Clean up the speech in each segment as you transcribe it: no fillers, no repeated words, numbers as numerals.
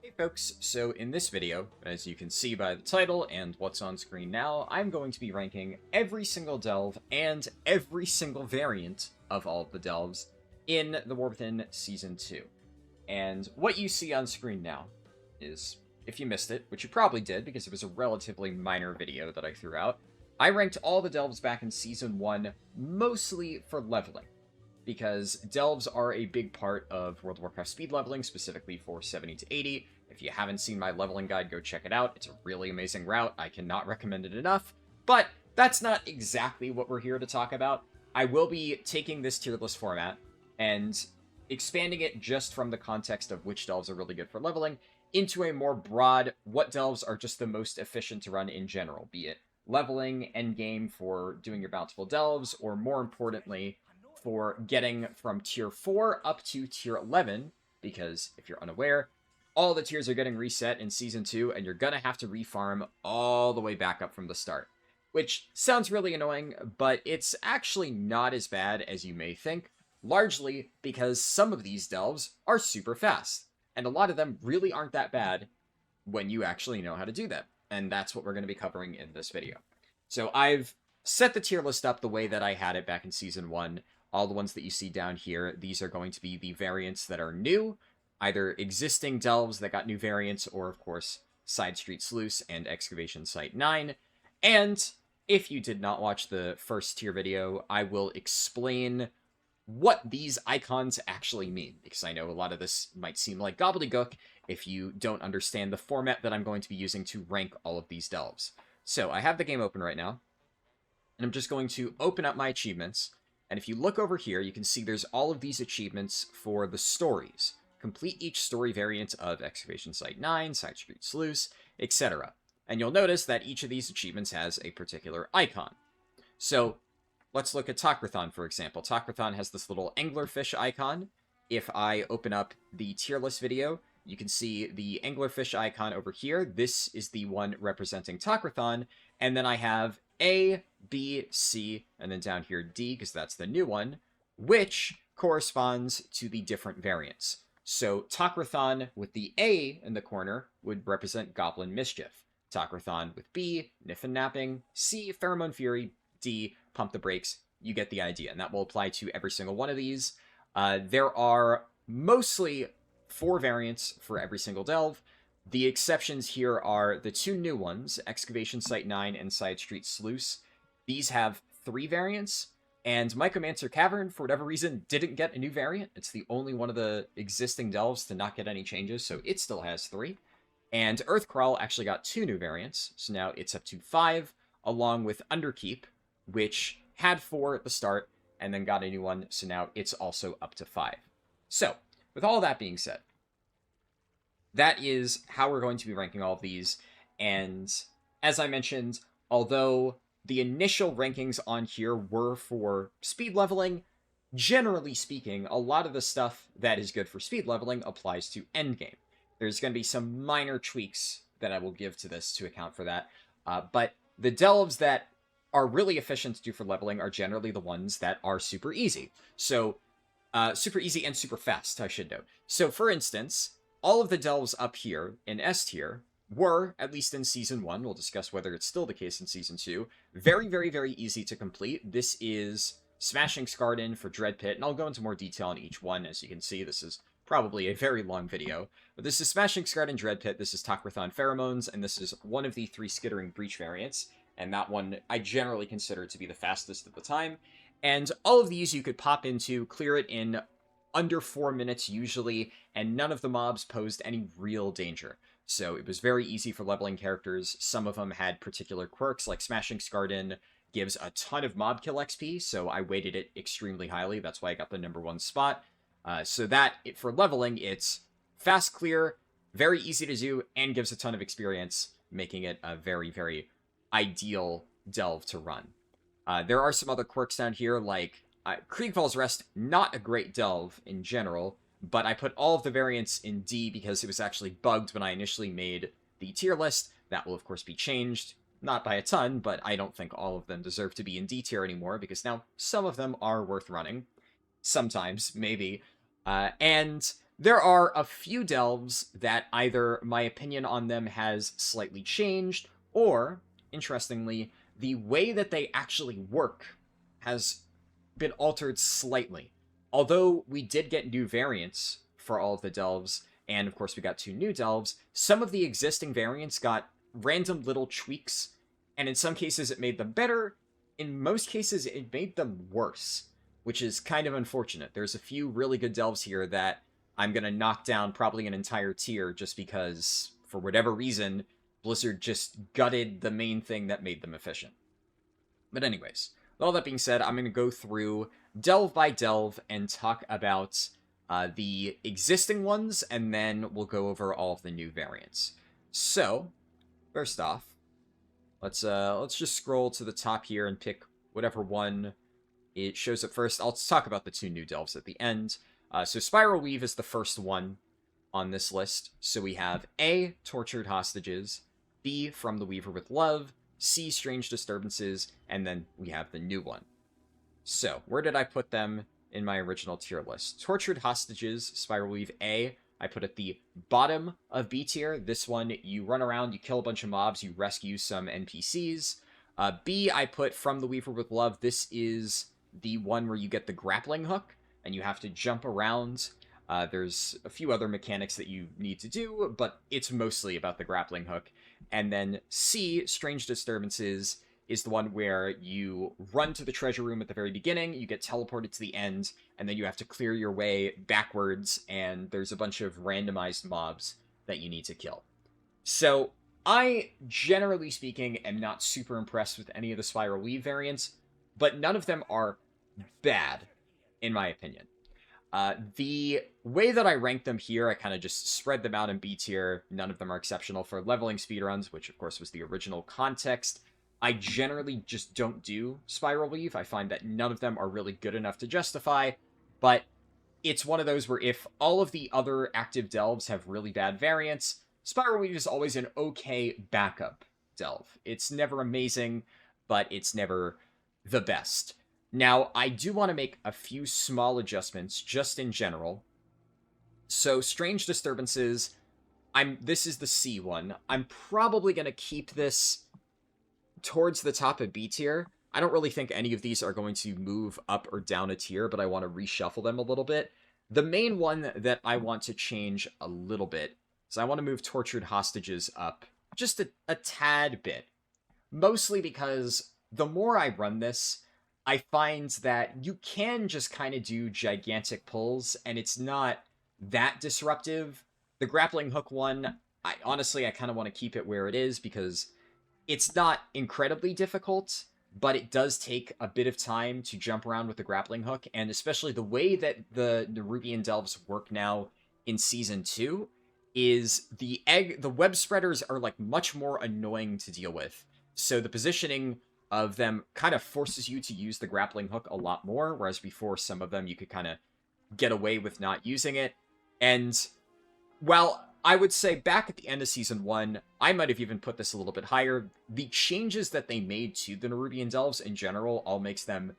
Hey folks, so in this video, as you can see by the title and what's on screen now, I'm going to be ranking every single delve and every single variant of all of the delves in the War Within Season 2. And what you see on screen now is, if you missed it, which you probably did because it was a relatively minor video that I threw out, I ranked all the delves back in Season 1 mostly for leveling, because delves are a big part of World of Warcraft speed leveling, specifically for 70 to 80. If you haven't seen my leveling guide, go check it out. It's a really amazing route. I cannot recommend it enough. But that's not exactly what we're here to talk about. I will be taking this tier list format and expanding it just from the context of which delves are really good for leveling into a more broad, what delves are just the most efficient to run in general, be it leveling, endgame for doing your bountiful delves, or more importantly, for getting from tier 4 up to tier 11, because if you're unaware, all the tiers are getting reset in Season 2, and you're gonna have to refarm all the way back up from the start. Which sounds really annoying, but it's actually not as bad as you may think, largely because some of these delves are super fast, and a lot of them really aren't that bad when you actually know how to do them, and that's what we're going to be covering in this video. So I've set the tier list up the way that I had it back in Season 1. All the ones that you see down here, these are going to be the variants that are new, either existing delves that got new variants, or of course, Side Street Sluice and Excavation Site 9. And if you did not watch the first tier video, I will explain what these icons actually mean, because I know a lot of this might seem like gobbledygook if you don't understand the format that I'm going to be using to rank all of these delves. So I have the game open right now, and I'm just going to open up my achievements. And if you look over here, you can see there's all of these achievements for the stories. Complete each story variant of Excavation Site 9, Side Street Sluice, etc. And you'll notice that each of these achievements has a particular icon. So let's look at Tokrathon, for example. Tokrathon has this little anglerfish icon. If I open up the tier list video, you can see the anglerfish icon over here. This is the one representing Tokrathon. And then I have A, B, C, and then down here D, because that's the new one, which corresponds to the different variants. So Tokrathon with the A in the corner would represent Goblin Mischief. Tokrathon with B, Niffin Napping, C, Pheromone Fury, D, Pump the Brakes. You get the idea, and that will apply to every single one of these. There are mostly 4 variants for every single delve. The exceptions here are the 2 new ones, Excavation Site 9 and Side Street Sluice. These have 3 variants, and Mycomancer Cavern, for whatever reason, didn't get a new variant. It's the only one of the existing delves to not get any changes, so it still has 3. And Earthcrawl actually got 2 new variants, so now it's up to 5, along with Underkeep, which had 4 at the start, and then got a new one, so now it's also up to 5. So, with all that being said, that is how we're going to be ranking all of these, and as I mentioned, although the initial rankings on here were for speed leveling, generally speaking, a lot of the stuff that is good for speed leveling applies to endgame. There's going to be some minor tweaks that I will give to this to account for that, but the delves that are really efficient to do for leveling are generally the ones that are super easy. So, super easy and super fast, I should note. So, for instance, all of the delves up here in S tier were, at least in Season 1, we'll discuss whether it's still the case in Season 2, very, very, very easy to complete. This is Smashing Skarden for Dread Pit, and I'll go into more detail on each one. As you can see, this is probably a very long video. But this is Smashing Skarden Dread Pit, this is Tokrathon Pheromones, and this is one of the 3 Skittering Breach variants. And that one I generally consider to be the fastest at the time. And all of these you could pop into, clear it in under 4 minutes usually, and none of the mobs posed any real danger. So it was very easy for leveling characters. Some of them had particular quirks, like Smashing Skarden gives a ton of mob kill XP, so I weighted it extremely highly. That's why I got the #1 spot. So that, for leveling, it's fast clear, very easy to do, and gives a ton of experience, making it a very, very ideal delve to run. There are some other quirks down here, like Kriegfall's Rest, not a great delve in general, but I put all of the variants in D because it was actually bugged when I initially made the tier list. That will, of course, be changed. Not by a ton, but I don't think all of them deserve to be in D tier anymore, because now some of them are worth running. Sometimes, maybe. And There are a few delves that either my opinion on them has slightly changed, or, interestingly, the way that they actually work has been altered slightly. Although we did get new variants for all of the delves, and of course we got 2 new delves, some of the existing variants got random little tweaks, and in some cases it made them better, in most cases it made them worse, which is kind of unfortunate. There's a few really good delves here that I'm going to knock down probably an entire tier just because, for whatever reason, Blizzard just gutted the main thing that made them efficient. But anyways, with all that being said, I'm going to go through delve by delve and talk about the existing ones, and then we'll go over all of the new variants. So, first off, let's just scroll to the top here and pick whatever one it shows up first. I'll talk about the 2 new delves at the end. So Spiral Weave is the first one on this list. So we have A, Tortured Hostages, B, From the Weaver with Love, C, Strange Disturbances, and then we have the new one. So, where did I put them in my original tier list? Tortured Hostages, Spiral Weave A, I put at the bottom of B tier. This one, you run around, you kill a bunch of mobs, you rescue some NPCs. B, I put From the Weaver with Love. This is the one where you get the grappling hook, and you have to jump around. There's a few other mechanics that you need to do, but it's mostly about the grappling hook. And then C, Strange Disturbances, is the one where you run to the treasure room at the very beginning, you get teleported to the end, and then you have to clear your way backwards, and there's a bunch of randomized mobs that you need to kill. So, I, generally speaking, am not super impressed with any of the Spiral Weave variants, but none of them are bad, in my opinion. The way that I rank them here, I kind of just spread them out in B tier. None of them are exceptional for leveling speedruns, which of course was the original context. I generally just don't do Spiral Weave. I find that none of them are really good enough to justify, but it's one of those where if all of the other active delves have really bad variants, Spiral Weave is always an okay backup delve. It's never amazing, but it's never the best. Now, I do want to make a few small adjustments, just in general. So, Strange Disturbances, this is the C one. I'm probably going to keep this towards the top of B tier. I don't really think any of these are going to move up or down a tier, but I want to reshuffle them a little bit. The main one that I want to change a little bit is I want to move Tortured Hostages up just a tad bit. Mostly because the more I run this, I find that you can just kind of do gigantic pulls, and it's not that disruptive. The grappling hook one, I kind of want to keep it where it is, because it's not incredibly difficult, but it does take a bit of time to jump around with the grappling hook, and especially the way that the Nerubian Delves work now in Season 2 is the web spreaders are like much more annoying to deal with. So the positioning of them kind of forces you to use the grappling hook a lot more, whereas before some of them you could kind of get away with not using it. And while I would say back at the end of Season 1, I might have even put this a little bit higher, the changes that they made to the Nerubian Delves in general all makes them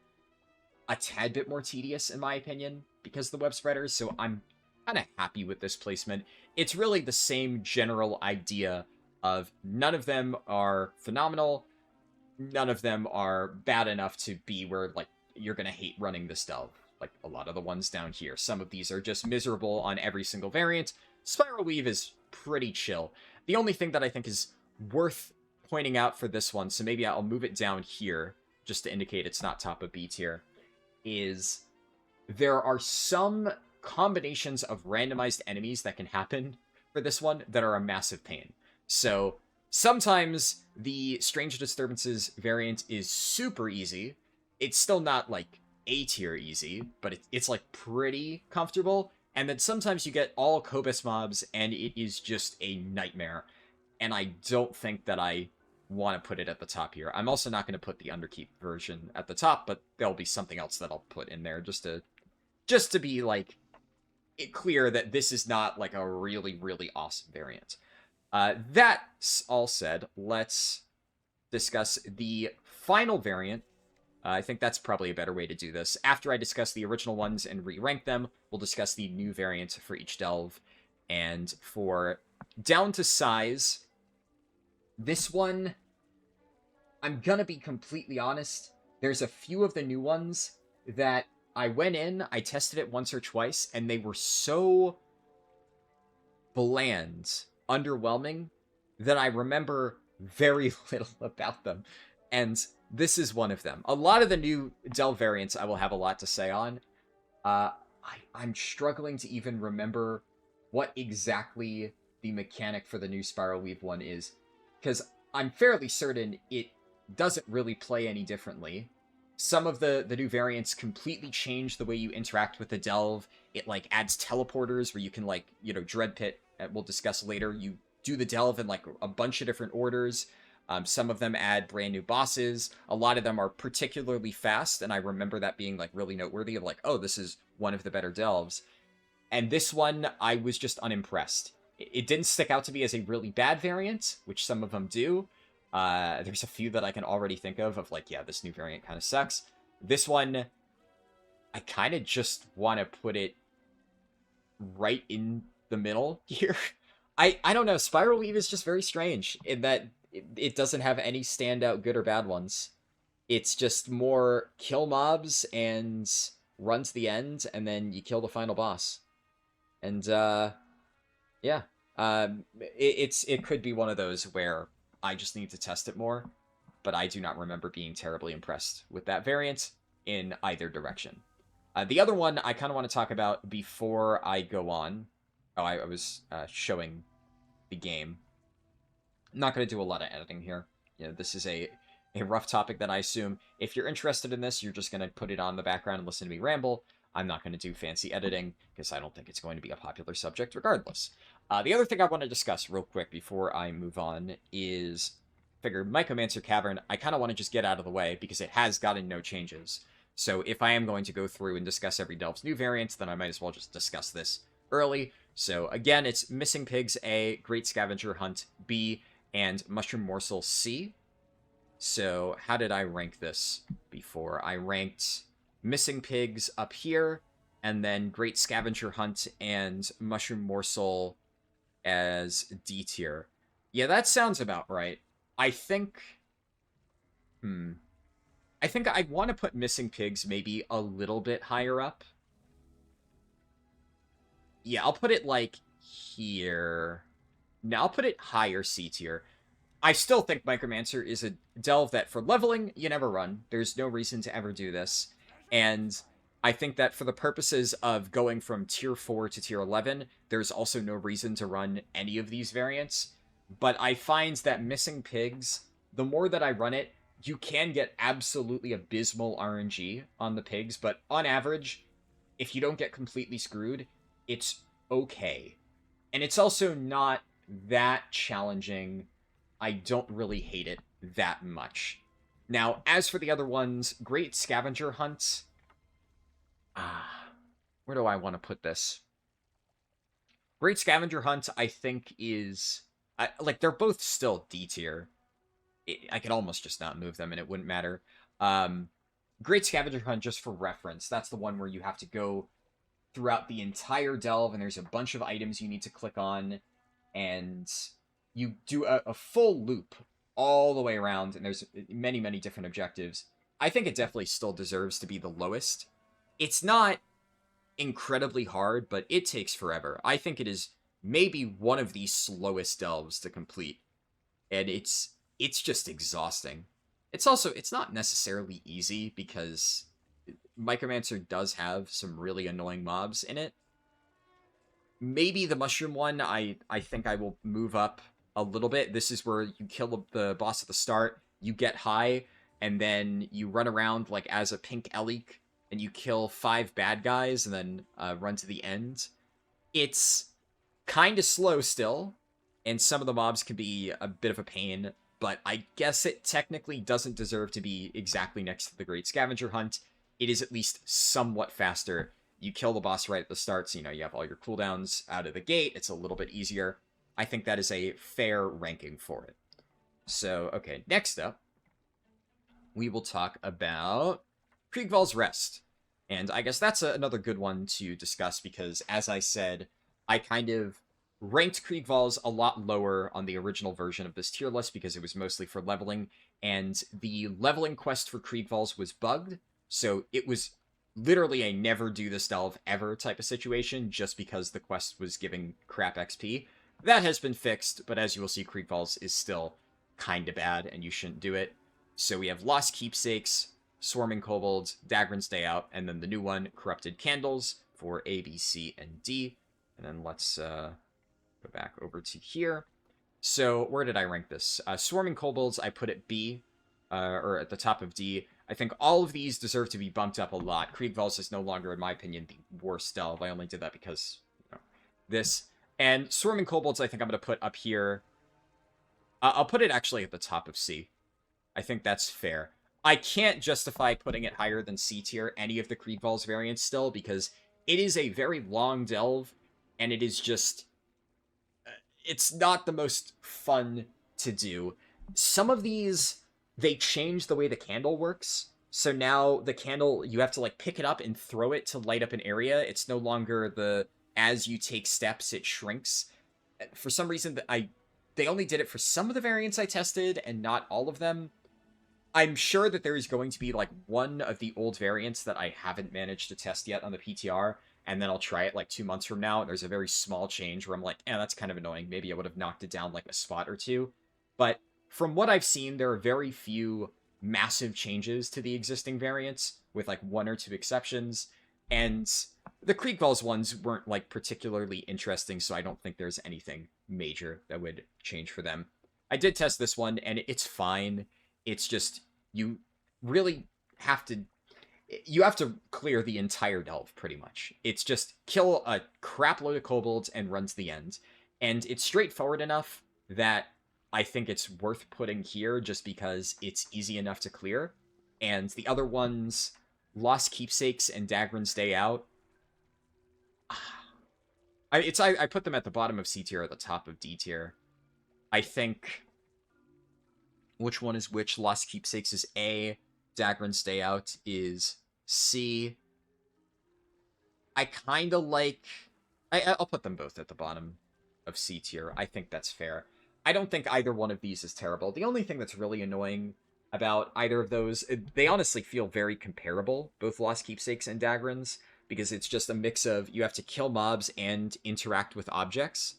a tad bit more tedious, in my opinion, because of the web spreaders, so I'm kind of happy with this placement. It's really the same general idea of none of them are phenomenal, none of them are bad enough to be where, like, you're gonna hate running this delve, like a lot of the ones down here. Some of these are just miserable on every single variant. Spiral Weave is pretty chill. The only thing that I think is worth pointing out for this one, so maybe I'll move it down here, just to indicate it's not top of B tier, is there are some combinations of randomized enemies that can happen for this one that are a massive pain. So sometimes the Strange Disturbances variant is super easy. It's still not, like, A tier easy, but it's like, pretty comfortable. And then sometimes you get all Kobus mobs, and it is just a nightmare. And I don't think that I want to put it at the top here. I'm also not going to put the Underkeep version at the top, but there'll be something else that I'll put in there just to be, like, clear that this is not, like, a really, really awesome variant. That's all said, let's discuss the final variant I think that's probably a better way to do this. After I discuss the original ones and re-rank them, we'll discuss the new variants for each delve. And for down to size, this one, I'm gonna be completely honest, there's a few of the new ones that I went in, I tested it once or twice, and they were so bland, underwhelming, that I remember very little about them. And this is one of them. A lot of the new delve variants I will have a lot to say on. I'm struggling to even remember what exactly the mechanic for the new Spiral Weave one is, because I'm fairly certain it doesn't really play any differently. Some of the new variants completely change the way you interact with the delve. It, like, adds teleporters where you can, like, you know, Dread Pit, we'll discuss later, you do the delve in, like, a bunch of different orders. Some of them add brand new bosses. A lot of them are particularly fast, and I remember that being, like, really noteworthy of, like, oh, this is one of the better delves. And this one, I was just unimpressed. It didn't stick out to me as a really bad variant, which some of them do. There's a few that I can already think of, like, yeah, this new variant kind of sucks. This one, I kind of just want to put it right in the middle here. I don't know, Spiral Weave is just very strange in that it doesn't have any standout good or bad ones. It's just more kill mobs and run to the end, and then you kill the final boss. And, yeah. It could be one of those where I just need to test it more, but I do not remember being terribly impressed with that variant in either direction. The other one I kind of want to talk about before I go on. Oh, I was showing the game. I'm not going to do a lot of editing here. You know, this is a rough topic that I assume if you're interested in this, you're just going to put it on the background and listen to me ramble. I'm not going to do fancy editing because I don't think it's going to be a popular subject regardless. The other thing I want to discuss real quick before I move on is, figured Mycomancer Cavern, I kind of want to just get out of the way because it has gotten no changes. So if I am going to go through and discuss every Delve's new variant, then I might as well just discuss this early. So again, it's Missing Pigs A, Great Scavenger Hunt B, and Mushroom Morsel C. So how did I rank this before? I ranked Missing Pigs up here, and then Great Scavenger Hunt and Mushroom Morsel as D tier. Yeah, that sounds about right. I think I want to put Missing Pigs maybe a little bit higher up. Yeah, I'll put it, like, here. No, I'll put it higher C tier. I still think Micromancer is a delve that for leveling, you never run. There's no reason to ever do this. And I think that for the purposes of going from tier 4 to tier 11, there's also no reason to run any of these variants. But I find that Missing Pigs, the more that I run it, you can get absolutely abysmal RNG on the pigs, but on average, if you don't get completely screwed, it's okay. And it's also not that challenging. I don't really hate it that much. Now, as for the other ones, Great Scavenger Hunt. Where do I want to put this? Great Scavenger Hunt, I think, is... like, they're both still D tier. I could almost just not move them and it wouldn't matter. Great Scavenger Hunt, just for reference, that's the one where you have to go throughout the entire delve and there's a bunch of items you need to click on, and you do a full loop all the way around, and there's many, many different objectives. I think it definitely still deserves to be the lowest. It's not incredibly hard, but it takes forever. I think it is maybe one of the slowest delves to complete, and it's just exhausting. It's not necessarily easy because Micromancer does have some really annoying mobs in it. Maybe the mushroom one, I think I will move up a little bit. This is where you kill the boss at the start, you get high, and then you run around like as a pink Elik, and you kill 5 bad guys, and then run to the end. It's kind of slow still, and some of the mobs can be a bit of a pain, but I guess it technically doesn't deserve to be exactly next to the Great Scavenger Hunt. It is at least somewhat faster. You kill the boss right at the start, so you have all your cooldowns out of the gate. It's a little bit easier. I think that is a fair ranking for it. So, okay, next up, we will talk about Kriegval's Rest. And I guess that's another good one to discuss because, as I said, I kind of ranked Kriegval's a lot lower on the original version of this tier list because it was mostly for leveling, and the leveling quest for Kriegval's was bugged, so it was literally a never do this delve ever type of situation just because the quest was giving crap XP. That has been fixed, but as you will see, Kriegval's is still kind of bad, and you shouldn't do it. So we have Lost Keepsakes, Swarming Kobolds, Dagran's Day Out, and then the new one, Corrupted Candles, for A, B, C, and D. And then let's go back over to here. So where did I rank this? Swarming Kobolds, I put at B, or at the top of D. I think all of these deserve to be bumped up a lot. Kriegval's is no longer, in my opinion, the worst delve. I only did that because, this. And Swarming Kobolds, I think I'm going to put up here. I'll put it actually at the top of C. I think that's fair. I can't justify putting it higher than C tier, any of the Kriegval's variants still, because it is a very long delve, and it is just... it's not the most fun to do. Some of these, they change the way the candle works. So now the candle, you have to like pick it up and throw it to light up an area. It's no longer the, as you take steps, it shrinks. For some reason, they only did it for some of the variants I tested and not all of them. I'm sure that there is going to be like one of the old variants that I haven't managed to test yet on the PTR, and then I'll try it like 2 months from now, and there's a very small change where I'm like, that's kind of annoying. Maybe I would have knocked it down like a spot or two. But from what I've seen, there are very few massive changes to the existing variants, with like 1 or 2 exceptions, and the Kriegval's ones weren't like particularly interesting, so I don't think there's anything major that would change for them. I did test this one, and it's fine. It's just, you really have to... you have to clear the entire delve, pretty much. It's just kill a crap load of kobolds and run to the end. And it's straightforward enough that I think it's worth putting here just because it's easy enough to clear. And the other ones, Lost Keepsakes and Dagran's Day Out, I put them at the bottom of C tier, at the top of D tier. I think... which one is which? Lost Keepsakes is A. Dagran's Day Out is C. I kind of like... I'll put them both at the bottom of C tier. I think that's fair. I don't think either one of these is terrible. The only thing that's really annoying about either of those... they honestly feel very comparable, both Lost Keepsakes and Dagran's, because it's just a mix of you have to kill mobs and interact with objects,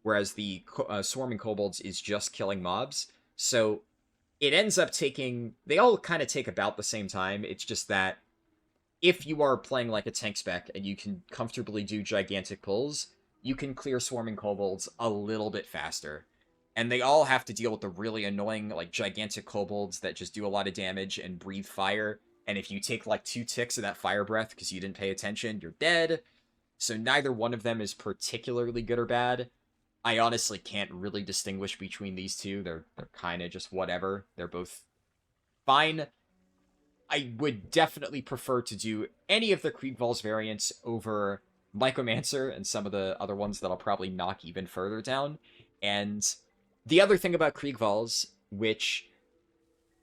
whereas the Swarming Kobolds is just killing mobs. So it ends up taking... they all kind of take about the same time. It's just that if you are playing like a tank spec and you can comfortably do gigantic pulls, you can clear Swarming Kobolds a little bit faster. And they all have to deal with the really annoying, like, gigantic kobolds that just do a lot of damage and breathe fire. And if you take, like, 2 ticks of that fire breath because you didn't pay attention, you're dead. So neither one of them is particularly good or bad. I honestly can't really distinguish between these two. They're kind of just whatever. They're both fine. I would definitely prefer to do any of the Kriegval's variants over Mycomancer and some of the other ones that I'll probably knock even further down. And the other thing about Kriegval's, which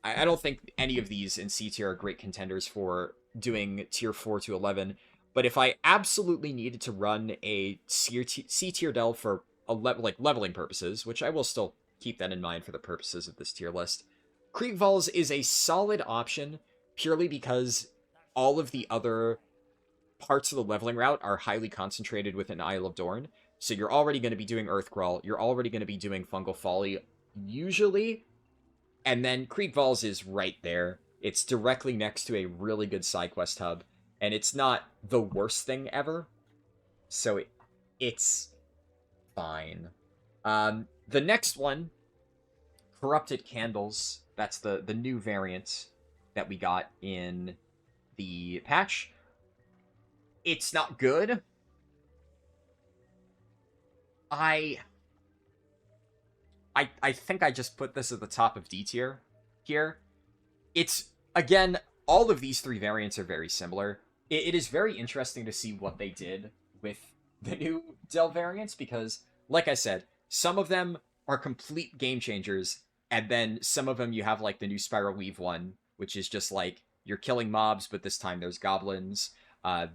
I don't think any of these in C tier are great contenders for doing tier 4 to 11, but if I absolutely needed to run a C tier delve for leveling purposes, which I will still keep that in mind for the purposes of this tier list, Kriegval's is a solid option purely because all of the other parts of the leveling route are highly concentrated within Isle of Dorn. So you're already going to be doing Earthcrawl, you're already going to be doing Fungal Folly, usually, and then Kriegval's is right there. It's directly next to a really good side quest hub, and it's not the worst thing ever, so it's fine. The next one, Corrupted Candles, that's the new variant that we got in the patch. It's not good. I think I just put this at the top of D tier here. It's, again, all of these 3 variants are very similar. It is very interesting to see what they did with the new Delve variants, because, like I said, some of them are complete game changers, and then some of them you have, like, the new Spiral Weave one, which is just like you're killing mobs, but this time there's goblins.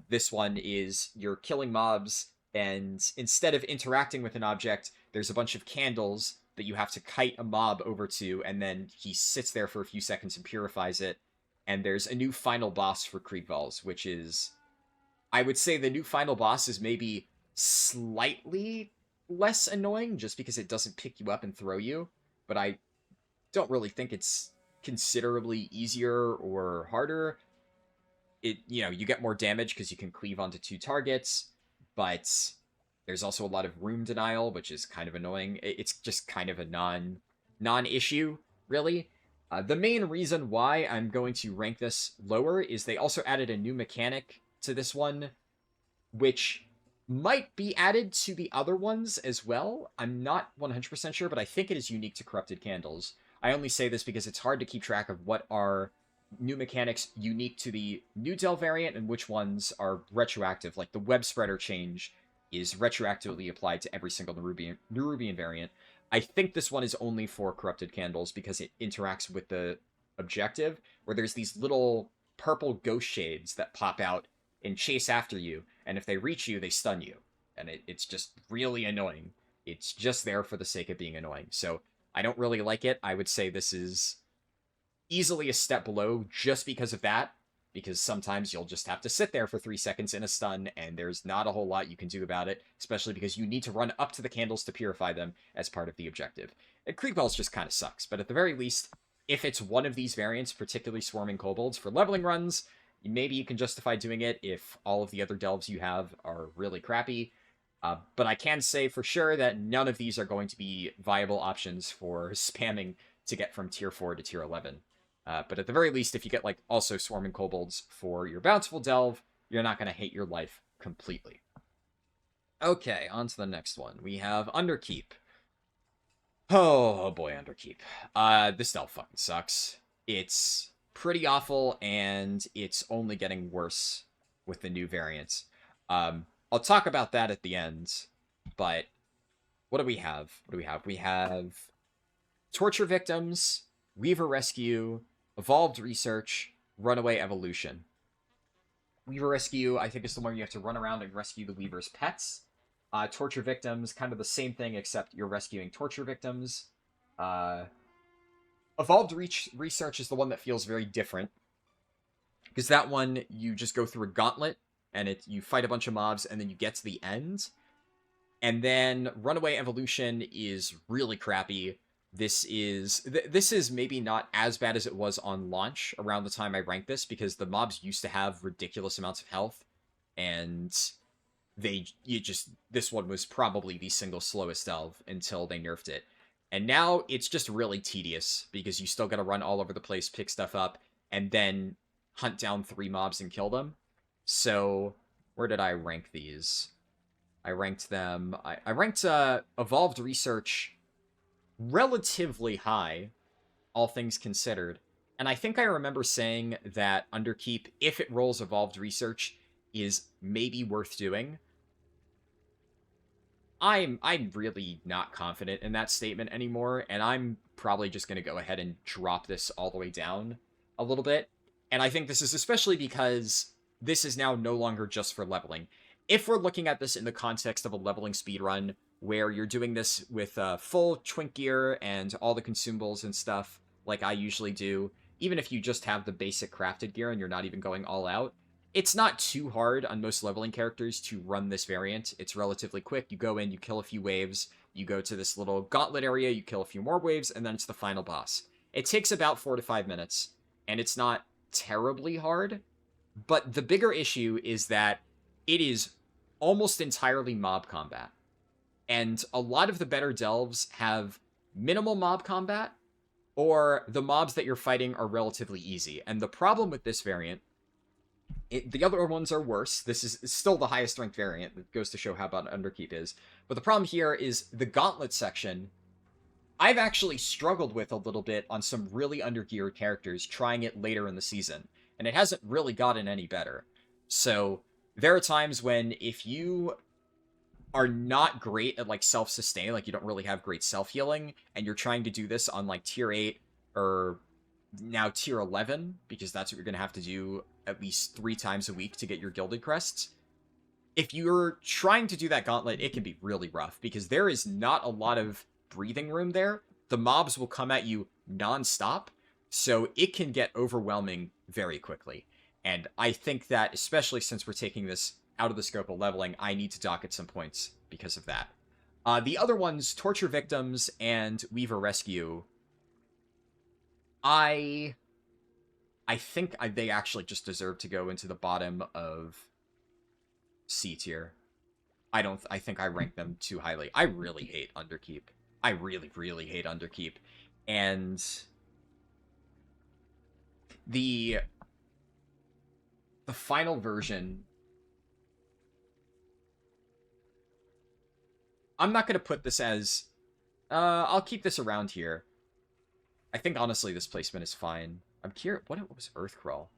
This one is you're killing mobs, and instead of interacting with an object, there's a bunch of candles that you have to kite a mob over to, and then he sits there for a few seconds and purifies it. And there's a new final boss for Kriegvalls, which is, I would say the new final boss is maybe slightly less annoying just because it doesn't pick you up and throw you, but I don't really think it's considerably easier or harder. You get more damage because you can cleave onto 2 targets, but there's also a lot of room denial, which is kind of annoying. It's just kind of a non-issue, really. The main reason why I'm going to rank this lower is they also added a new mechanic to this one, which might be added to the other ones as well. I'm not 100% sure, but I think it is unique to Corrupted Candles. I only say this because it's hard to keep track of what are new mechanics unique to the New Delve variant and which ones are retroactive. Like the web spreader change is retroactively applied to every single Nerubian variant. I think this one is only for Corrupted Candles because it interacts with the objective, where there's these little purple ghost shades that pop out and chase after you, and if they reach you, they stun you. And it's just really annoying. It's just there for the sake of being annoying. So I don't really like it. I would say this is easily a step below just because of that, because sometimes you'll just have to sit there for 3 seconds in a stun, and there's not a whole lot you can do about it, especially because you need to run up to the candles to purify them as part of the objective. And Kriegvalls just kind of sucks, but at the very least, if it's one of these variants, particularly Swarming Kobolds, for leveling runs, maybe you can justify doing it if all of the other delves you have are really crappy. But I can say for sure that none of these are going to be viable options for spamming to get from tier 4 to tier 11. But at the very least, if you get, like, also Swarming Kobolds for your Bountiful Delve, you're not going to hate your life completely. Okay, on to the next one. We have Underkeep. Oh boy, Underkeep. This delve fucking sucks. It's pretty awful, and it's only getting worse with the new variants. I'll talk about that at the end, but what do we have? We have Torture Victims, Weaver Rescue, Evolved Research, Runaway Evolution. Weaver Rescue, I think, is the one you have to run around and rescue the Weaver's pets. Torture Victims, kind of the same thing, except you're rescuing torture victims. Evolved Research is the one that feels very different, because that one, you just go through a gauntlet, and you fight a bunch of mobs, and then you get to the end. And then Runaway Evolution is really crappy. This is maybe not as bad as it was on launch around the time I ranked this, because the mobs used to have ridiculous amounts of health, and this one was probably the single slowest delve until they nerfed it. And now it's just really tedious, because you still gotta run all over the place, pick stuff up, and then hunt down 3 mobs and kill them. So, where did I rank these? I ranked them... I ranked Evolved Research relatively high, all things considered. And I think I remember saying that Underkeep, if it rolls Evolved Research, is maybe worth doing. I'm really not confident in that statement anymore, and I'm probably just going to go ahead and drop this all the way down a little bit. And I think this is especially because this is now no longer just for leveling. If we're looking at this in the context of a leveling speedrun, where you're doing this with full twink gear and all the consumables and stuff, like I usually do, even if you just have the basic crafted gear and you're not even going all out, it's not too hard on most leveling characters to run this variant. It's relatively quick. You go in, you kill a few waves, you go to this little gauntlet area, you kill a few more waves, and then it's the final boss. It takes about 4 to 5 minutes, and it's not terribly hard, but the bigger issue is that it is almost entirely mob combat. And a lot of the better delves have minimal mob combat, or the mobs that you're fighting are relatively easy. And the problem with this variant, the other ones are worse. This is still the highest ranked variant. That goes to show how bad Underkeep is. But the problem here is the gauntlet section. I've actually struggled with a little bit on some really undergeared characters trying it later in the season, and it hasn't really gotten any better. So there are times when if you are not great at, like, self-sustain, like you don't really have great self-healing, and you're trying to do this on, like, tier 8 or now tier 11, because that's what you're going to have to do at least 3 times a week to get your gilded crests. If you're trying to do that gauntlet, it can be really rough, because there is not a lot of breathing room there. The mobs will come at you non-stop, so it can get overwhelming very quickly. And I think that, especially since we're taking this out of the scope of leveling, I need to dock at some points because of that. The other ones, Torture Victims and Weaver Rescue, I think they actually just deserve to go into the bottom of C tier. I think I rank them too highly. I really hate Underkeep. I really, really hate Underkeep. And the final version, I'm not going to put this as, I'll keep this around here. I think, honestly, this placement is fine. I'm curious, what was Earthcrawl?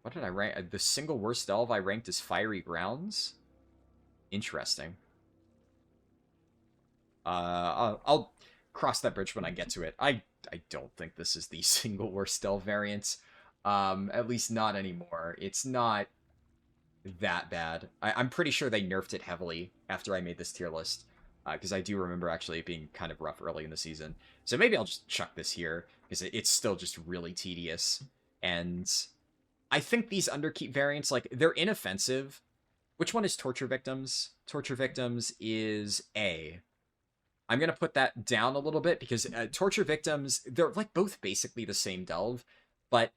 What did I rank? The single worst delve I ranked is Fiery Grounds? Interesting. I'll cross that bridge when I get to it. I don't think this is the single worst delve variant. At least not anymore. It's not that bad. I'm pretty sure they nerfed it heavily after I made this tier list. Because I do remember actually it being kind of rough early in the season. So maybe I'll just chuck this here, because it's still just really tedious. And I think these Underkeep variants, like, they're inoffensive. Which one is Torture Victims? Torture Victims is A. I'm going to put that down a little bit, because Torture Victims, they're, like, both basically the same delve, but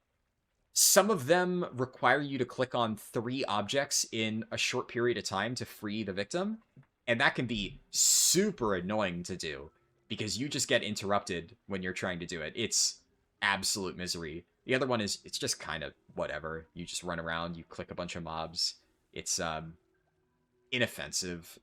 some of them require you to click on 3 objects in a short period of time to free the victim. And that can be super annoying to do, because you just get interrupted when you're trying to do it. It's absolute misery. The other one is, it's just kind of whatever. You just run around, you click a bunch of mobs. It's inoffensive.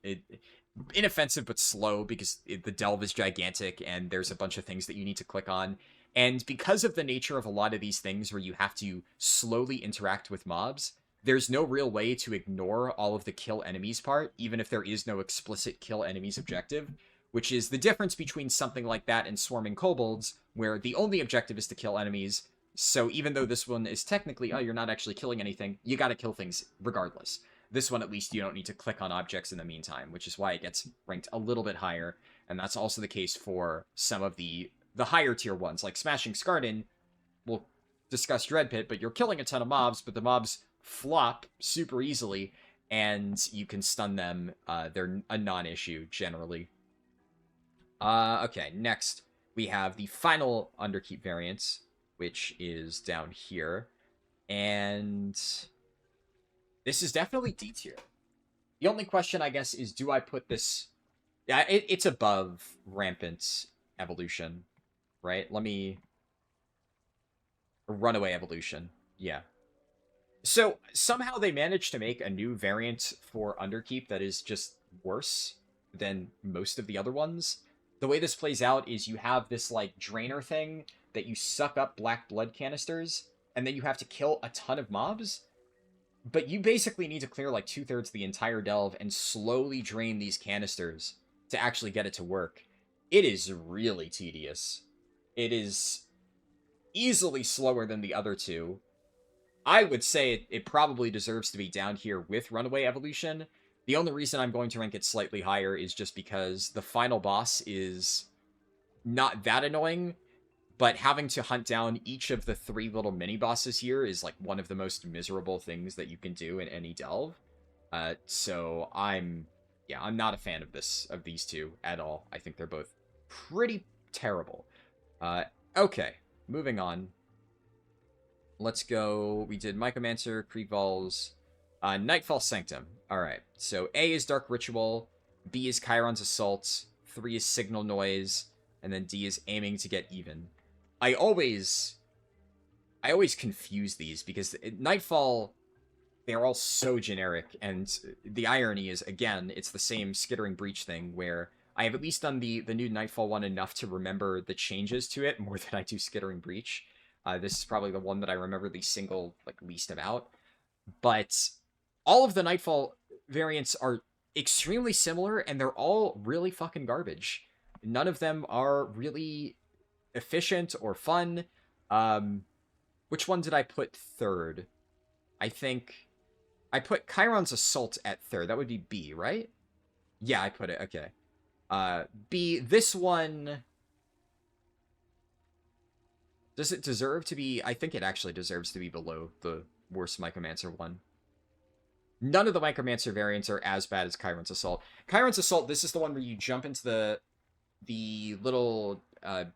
Inoffensive but slow, because the delve is gigantic and there's a bunch of things that you need to click on. And because of the nature of a lot of these things where you have to slowly interact with mobs, there's no real way to ignore all of the kill enemies part, even if there is no explicit kill enemies objective, which is the difference between something like that and Swarming Kobolds, where the only objective is to kill enemies. So even though this one is technically, oh, you're not actually killing anything, you gotta kill things regardless. This one, at least, you don't need to click on objects in the meantime, which is why it gets ranked a little bit higher. And that's also the case for some of the higher tier ones, like Smashing Skarden. We'll discuss Dread Pit, but you're killing a ton of mobs, but the mobs flop super easily, and you can stun them. They're a non-issue, generally. Okay, next, we have the final Underkeep variant, which is down here. And this is definitely D tier. The only question, I guess, is do I put this... Yeah, it's above Rampant Evolution, right? Let me... Runaway Evolution, yeah. So, somehow they managed to make a new variant for Underkeep that is just worse than most of the other ones. The way this plays out is you have this, like, drainer thing that you suck up black blood canisters, and then you have to kill a ton of mobs. But you basically need to clear, like, 2/3 of the entire delve and slowly drain these canisters to actually get it to work. It is really tedious. It is easily slower than the other two. I would say it probably deserves to be down here with Runaway Evolution. The only reason I'm going to rank it slightly higher is just because the final boss is not that annoying, but having to hunt down each of the 3 little mini-bosses here is, like, one of the most miserable things that you can do in any delve. So I'm not a fan of these two at all. I think they're both pretty terrible. Okay, moving on. Let's go. We did Mycomancer, Kriegval's, Nightfall Sanctum. Alright, so A is Dark Ritual, B is Chiron's Assault, 3 is Signal Noise, and then D is Aiming to Get Even. I always confuse these, because Nightfall, they're all so generic, and the irony is, again, it's the same Skittering Breach thing, where I have at least done the new Nightfall one enough to remember the changes to it more than I do Skittering Breach. This is probably the one that I remember the least about. But all of the Nightfall variants are extremely similar, and they're all really fucking garbage. None of them are really efficient or fun. Which one did I put third? I think I put Chiron's Assault at third. That would be B, right? Yeah, I put it. Okay. B, this one... Does it deserve to be... I think it actually deserves to be below the worst Micromancer one. None of the Micromancer variants are as bad as Chiron's Assault. Chiron's Assault, this is the one where you jump into the little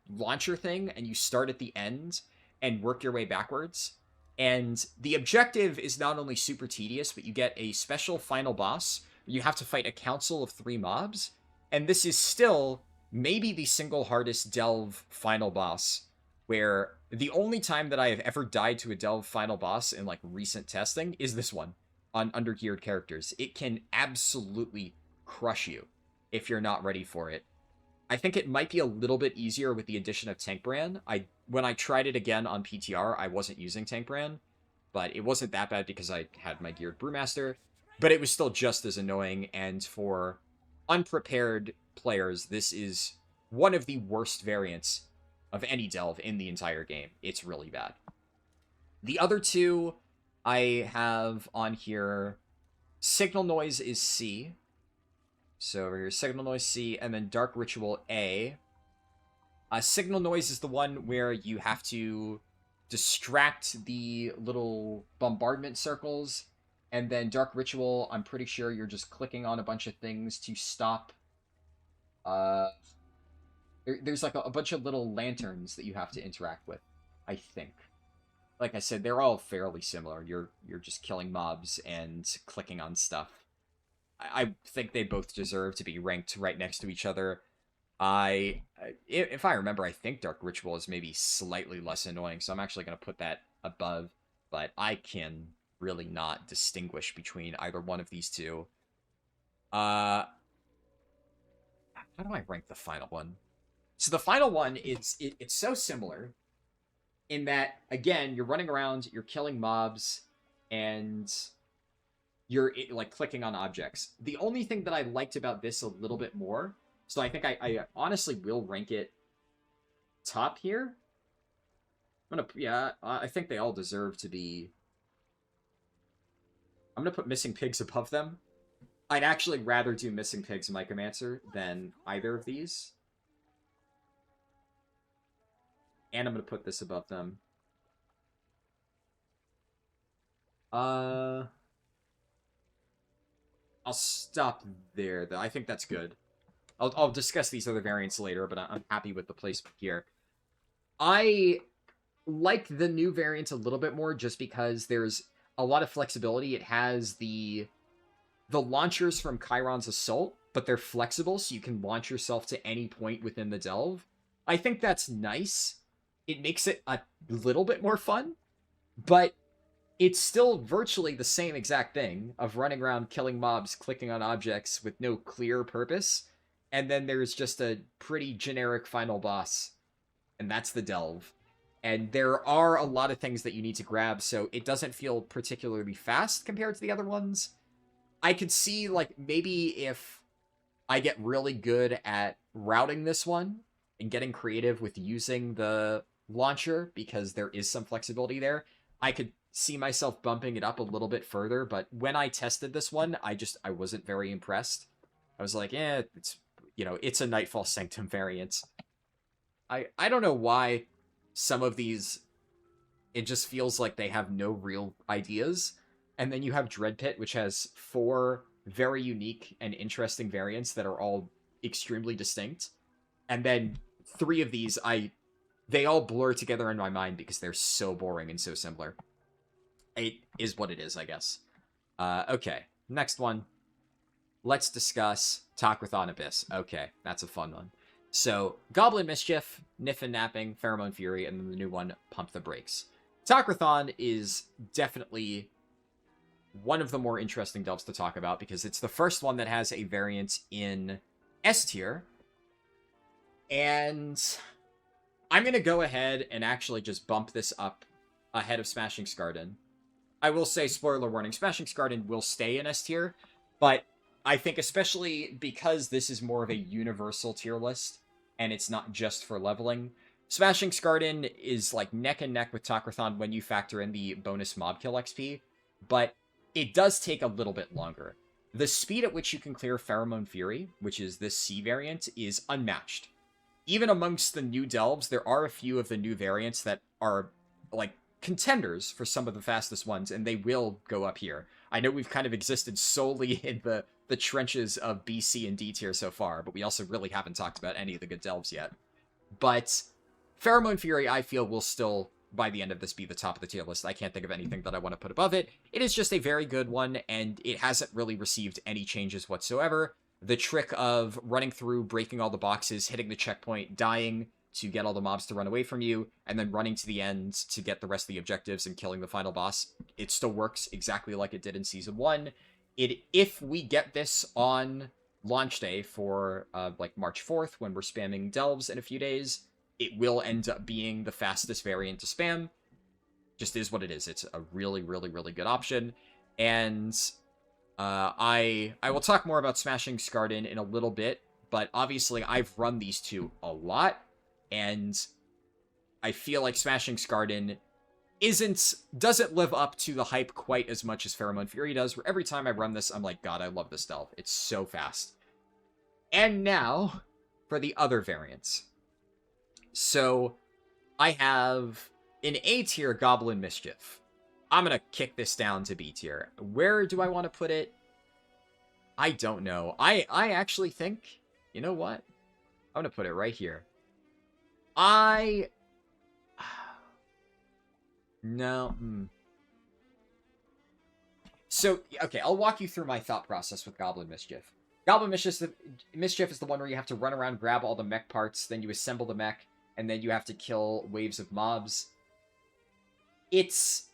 launcher thing, and you start at the end and work your way backwards. And the objective is not only super tedious, but you get a special final boss where you have to fight a council of 3 mobs. And this is still maybe the single hardest Delve final boss, where the only time that I have ever died to a Delve final boss in like recent testing is this one on undergeared characters. It can absolutely crush you if you're not ready for it. I think it might be a little bit easier with the addition of Tank Brand. When I tried it again on PTR, I wasn't using Tank Brand, but it wasn't that bad because I had my geared Brewmaster, but it was still just as annoying, and for unprepared players, this is one of the worst variants of any Delve in the entire game. It's really bad. The other two I have on here, Signal Noise is C. So over here, Signal Noise C, and then Dark Ritual A. Signal Noise is the one where you have to distract the little bombardment circles, and then Dark Ritual, I'm pretty sure you're just clicking on a bunch of things to stop. There's like a bunch of little lanterns that you have to interact with, I think. Like I said, they're all fairly similar. You're just killing mobs and clicking on stuff. I think they both deserve to be ranked right next to each other. If I remember, I think Dark Ritual is maybe slightly less annoying, so I'm actually going to put that above, but I can really not distinguish between either one of these two. How do I rank the final one? So the final one is, it's so similar in that, again, you're running around, you're killing mobs, and you're like clicking on objects. The only thing that I liked about this a little bit more, so I think I honestly will rank it top here. I think they all deserve to be. I'm gonna put Missing Pigs above them. I'd actually rather do Missing Pigs Micromancer than either of these. And I'm gonna put this above them. I'll stop there, though. I think that's good. I'll discuss these other variants later, but I'm happy with the placement here. I like the new variant a little bit more just because there's a lot of flexibility. It has the launchers from Chiron's Assault, but they're flexible, so you can launch yourself to any point within the Delve. I think that's nice. It makes it a little bit more fun, but it's still virtually the same exact thing of running around killing mobs, clicking on objects with no clear purpose, and then there's just a pretty generic final boss, and that's the Delve. And there are a lot of things that you need to grab, so it doesn't feel particularly fast compared to the other ones. I could see, like, maybe if I get really good at routing this one and getting creative with using the launcher, because there is some flexibility there, I could see myself bumping it up a little bit further. But when I tested this one, I wasn't very impressed. I was like, it's a Nightfall Sanctum variant. I don't know why some of these, it just feels like they have no real ideas. And then you have Dread Pit, which has 4 very unique and interesting variants that are all extremely distinct. And then 3 of these, they all blur together in my mind because they're so boring and so similar. It is what it is, I guess. Okay, next one. Let's discuss Takrathon Abyss. Okay, that's a fun one. So, Goblin Mischief, Niffin Napping, Pheromone Fury, and then the new one, Pump the Brakes. Takrathon is definitely one of the more interesting delves to talk about because it's the first one that has a variant in S tier. And I'm going to go ahead and actually just bump this up ahead of Smashing Skardan. I will say, spoiler warning, Smashing Skardan will stay in S tier, but I think especially because this is more of a universal tier list, and it's not just for leveling, Smashing Skardan is like neck and neck with Takrathon when you factor in the bonus mob kill XP, but it does take a little bit longer. The speed at which you can clear Pheromone Fury, which is this C variant, is unmatched. Even amongst the new delves, there are a few of the new variants that are like contenders for some of the fastest ones, and they will go up here. I know we've kind of existed solely in the trenches of B, C, and D tier so far, but we also really haven't talked about any of the good delves yet. But Pheromone Fury, I feel, will still, by the end of this, be the top of the tier list. I can't think of anything that I want to put above it. It is just a very good one, and it hasn't really received any changes whatsoever. The trick of running through, breaking all the boxes, hitting the checkpoint, dying to get all the mobs to run away from you, and then running to the end to get the rest of the objectives and killing the final boss, it still works exactly like it did in Season 1. If we get this on launch day for like March 4th, when we're spamming delves in a few days, it will end up being the fastest variant to spam. Just is what it is. It's a really, really, really good option. And I will talk more about Smashing Skardan in a little bit, but obviously I've run these two a lot, and I feel like Smashing Skardan doesn't live up to the hype quite as much as Pheromone Fury does, where every time I run this, I'm like, God, I love this delve. It's so fast. And now, for the other variants. So, I have an A tier Goblin Mischief. I'm gonna kick this down to B tier. Where do I want to put it? I don't know. I actually think, you know what? I'm gonna put it right here. No. So, okay, I'll walk you through my thought process with Goblin Mischief. Goblin Mischief is the one where you have to run around, grab all the mech parts, then you assemble the mech, and then you have to kill waves of mobs. It's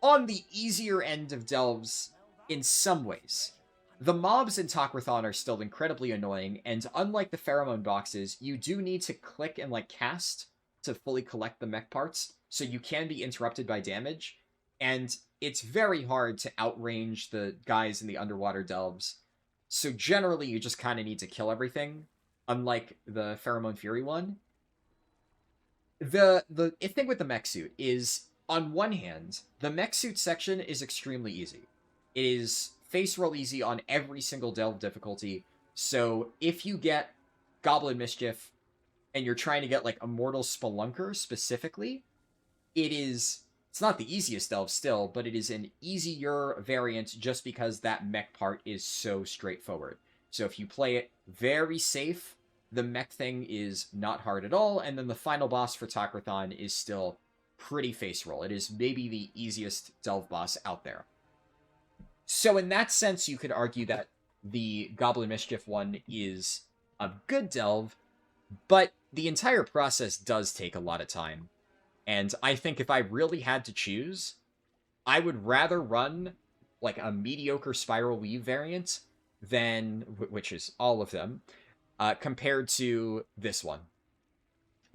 on the easier end of delves in some ways. The mobs in Takrathon are still incredibly annoying, and unlike the pheromone boxes, you do need to click and like cast to fully collect the mech parts, so you can be interrupted by damage, and it's very hard to outrange the guys in the underwater delves. So generally, you just kind of need to kill everything, unlike the Pheromone Fury one. The thing with the mech suit is, on one hand, the mech suit section is extremely easy. It is face roll easy on every single delve difficulty, so if you get Goblin Mischief and you're trying to get like Immortal Spelunker specifically, it's not the easiest delve still, but it is an easier variant just because that mech part is so straightforward. So if you play it very safe, the mech thing is not hard at all, and then the final boss for Takrathon is still pretty face roll. It is maybe the easiest delve boss out there. So in that sense, you could argue that the Goblin Mischief one is a good delve, but the entire process does take a lot of time. And I think if I really had to choose, I would rather run like a mediocre Spiral Weave variant than, which is all of them, compared to this one.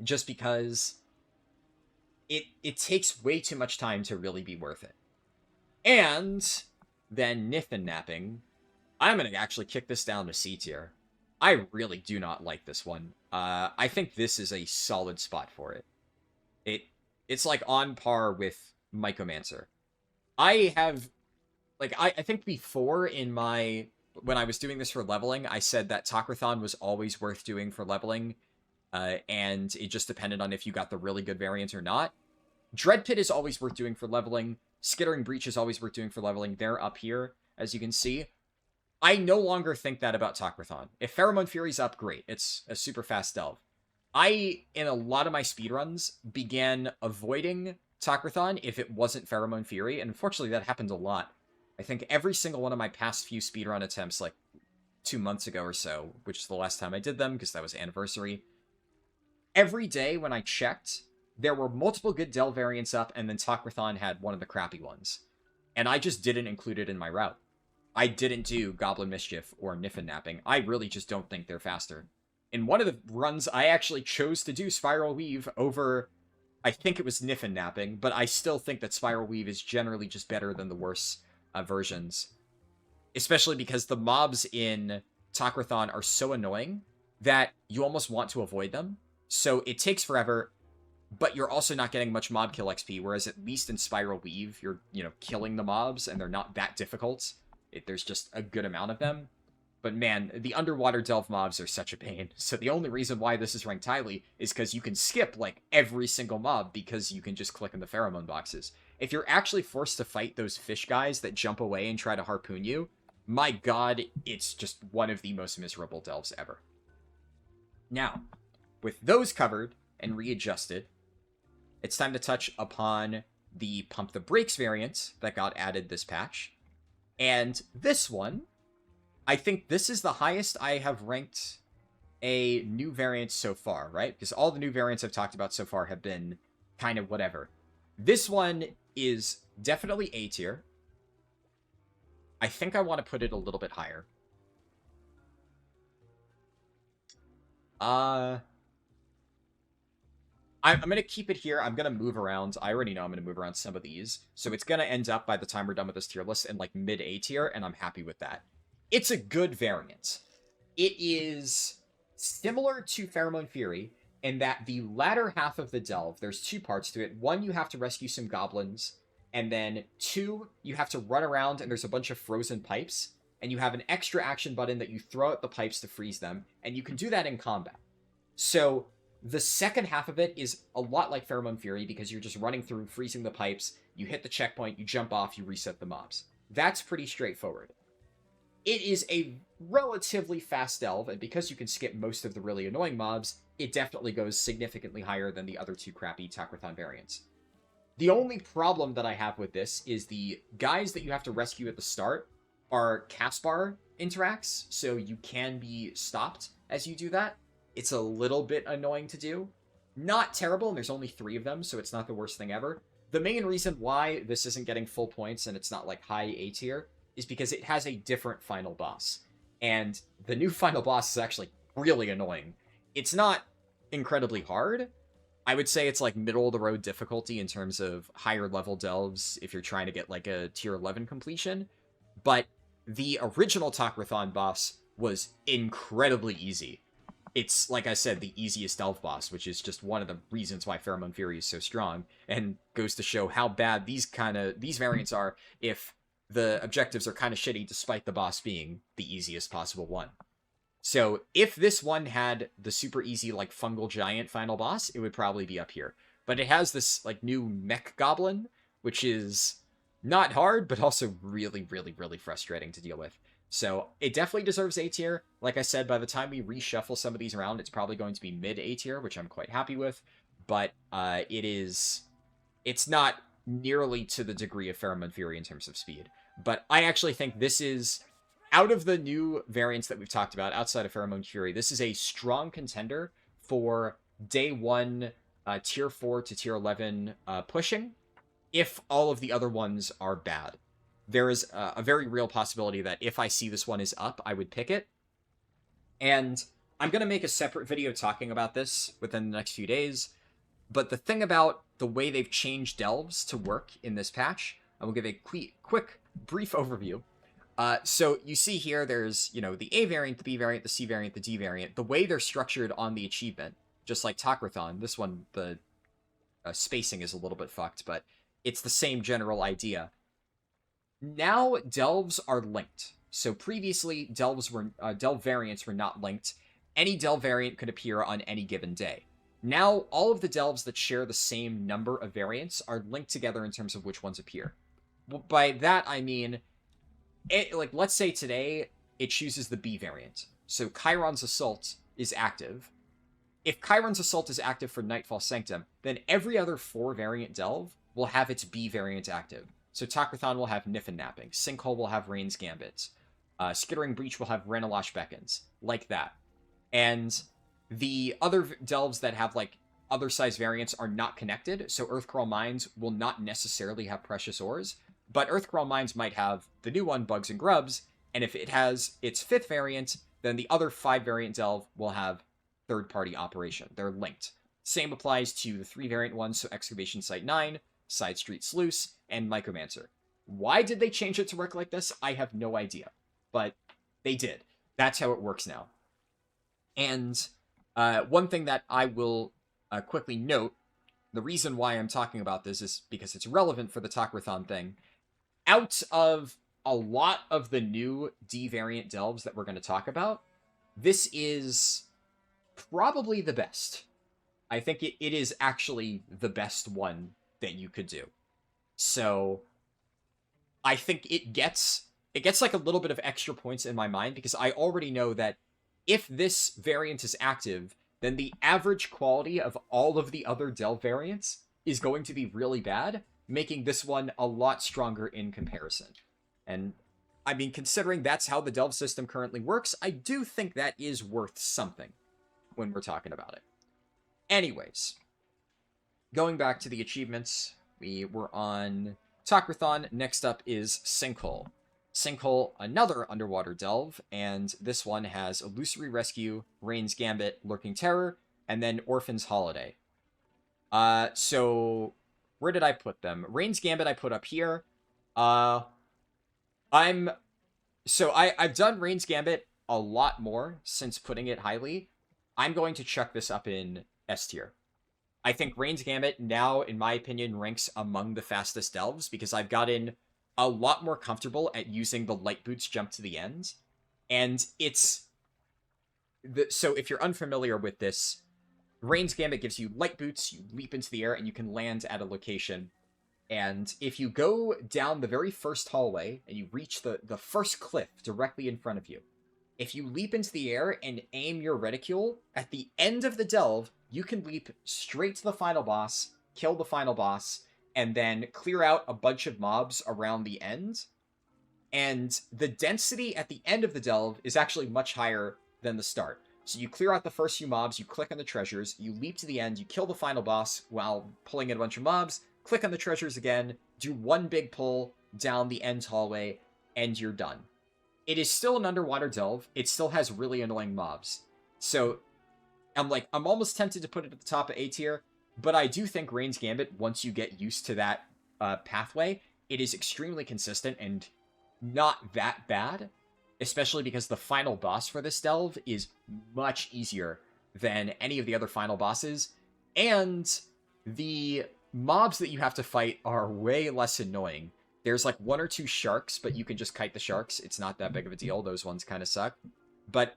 Just because it takes way too much time to really be worth it. And then Niffin Napping, I'm going to actually kick this down to C tier. I really do not like this one. I think this is a solid spot for it. It's like on par with Mycomancer. I have, like, I think before when I was doing this for leveling, I said that Takrathon was always worth doing for leveling, and it just depended on if you got the really good variant or not. Dread Pit is always worth doing for leveling. Skittering Breach is always worth doing for leveling. They're up here, as you can see. I no longer think that about Takrathon. If Pheromone Fury's up, great. It's a super fast delve. I, in a lot of my speedruns, began avoiding Takrathon if it wasn't Pheromone Fury, and unfortunately that happened a lot. I think every single one of my past few speedrun attempts, like 2 months ago or so, which is the last time I did them, because that was anniversary, every day when I checked, there were multiple good delve variants up, and then Takrathon had one of the crappy ones. And I just didn't include it in my route. I didn't do Goblin Mischief or Niffin Napping. I really just don't think they're faster. In one of the runs, I actually chose to do Spiral Weave over, I think it was Niffin Napping, but I still think that Spiral Weave is generally just better than the worse versions. Especially because the mobs in Takrathon are so annoying that you almost want to avoid them. So it takes forever. but you're also not getting much mob kill XP, whereas at least in Spiral Weave, you're, killing the mobs, and they're not that difficult. There's just a good amount of them. But man, the underwater delve mobs are such a pain. So the only reason why this is ranked highly is because you can skip, like, every single mob because you can just click in the pheromone boxes. If you're actually forced to fight those fish guys that jump away and try to harpoon you, my god, it's just one of the most miserable delves ever. Now, with those covered and readjusted, it's time to touch upon the Pump the Brakes variant that got added this patch. And this one, I think this is the highest I have ranked a new variant so far, right? Because all the new variants I've talked about so far have been kind of whatever. This one is definitely A tier. I think I want to put it a little bit higher. I'm going to keep it here. I'm going to move around. I already know I'm going to move around some of these. So it's going to end up, by the time we're done with this tier list, in like mid-A tier, and I'm happy with that. It's a good variant. It is similar to Pheromone Fury in that the latter half of the delve, there's two parts to it. One, you have to rescue some goblins, and then two, you have to run around and there's a bunch of frozen pipes, and you have an extra action button that you throw at the pipes to freeze them, and you can do that in combat. So the second half of it is a lot like Pheromone Fury because you're just running through, freezing the pipes, you hit the checkpoint, you jump off, you reset the mobs. That's pretty straightforward. It is a relatively fast delve, and because you can skip most of the really annoying mobs, it definitely goes significantly higher than the other two crappy Takrathon variants. The only problem that I have with this is the guys that you have to rescue at the start are Caspar interacts, so you can be stopped as you do that. It's a little bit annoying to do. Not terrible, and there's only 3 of them, so it's not the worst thing ever. The main reason why this isn't getting full points and it's not like high A tier is because it has a different final boss. And the new final boss is actually really annoying. It's not incredibly hard. I would say it's like middle of the road difficulty in terms of higher level delves if you're trying to get like a tier 11 completion. But the original Takrathon boss was incredibly easy. It's, like I said, the easiest delve boss, which is just one of the reasons why Pheromone Fury is so strong, and goes to show how bad these variants are if the objectives are kind of shitty despite the boss being the easiest possible one. So if this one had the super easy, like, fungal giant final boss, it would probably be up here. But it has this, like, new mech goblin, which is not hard, but also really, really, really frustrating to deal with. So it definitely deserves A tier. Like I said, by the time we reshuffle some of these around, it's probably going to be mid A tier, which I'm quite happy with. But it's not nearly to the degree of Pheromone Fury in terms of speed. But I actually think this is, out of the new variants that we've talked about, outside of Pheromone Fury, this is a strong contender for day 1 tier 4 to tier 11 pushing, if all of the other ones are bad. There is a very real possibility that if I see this one is up, I would pick it. And I'm going to make a separate video talking about this within the next few days. But the thing about the way they've changed delves to work in this patch, I will give a quick, brief overview. So you see here, there's, the A variant, the B variant, the C variant, the D variant. The way they're structured on the achievement, just like Takrathon, this one, the spacing is a little bit fucked, but it's the same general idea. Now delves are linked. So previously, delve variants were not linked. Any delve variant could appear on any given day. Now, all of the delves that share the same number of variants are linked together in terms of which ones appear. By that, I mean, let's say today, it chooses the B variant. So Chiron's Assault is active. If Chiron's Assault is active for Nightfall Sanctum, then every other 4 variant delve will have its B variant active. So Takrathon will have Niffin Napping, Sinkhole will have Rain's Gambit, Skittering Breach will have Renalash Beckons, like that. And the other delves that have, like, other size variants are not connected, so Earthcrawl Mines will not necessarily have Precious Ores, but Earthcrawl Mines might have the new one, Bugs and Grubs, and if it has its 5th variant, then the other 5 variant delve will have third-party operation. They're linked. Same applies to the 3 variant ones, so Excavation Site 9, Side Street Sluice, and Micromancer. Why did they change it to work like this? I have no idea. But they did. That's how it works now. And one thing that I will quickly note The reason why I'm talking about this is because it's relevant for the Takrathon thing. Out of a lot of the new D variant delves that we're going to talk about, this is probably the best. I think it is actually the best one that you could do. So I think it gets like a little bit of extra points in my mind because I already know that if this variant is active, then the average quality of all of the other delve variants is going to be really bad, making this one a lot stronger in comparison. And I mean, considering that's how the delve system currently works, I do think that is worth something when we're talking about it. Anyways, going back to the achievements, we were on Takrathon. Next up is Sinkhole. Sinkhole, another underwater delve, and this one has Illusory Rescue, Rain's Gambit, Lurking Terror, and then Orphan's Holiday. So where did I put them? Rain's Gambit I put up here. I've done Rain's Gambit a lot more since putting it highly. I'm going to chuck this up in S tier. I think Rain's Gambit now, in my opinion, ranks among the fastest delves because I've gotten a lot more comfortable at using the light boots jump to the end. And so if you're unfamiliar with this, Rain's Gambit gives you light boots, you leap into the air, and you can land at a location. And if you go down the very first hallway and you reach the first cliff directly in front of you, if you leap into the air and aim your reticule, at the end of the delve, you can leap straight to the final boss, kill the final boss, and then clear out a bunch of mobs around the end. And the density at the end of the delve is actually much higher than the start. So you clear out the first few mobs, you click on the treasures, you leap to the end, you kill the final boss while pulling in a bunch of mobs, click on the treasures again, do one big pull down the end hallway, and you're done. It is still an underwater delve. It still has really annoying mobs. So I'm almost tempted to put it at the top of A tier, but I do think Rain's Gambit, once you get used to that pathway, it is extremely consistent and not that bad, especially because the final boss for this delve is much easier than any of the other final bosses, and the mobs that you have to fight are way less annoying. There's like one or two sharks, but you can just kite the sharks. It's not that big of a deal. Those ones kind of suck. But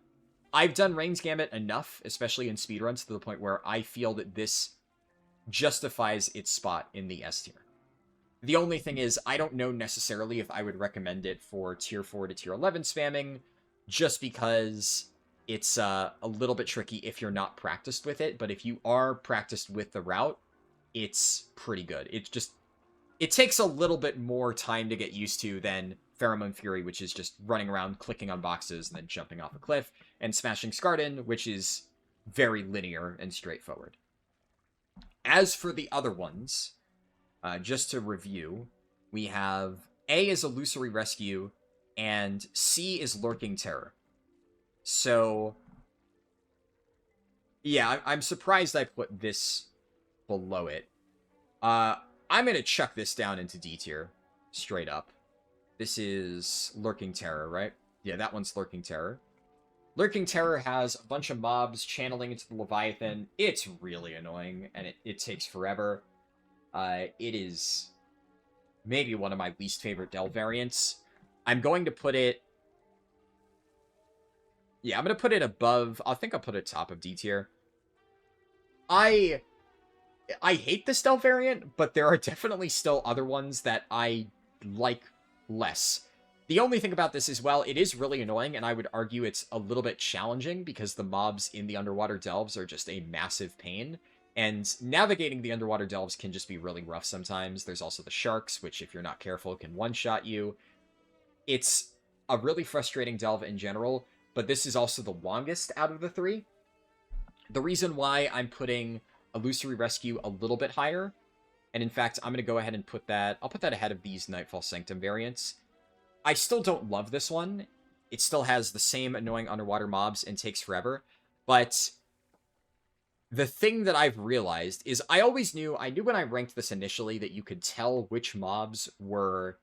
I've done Rain's Gambit enough, especially in speedruns, to the point where I feel that this justifies its spot in the S tier. The only thing is, I don't know necessarily if I would recommend it for tier 4 to tier 11 spamming, just because it's a little bit tricky if you're not practiced with it. But if you are practiced with the route, it's pretty good. It takes a little bit more time to get used to than Pheromone Fury, which is just running around, clicking on boxes, and then jumping off a cliff, and Smashing Skardan, which is very linear and straightforward. As for the other ones, just to review, we have A is Illusory Rescue, and C is Lurking Terror. So, yeah, I'm surprised I put this below it. I'm going to chuck this down into D tier, straight up. This is Lurking Terror, right? Yeah, that one's Lurking Terror. Lurking Terror has a bunch of mobs channeling into the Leviathan. It's really annoying, and it takes forever. It is maybe one of my least favorite delve variants. I'm going to put it... Yeah, I'm going to put it above... I think I'll put it top of D tier. I hate this delve variant, but there are definitely still other ones that I like less. The only thing about this is, well, it is really annoying, and I would argue it's a little bit challenging because the mobs in the underwater delves are just a massive pain, and navigating the underwater delves can just be really rough sometimes. There's also the sharks, which, if you're not careful, can one-shot you. It's a really frustrating delve in general, but this is also the longest out of the three. The reason why I'm putting Illusory Rescue a little bit higher, and in fact, I'm going to go ahead and put that... I'll put that ahead of these Nightfall Sanctum variants. I still don't love this one. It still has the same annoying underwater mobs and takes forever, but the thing that I've realized is I knew when I ranked this initially that you could tell which mobs were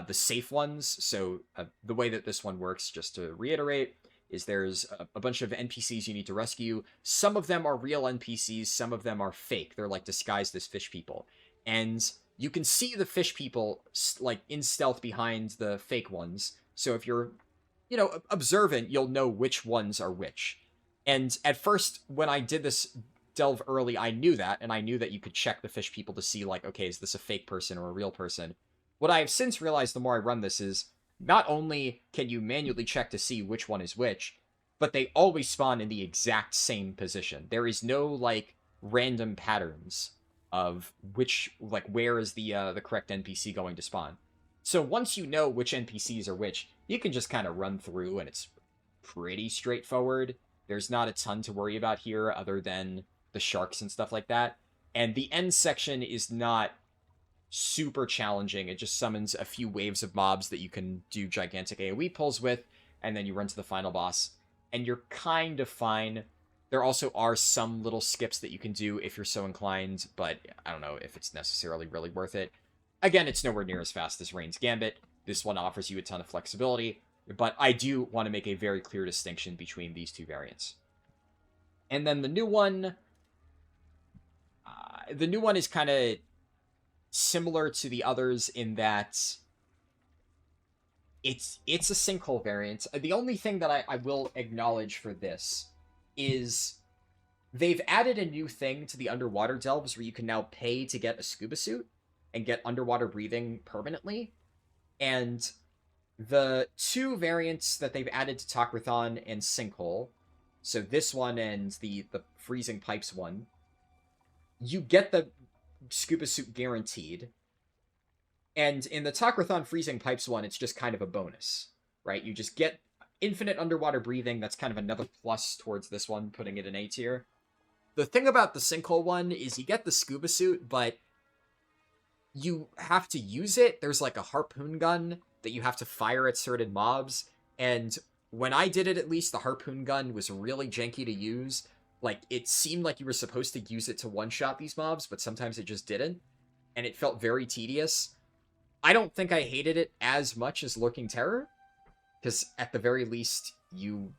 the safe ones. So the way that this one works, just to reiterate, is there's a bunch of NPCs you need to rescue. Some of them are real NPCs, some of them are fake. They're like disguised as fish people. And you can see the fish people like in stealth behind the fake ones. So if you're, observant, you'll know which ones are which. And at first, when I did this delve early, I knew that, and I knew that you could check the fish people to see, like, okay, is this a fake person or a real person? What I have since realized the more I run this is, not only can you manually check to see which one is which, but they always spawn in the exact same position. There is no, like, random patterns of where is the correct NPC going to spawn. So once you know which NPCs are which, you can just kind of run through, and it's pretty straightforward. There's not a ton to worry about here other than the sharks and stuff like that. And the end section is not super challenging. It just summons a few waves of mobs that you can do gigantic AoE pulls with, and then you run to the final boss, and you're kind of fine. There also are some little skips that you can do if you're so inclined, but I don't know if it's necessarily really worth it. Again, it's nowhere near as fast as Rain's Gambit. This one offers you a ton of flexibility, but I do want to make a very clear distinction between these two variants. And then the new one is kind of similar to the others in that it's a sinkhole variant. The only thing that I will acknowledge for this is they've added a new thing to the underwater delves where you can now pay to get a scuba suit and get underwater breathing permanently. And the two variants that they've added to Takrathon and Sinkhole, so this one and the Freezing Pipes one, you get the scuba suit guaranteed. And in the Takrathon Freezing Pipes one, it's just kind of a bonus, right? You just get infinite underwater breathing. That's kind of another plus towards this one, putting it in A tier. The thing about the Sinkhole one is you get the scuba suit, but you have to use it. There's like a harpoon gun that you have to fire at certain mobs, and when I did it, at least, the harpoon gun was really janky to use. Like, it seemed like you were supposed to use it to one-shot these mobs, but sometimes it just didn't, and it felt very tedious. I don't think I hated it as much as Lurking Terror, because at the very least, you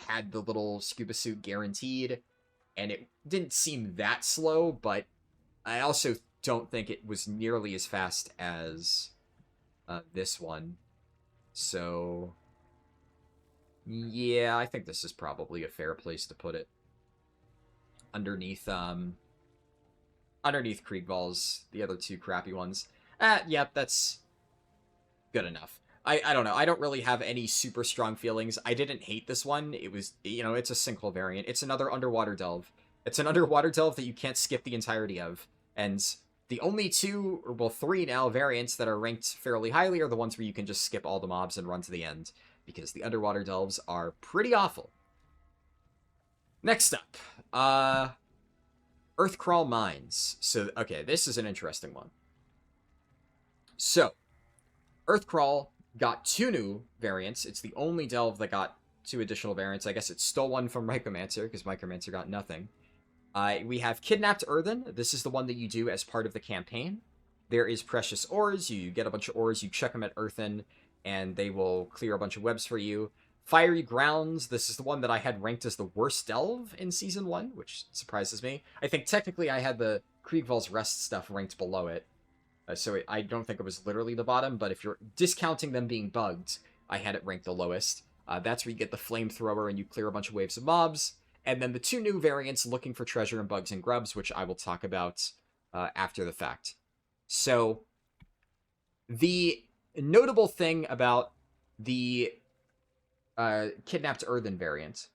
had the little scuba suit guaranteed, and it didn't seem that slow, but I also don't think it was nearly as fast as this one. So yeah, I think this is probably a fair place to put it. Underneath Kriegval's, the other two crappy ones. Yep, that's good enough. I don't know. I don't really have any super strong feelings. I didn't hate this one. It was, it's a sinkhole variant. It's another underwater delve. It's an underwater delve that you can't skip the entirety of. And the only three now variants that are ranked fairly highly are the ones where you can just skip all the mobs and run to the end, because the underwater delves are pretty awful. Next up, Earthcrawl Mines. So, okay, this is an interesting one. So, Earthcrawl got two new variants. It's the only delve that got two additional variants. I guess it stole one from Micromancer, because Micromancer got nothing. We have Kidnapped Earthen. This is the one that you do as part of the campaign. There is Precious Ores. You get a bunch of ores, you chuck them at Earthen, and they will clear a bunch of webs for you. Fiery Grounds. This is the one that I had ranked as the worst delve in Season 1, which surprises me. I think technically I had the Kriegval's Rest stuff ranked below it. So I don't think it was literally the bottom, but if you're discounting them being bugged, I had it ranked the lowest. That's where you get the Flamethrower and you clear a bunch of waves of mobs. And then the two new variants, Looking for Treasure and Bugs and Grubs, which I will talk about after the fact. So, the notable thing about the Kidnapped Earthen variant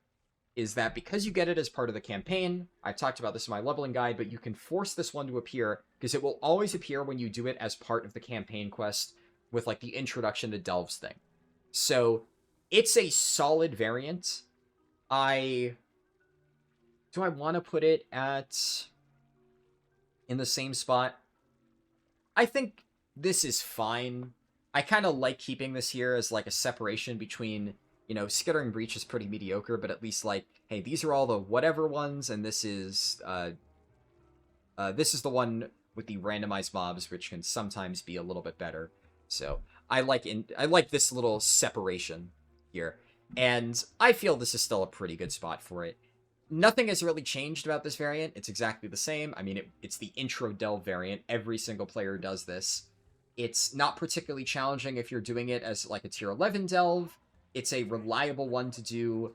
is that because you get it as part of the campaign, I've talked about this in my leveling guide, but you can force this one to appear, because it will always appear when you do it as part of the campaign quest with, like, the Introduction to Delves thing. So, it's a solid variant. Do I want to put it in the same spot? I think this is fine. I kind of like keeping this here as like a separation between, Skittering Breach is pretty mediocre, but at least like, hey, these are all the whatever ones, and this is the one with the randomized mobs, which can sometimes be a little bit better. So I like this little separation here. And I feel this is still a pretty good spot for it. Nothing has really changed about this variant. It's exactly the same. I mean, it's the intro delve variant. Every single player does this. It's not particularly challenging if you're doing it as like a tier 11 delve. It's a reliable one to do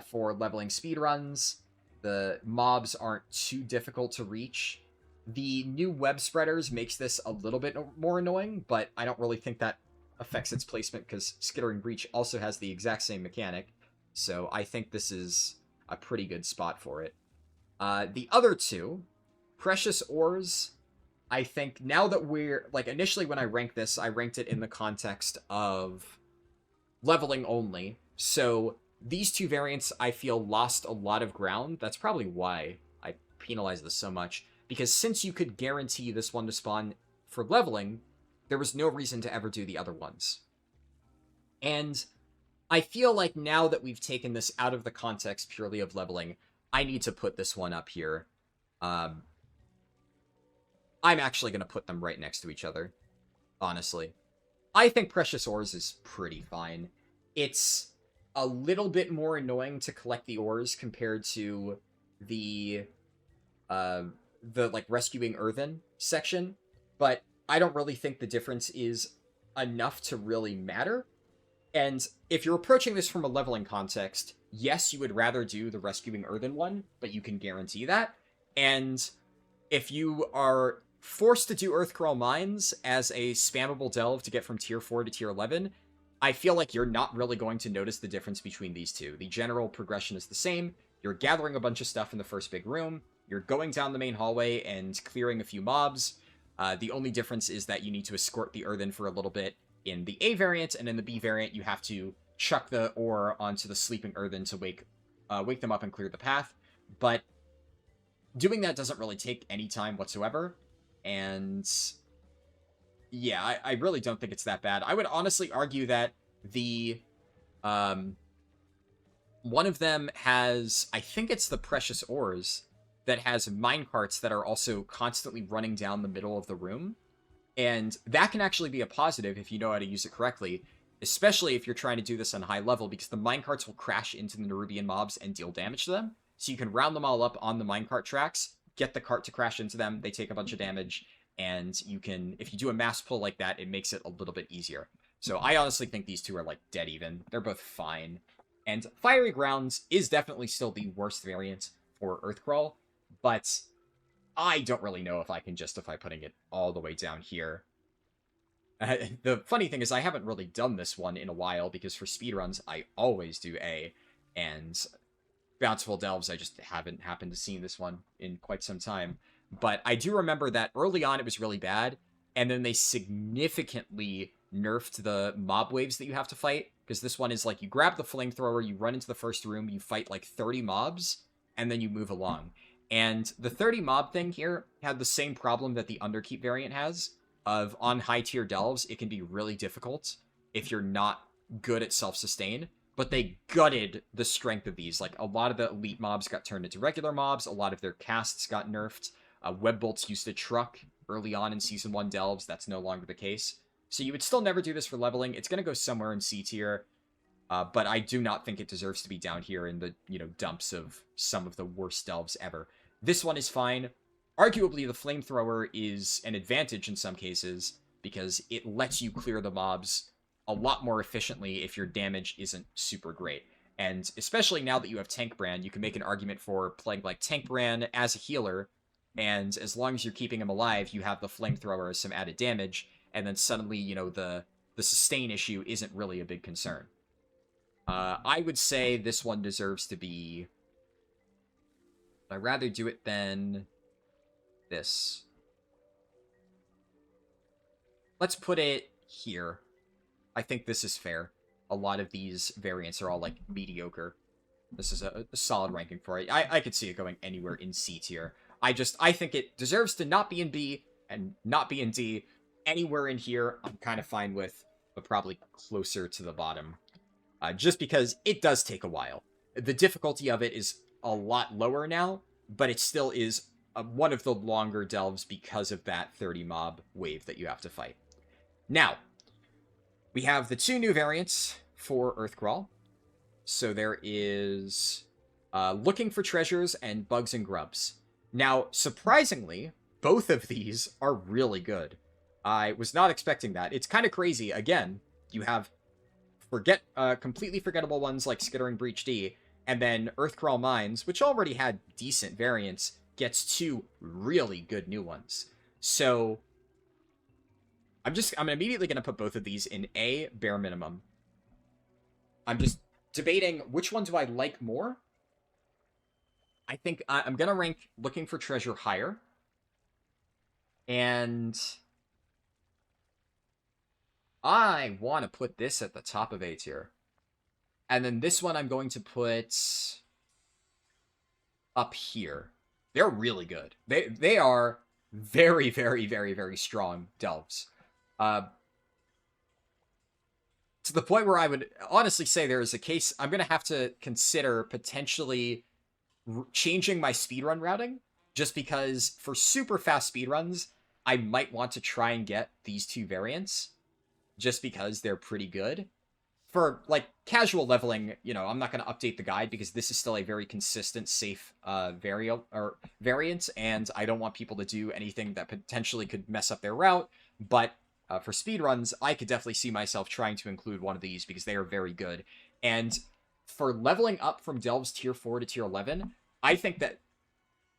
for leveling speedruns. The mobs aren't too difficult to reach. The new web spreaders makes this a little bit more annoying, but I don't really think that affects its placement because Skittering Breach also has the exact same mechanic. So I think this is a pretty good spot for it. The other two, Precious Ores, I think now that we're, like, initially when I ranked this, I ranked it in the context of leveling only. So these two variants, I feel, lost a lot of ground. That's probably why I penalize this so much. Because since you could guarantee this one to spawn for leveling, there was no reason to ever do the other ones. And I feel like now that we've taken this out of the context purely of leveling, I need to put this one up here. I'm actually going to put them right next to each other, honestly. I think Precious Ores is pretty fine. It's a little bit more annoying to collect the ores compared to the like rescuing earthen section, but I don't really think the difference is enough to really matter. And if you're approaching this from a leveling context, yes, you would rather do the rescuing earthen one, but you can guarantee that. And if you are forced to do Earthcrawl Mines as a spammable delve to get from tier 4 to tier 11, I feel like you're not really going to notice the difference between these two. The general progression is the same. You're gathering a bunch of stuff in the first big room. You're going down the main hallway and clearing a few mobs. The only difference is that you need to escort the earthen for a little bit in the A variant, and in the B variant, you have to chuck the ore onto the sleeping earthen to wake them up and clear the path. But doing that doesn't really take any time whatsoever. And yeah, I really don't think it's that bad. I would honestly argue that the one of them has, I think it's the Precious Ores, that has minecarts that are also constantly running down the middle of the room. And that can actually be a positive if you know how to use it correctly, especially if you're trying to do this on high level, because the minecarts will crash into the Nerubian mobs and deal damage to them. So you can round them all up on the minecart tracks, get the cart to crash into them, they take a bunch of damage, and you can, if you do a mass pull like that, it makes it a little bit easier. So I honestly think these two are, like, dead even. They're both fine. And Fiery Grounds is definitely still the worst variant for Earthcrawl, but I don't really know if I can justify putting it all the way down here. The funny thing is I haven't really done this one in a while, because for speedruns, I always do A, and Bountiful Delves, I just haven't happened to see this one in quite some time. But I do remember that early on it was really bad, and then they significantly nerfed the mob waves that you have to fight, because this one is like, you grab the flamethrower, you run into the first room, you fight like 30 mobs, and then you move along. And the 30 mob thing here had the same problem that the Underkeep variant has, of on high tier delves, it can be really difficult if you're not good at self-sustain, but they gutted the strength of these. Like, a lot of the elite mobs got turned into regular mobs, a lot of their casts got nerfed. Web bolts used to truck early on in Season 1 delves, that's no longer the case. So you would still never do this for leveling, it's going to go somewhere in C tier, but I do not think it deserves to be down here in the, dumps of some of the worst delves ever. This one is fine. Arguably, the flamethrower is an advantage in some cases, because it lets you clear the mobs a lot more efficiently if your damage isn't super great. And especially now that you have Tank Brand, you can make an argument for playing like Tank Brand as a healer, and as long as you're keeping him alive, you have the flamethrower as some added damage, and then suddenly, the sustain issue isn't really a big concern. I would say this one deserves to be... I'd rather do it than this. Let's put it here. I think this is fair. A lot of these variants are all, like, mediocre. This is a solid ranking for it. I could see it going anywhere in C tier. I think it deserves to not be in B and not be in D. Anywhere in here, I'm kind of fine with, but probably closer to the bottom. Just because it does take a while. The difficulty of it is a lot lower now, but it still is one of the longer delves because of that 30 mob wave that you have to fight. Now, we have the two new variants for Earthcrawl. So there is looking for treasures and bugs and grubs. Now, surprisingly, both of these are really good. I was not expecting that. It's kind of crazy. Again, you have completely forgettable ones like Skittering Breach D, and then Earthcrawl Mines, which already had decent variants, gets two really good new ones. So I'm immediately gonna put both of these in A, bare minimum. I'm just debating which one do I like more. I think I'm gonna rank looking for treasure higher. And I want to put this at the top of A tier. And then this one I'm going to put up here. They're really good. They are very, very, very, very strong delves. To the point where I would honestly say there is a case I'm going to have to consider potentially changing my speedrun routing, just because for super fast speedruns, I might want to try and get these two variants, just because they're pretty good. For, like, casual leveling, you know, I'm not going to update the guide because this is still a very consistent, safe variant, and I don't want people to do anything that potentially could mess up their route. But for speedruns, I could definitely see myself trying to include one of these because they are very good. And for leveling up from Delves Tier 4 to Tier 11, I think that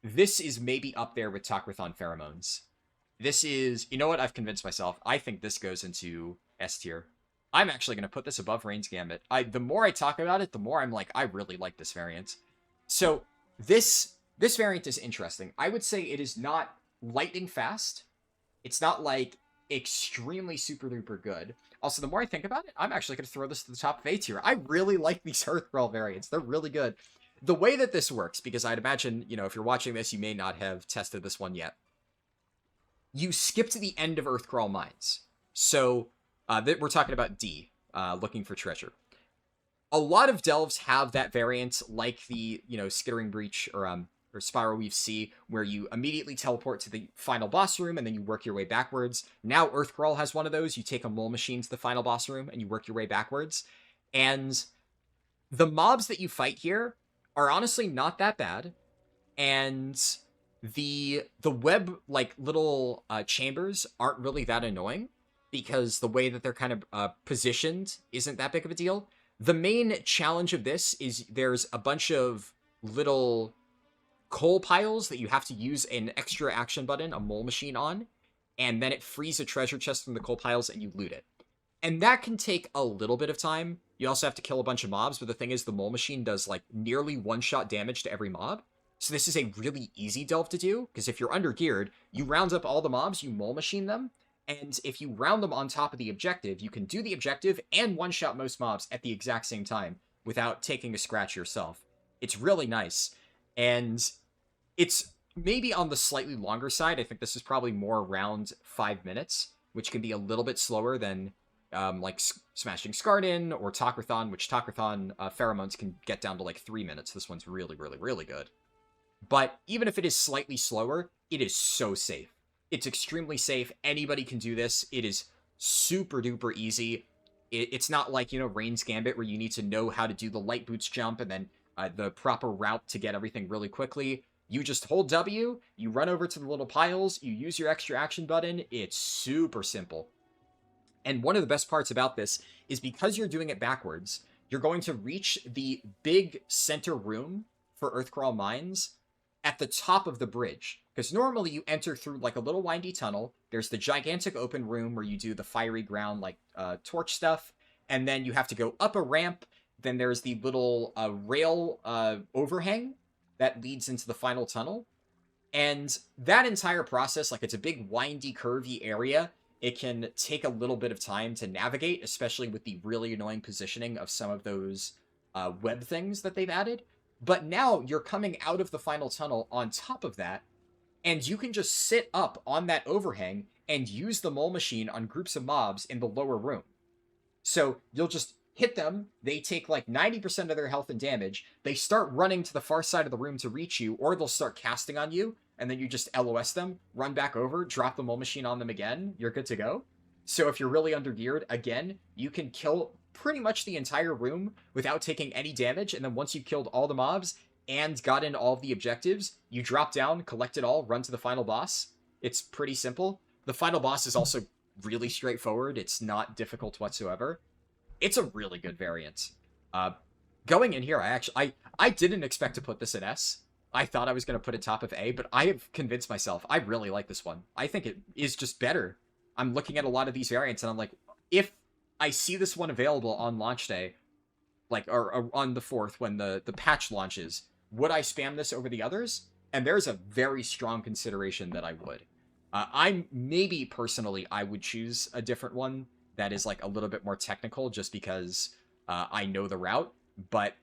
this is maybe up there with Takrathon Pheromones. This is, you know what, I've convinced myself. I think this goes into S tier. I'm actually going to put this above Rain's Gambit. The more I talk about it, the more I'm like, I really like this variant. So this variant is interesting. I would say it is not lightning fast. It's not like extremely super duper good. Also, the more I think about it, I'm actually going to throw this to the top of A tier. I really like these Earthcrawl variants. They're really good. The way that this works, because I'd imagine, you know, if you're watching this, you may not have tested this one yet. You skip to the end of Earthcrawl Mines. So we're talking about D, looking for treasure. A lot of delves have that variant, like the, you know, Skittering Breach or Spiral Weave C, where you immediately teleport to the final boss room and then you work your way backwards. Now Earthcrawl has one of those. You take a mole machine to the final boss room and you work your way backwards. And the mobs that you fight here are honestly not that bad. And the web, like, little chambers aren't really that annoying because the way that they're kind of positioned isn't that big of a deal. The main challenge of this is there's a bunch of little coal piles that you have to use an extra action button, a mole machine, on, and then it frees a treasure chest from the coal piles and you loot it. And that can take a little bit of time. You also have to kill a bunch of mobs, but the thing is the mole machine does like nearly one-shot damage to every mob. So this is a really easy delve to do, because if you're under-geared, you round up all the mobs, you mole machine them, and if you round them on top of the objective, you can do the objective and one-shot most mobs at the exact same time without taking a scratch yourself. It's really nice. And it's maybe on the slightly longer side. I think this is probably more around 5 minutes, which can be a little bit slower than like Smashing Skardin or Takrathon, which Takrathon Pheromones can get down to like 3 minutes. This one's really, really, really good. But even if it is slightly slower, it is so safe. It's extremely safe. Anybody can do this. It is super duper easy. It's not like, you know, Rain's Gambit where you need to know how to do the light boots jump and then the proper route to get everything really quickly. You just hold W, you run over to the little piles, you use your extra action button. It's super simple. And one of the best parts about this is because you're doing it backwards, you're going to reach the big center room for Earthcrawl Mines at the top of the bridge. Because normally you enter through like a little windy tunnel. There's the gigantic open room where you do the fiery ground, like torch stuff. And then you have to go up a ramp. Then there's the little rail overhang that leads into the final tunnel. And that entire process, like, it's a big windy, curvy area. It can take a little bit of time to navigate, especially with the really annoying positioning of some of those web things that they've added. But now you're coming out of the final tunnel on top of that, and you can just sit up on that overhang and use the mole machine on groups of mobs in the lower room. So you'll just hit them, they take like 90% of their health and damage, they start running to the far side of the room to reach you, or they'll start casting on you, and then you just LOS them, run back over, drop the mole machine on them again, you're good to go. So if you're really under-geared, again, you can kill pretty much the entire room without taking any damage, and then once you've killed all the mobs and gotten all of the objectives, you drop down, collect it all, run to the final boss. It's pretty simple. The final boss is also really straightforward. It's not difficult whatsoever. It's a really good variant. Going in here, I didn't expect to put this in S. I thought I was going to put it top of A, but I have convinced myself I really like this one. I think it is just better. I'm looking at a lot of these variants, and I'm like, if I see this one available on launch day, like, or on the 4th when the patch launches, would I spam this over the others? And there's a very strong consideration that I would. Maybe personally, I would choose a different one that is like a little bit more technical just because I know the route. But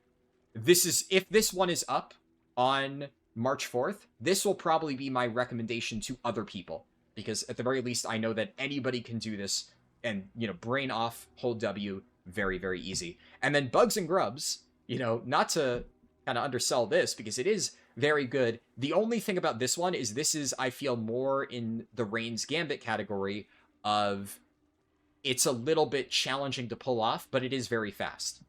if this one is up on March 4th, this will probably be my recommendation to other people. Because at the very least, I know that anybody can do this and, brain off, hold W, very, very easy. And then Bugs and Grubs, not to kind of undersell this because it is very good. The only thing about this one is I feel, more in the Rain's Gambit category of it's a little bit challenging to pull off, but it is very fast.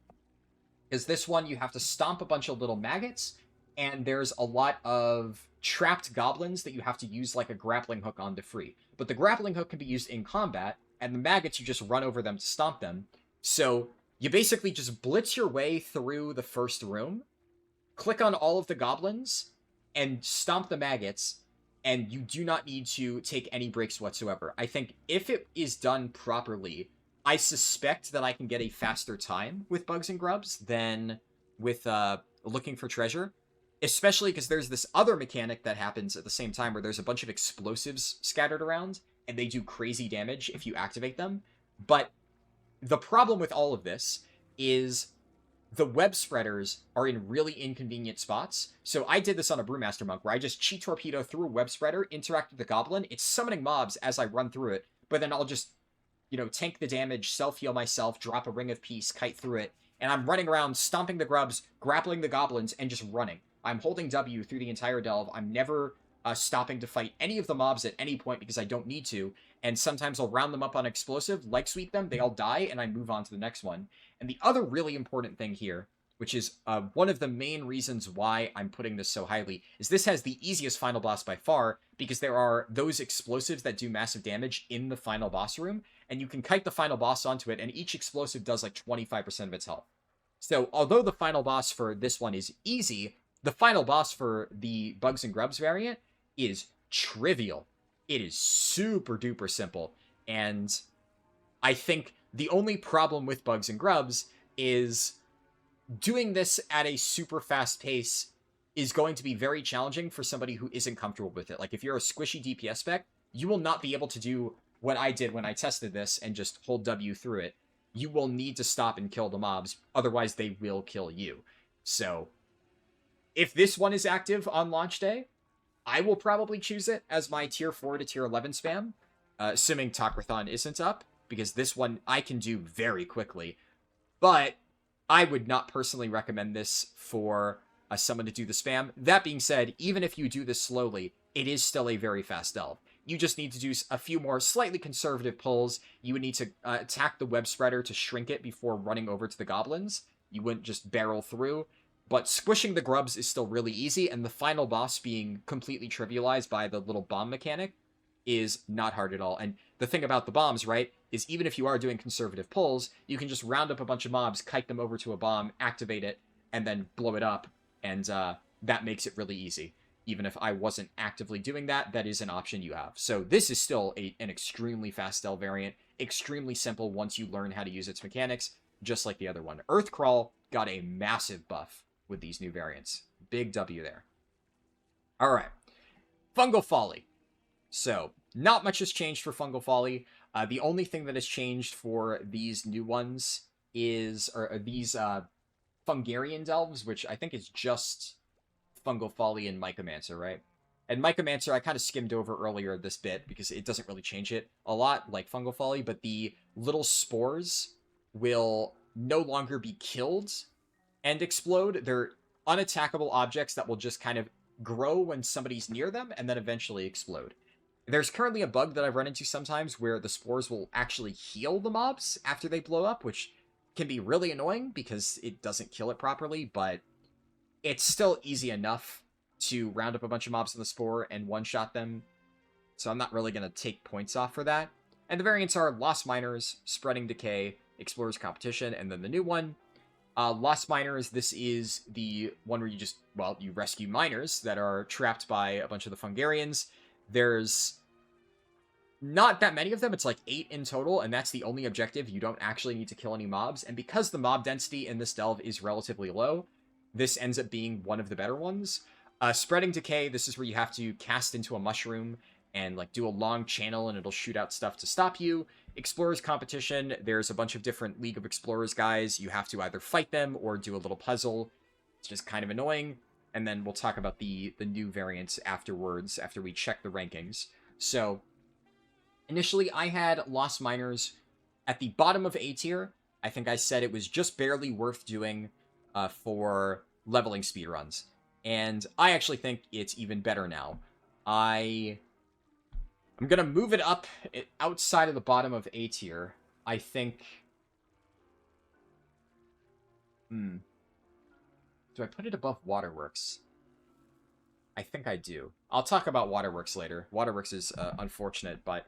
Because this one, you have to stomp a bunch of little maggots, and there's a lot of trapped goblins that you have to use like a grappling hook on to free. But the grappling hook can be used in combat, and the maggots, you just run over them to stomp them. So you basically just blitz your way through the first room, click on all of the goblins, and stomp the maggots, and you do not need to take any breaks whatsoever. I think if it is done properly, I suspect that I can get a faster time with Bugs and Grubs than with looking for treasure. Especially because there's this other mechanic that happens at the same time where there's a bunch of explosives scattered around, and they do crazy damage if you activate them. But the problem with all of this is the web spreaders are in really inconvenient spots. So I did this on a Brewmaster Monk, where I just cheat torpedo through a web spreader, interact with the goblin, it's summoning mobs as I run through it, but then I'll just, tank the damage, self-heal myself, drop a Ring of Peace, kite through it, and I'm running around, stomping the grubs, grappling the goblins, and just running. I'm holding W through the entire delve. I'm never stopping to fight any of the mobs at any point because I don't need to. And sometimes I'll round them up on explosive, leg sweep them, they all die, and I move on to the next one. And the other really important thing here, which is one of the main reasons why I'm putting this so highly, is this has the easiest final boss by far, because there are those explosives that do massive damage in the final boss room, and you can kite the final boss onto it, and each explosive does like 25% of its health. So although the final boss for this one is easy, the final boss for the Bugs and Grubs variant is trivial. It is super duper simple. And I think the only problem with Bugs and Grubs is doing this at a super fast pace is going to be very challenging for somebody who isn't comfortable with it. Like if you're a squishy DPS spec, you will not be able to do what I did when I tested this and just hold W through it. You will need to stop and kill the mobs. Otherwise, they will kill you. So if this one is active on launch day, I will probably choose it as my tier 4 to tier 11 spam, assuming Talkrathon isn't up, because this one I can do very quickly. But I would not personally recommend this for someone to do the spam. That being said, even if you do this slowly, it is still a very fast delve. You just need to do a few more slightly conservative pulls. You would need to attack the web spreader to shrink it before running over to the goblins. You wouldn't just barrel through. But squishing the grubs is still really easy, and the final boss being completely trivialized by the little bomb mechanic is not hard at all. And the thing about the bombs, right, is even if you are doing conservative pulls, you can just round up a bunch of mobs, kite them over to a bomb, activate it, and then blow it up, and that makes it really easy. Even if I wasn't actively doing that, that is an option you have. So this is still an extremely fast delve variant, extremely simple once you learn how to use its mechanics, just like the other one. Earthcrawl got a massive buff with these new variants. Big W there. All right. Fungal Folly. So, not much has changed for Fungal Folly. The only thing that has changed for these new ones is, these Fungarian Delves, which I think is just Fungal Folly and Mycomancer, right? And Mycomancer I kind of skimmed over earlier this bit because it doesn't really change it a lot like Fungal Folly, but the little spores will no longer be killed and explode. They're unattackable objects that will just kind of grow when somebody's near them and then eventually explode. There's currently a bug that I've run into sometimes where the spores will actually heal the mobs after they blow up, which can be really annoying because it doesn't kill it properly, but it's still easy enough to round up a bunch of mobs in the Spore and one-shot them, so I'm not really going to take points off for that. And the variants are Lost Miners, Spreading Decay, Explorer's Competition, and then the new one, Lost Miners. This is the one where you just, well, you rescue miners that are trapped by a bunch of the Fungarians. There's not that many of them. It's like 8 in total, and that's the only objective. You don't actually need to kill any mobs. And because the mob density in this delve is relatively low, this ends up being one of the better ones. Spreading Decay, this is where you have to cast into a mushroom and like do a long channel and it'll shoot out stuff to stop you. Explorers Competition, there's a bunch of different League of Explorers guys. You have to either fight them or do a little puzzle. It's just kind of annoying. And then we'll talk about the new variants afterwards, after we check the rankings. So, initially I had Lost Miners at the bottom of A tier. I think I said it was just barely worth doing for leveling speedruns. And I actually think it's even better now. I'm going to move it up outside of the bottom of A tier. I think... Do I put it above Waterworks? I think I do. I'll talk about Waterworks later. Waterworks is unfortunate, but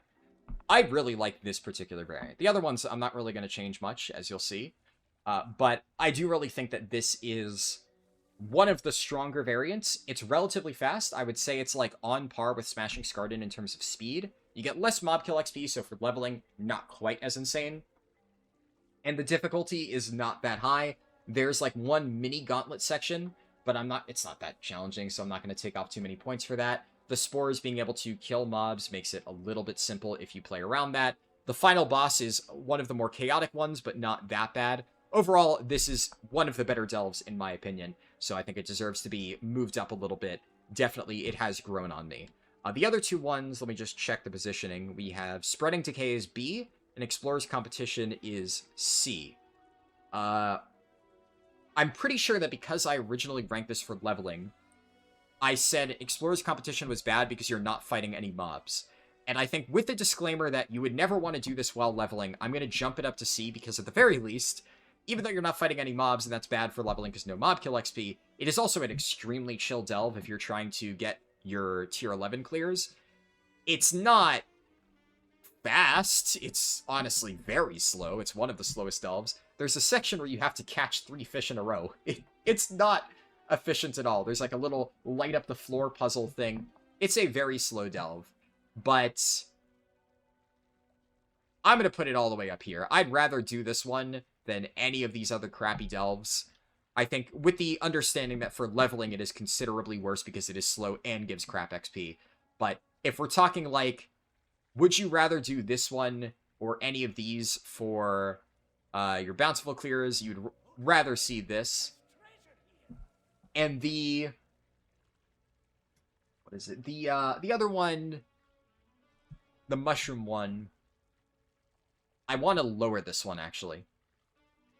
I really like this particular variant. The other ones, I'm not really going to change much, as you'll see. But I do really think that this is one of the stronger variants. It's relatively fast. I would say it's like on par with Smashing Skardan in terms of speed. You get less mob kill XP, so for leveling, not quite as insane. And the difficulty is not that high. There's like one mini gauntlet section, but it's not that challenging, so I'm not going to take off too many points for that. The spores being able to kill mobs makes it a little bit simple if you play around that. The final boss is one of the more chaotic ones, but not that bad. Overall, this is one of the better delves, in my opinion, so I think it deserves to be moved up a little bit. Definitely, it has grown on me. The other two ones, let me just check the positioning. We have Spreading Decay is B, and Explorer's Competition is C. I'm pretty sure that because I originally ranked this for leveling, I said Explorer's Competition was bad because you're not fighting any mobs. And I think with the disclaimer that you would never want to do this while leveling, I'm going to jump it up to C because at the very least, even though you're not fighting any mobs and that's bad for leveling because no mob kill XP, it is also an extremely chill delve if you're trying to get your tier 11 clears. It's not fast. It's honestly very slow. It's one of the slowest delves. There's a section where you have to catch 3 fish in a row. It's not efficient at all. There's like a little light up the floor puzzle thing. It's a very slow delve, but I'm going to put it all the way up here. I'd rather do this one than any of these other crappy delves. I think with the understanding that for leveling it is considerably worse because it is slow and gives crap XP. But if we're talking like, would you rather do this one or any of these for your bountiful clears, you'd rather see this. And the... what is it? The other one, the mushroom one, I want to lower this one, actually.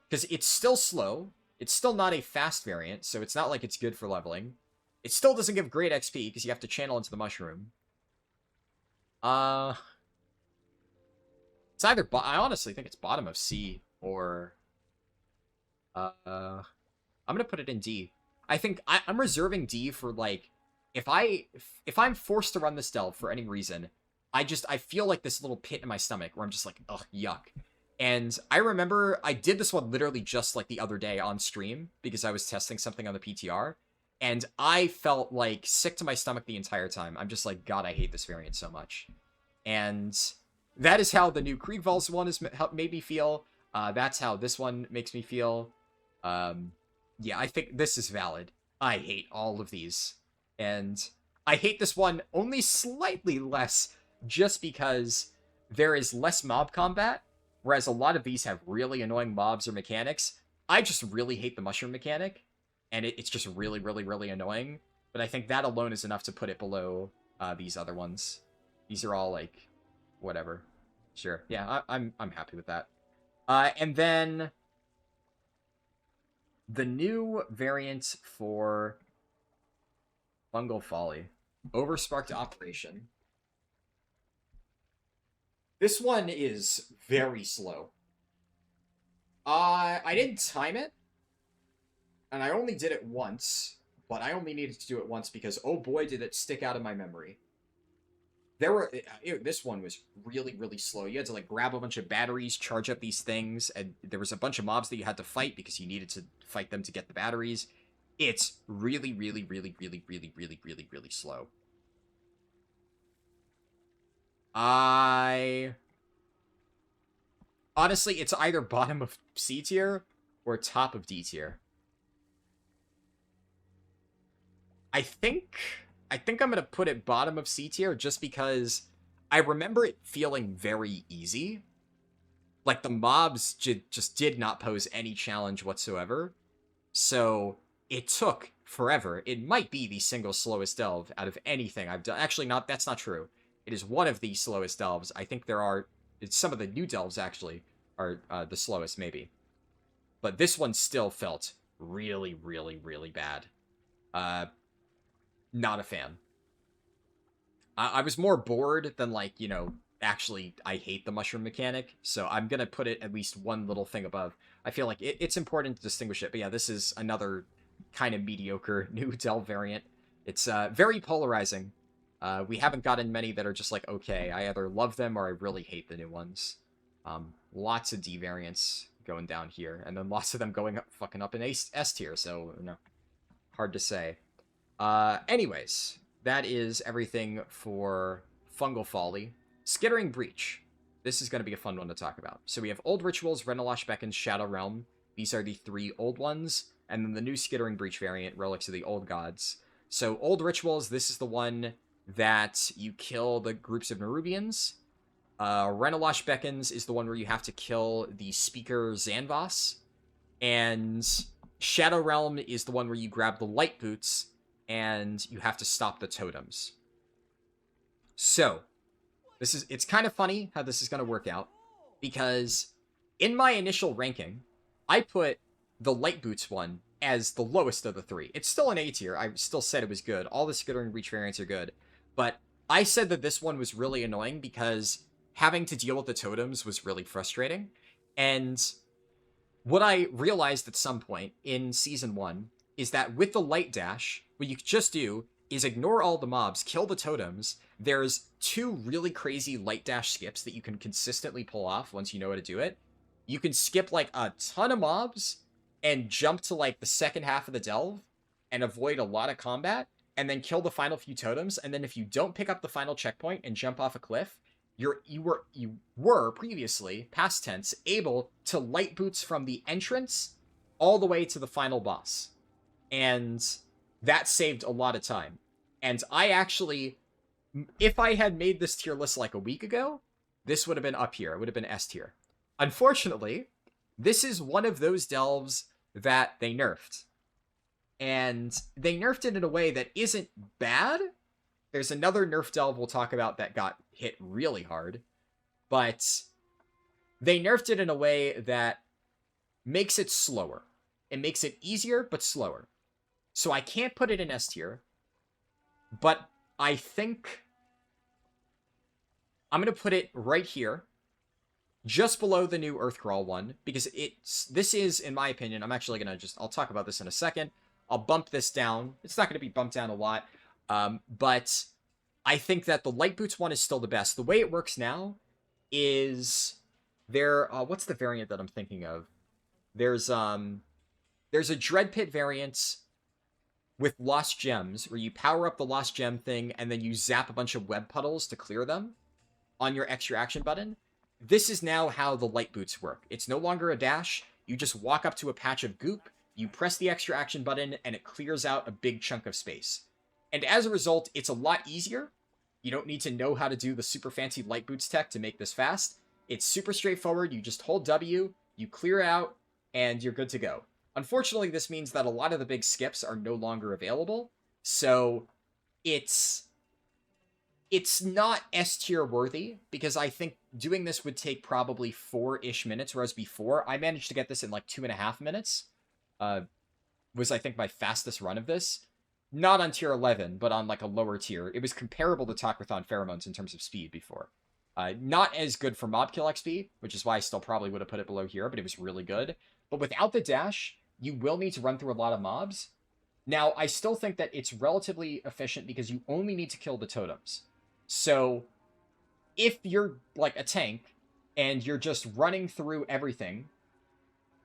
Because it's still slow. It's still not a fast variant, so it's not like it's good for leveling. It still doesn't give great XP, because you have to channel into the mushroom. It's either... I honestly think it's bottom of C, or... I'm gonna put it in D. I think I'm reserving D for, like... If I'm forced to run this delve for any reason, I feel like this little pit in my stomach where I'm just like, ugh, yuck. And I remember I did this one literally just like the other day on stream because I was testing something on the PTR, and I felt like sick to my stomach the entire time. I'm just like, God, I hate this variant so much. And that is how the new Kriegvalls one has made me feel. That's how this one makes me feel. Yeah, I think this is valid. I hate all of these. And I hate this one only slightly less just because there is less mob combat, whereas a lot of these have really annoying mobs or mechanics. I just really hate the mushroom mechanic, and it's just really, really, really annoying. But I think that alone is enough to put it below these other ones. These are all, like, whatever. Sure. Yeah, I'm happy with that. And then the new variant for Fungal Folly, Oversparked Operation. This one is very slow. I didn't time it, and I only did it once, but I only needed to do it once because, oh boy, did it stick out of my memory. This one was really, really slow. You had to, like, grab a bunch of batteries, charge up these things, and there was a bunch of mobs that you had to fight because you needed to fight them to get the batteries. It's really, really, really, really, really, really, really, really slow. Honestly, it's either bottom of C tier or top of D tier. I think I'm gonna put it bottom of C tier just because I remember it feeling very easy. Like, the mobs just did not pose any challenge whatsoever. So it took forever. It might be the single slowest delve out of anything I've done. Actually, that's not true. It is one of the slowest delves. I think some of the new delves actually are the slowest, maybe. But this one still felt really, really, really bad. Not a fan. I was more bored than, like, actually I hate the mushroom mechanic, so I'm gonna put it at least one little thing above. I feel like it's important to distinguish it, but yeah, this is another kind of mediocre new delve variant. It's very polarizing. We haven't gotten many that are just like, okay, I either love them or I really hate the new ones. Lots of D variants going down here, and then lots of them going fucking up in S tier, so, hard to say. Anyways, that is everything for Fungal Folly. Skittering Breach. This is going to be a fun one to talk about. So we have Old Rituals, Renalash Beckons, Shadow Realm. These are the 3 old ones. And then the new Skittering Breach variant, Relics of the Old Gods. So Old Rituals, this is the one that you kill the groups of Nerubians. Renalash Beckons is the one where you have to kill the Speaker Zanvos. And Shadow Realm is the one where you grab the Light Boots and you have to stop the totems. So, it's kind of funny how this is going to work out, because in my initial ranking, I put the Light Boots one as the lowest of the 3. It's still an A tier. I still said it was good. All the Skittering Breach variants are good. But I said that this one was really annoying because having to deal with the totems was really frustrating. And what I realized at some point in Season 1 is that with the Light Dash, what you just do is ignore all the mobs, kill the totems. There's 2 really crazy Light Dash skips that you can consistently pull off once you know how to do it. You can skip, like, a ton of mobs and jump to, like, the second half of the delve and avoid a lot of combat, and then kill the final few totems, and then if you don't pick up the final checkpoint and jump off a cliff, you were previously, past tense, able to Light Boots from the entrance all the way to the final boss. And that saved a lot of time. And I actually, if I had made this tier list like a week ago, this would have been up here. It would have been S tier. Unfortunately, this is one of those delves that they nerfed. And they nerfed it in a way that isn't bad. There's another nerf delve we'll talk about that got hit really hard. But they nerfed it in a way that makes it slower. It makes it easier, but slower. So I can't put it in S tier, but I think I'm going to put it right here, just below the new Earthcrawl one, because this is, in my opinion, I'm actually going to I'll talk about this in a second. I'll bump this down. It's not going to be bumped down a lot, but I think that the Light Boots one is still the best. The way it works now is what's the variant that I'm thinking of? There's a Dread Pit variant with Lost Gems, where you power up the Lost Gem thing, and then you zap a bunch of web puddles to clear them on your extra action button. This is now how the Light Boots work. It's no longer a dash. You just walk up to a patch of goop, you press the extra action button, and it clears out a big chunk of space. And as a result, it's a lot easier. You don't need to know how to do the super fancy Light Boots tech to make this fast. It's super straightforward. You just hold W, you clear out, and you're good to go. Unfortunately, this means that a lot of the big skips are no longer available, so it's not S tier worthy, because I think doing this would take probably 4-ish minutes, whereas before, I managed to get this in like 2.5 minutes. Was, I think, my fastest run of this. Not on tier 11, but on like a lower tier. It was comparable to Takrathon Pheromones in terms of speed before. Not as good for mob kill XP, which is why I still probably would have put it below here, but it was really good. But without the dash, you will need to run through a lot of mobs. Now, I still think that it's relatively efficient because you only need to kill the totems. So, if you're like a tank and you're just running through everything,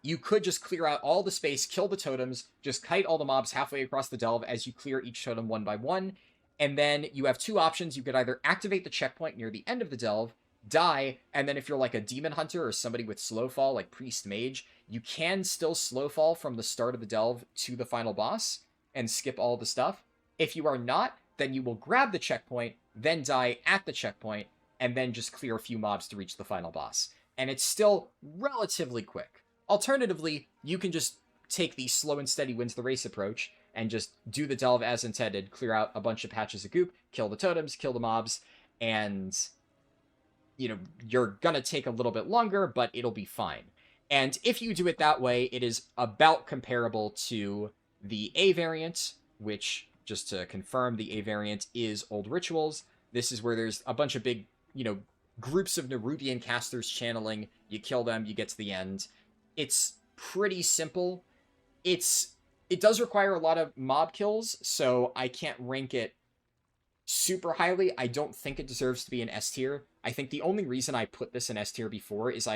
you could just clear out all the space, kill the totems, just kite all the mobs halfway across the delve as you clear each totem one by one. And then you have two options. You could either activate the checkpoint near the end of the delve, die, and then if you're like a demon hunter or somebody with slow fall like priest mage, you can still slow fall from the start of the delve to the final boss and skip all the stuff. If you are not, then you will grab the checkpoint, then die at the checkpoint, and then just clear a few mobs to reach the final boss. And it's still relatively quick. Alternatively, you can just take the slow and steady wins the race approach and just do the delve as intended, clear out a bunch of patches of goop, kill the totems, kill the mobs, and you're gonna take a little bit longer, but it'll be fine. And if you do it that way, it is about comparable to the A variant, which, just to confirm, the A variant is Old Rituals. This is where there's a bunch of big, groups of Nerubian casters channeling. You kill them, you get to the end. It's pretty simple. It does require a lot of mob kills, so I can't rank it super highly. I don't think it deserves to be an S tier. I think the only reason I put this in S tier before is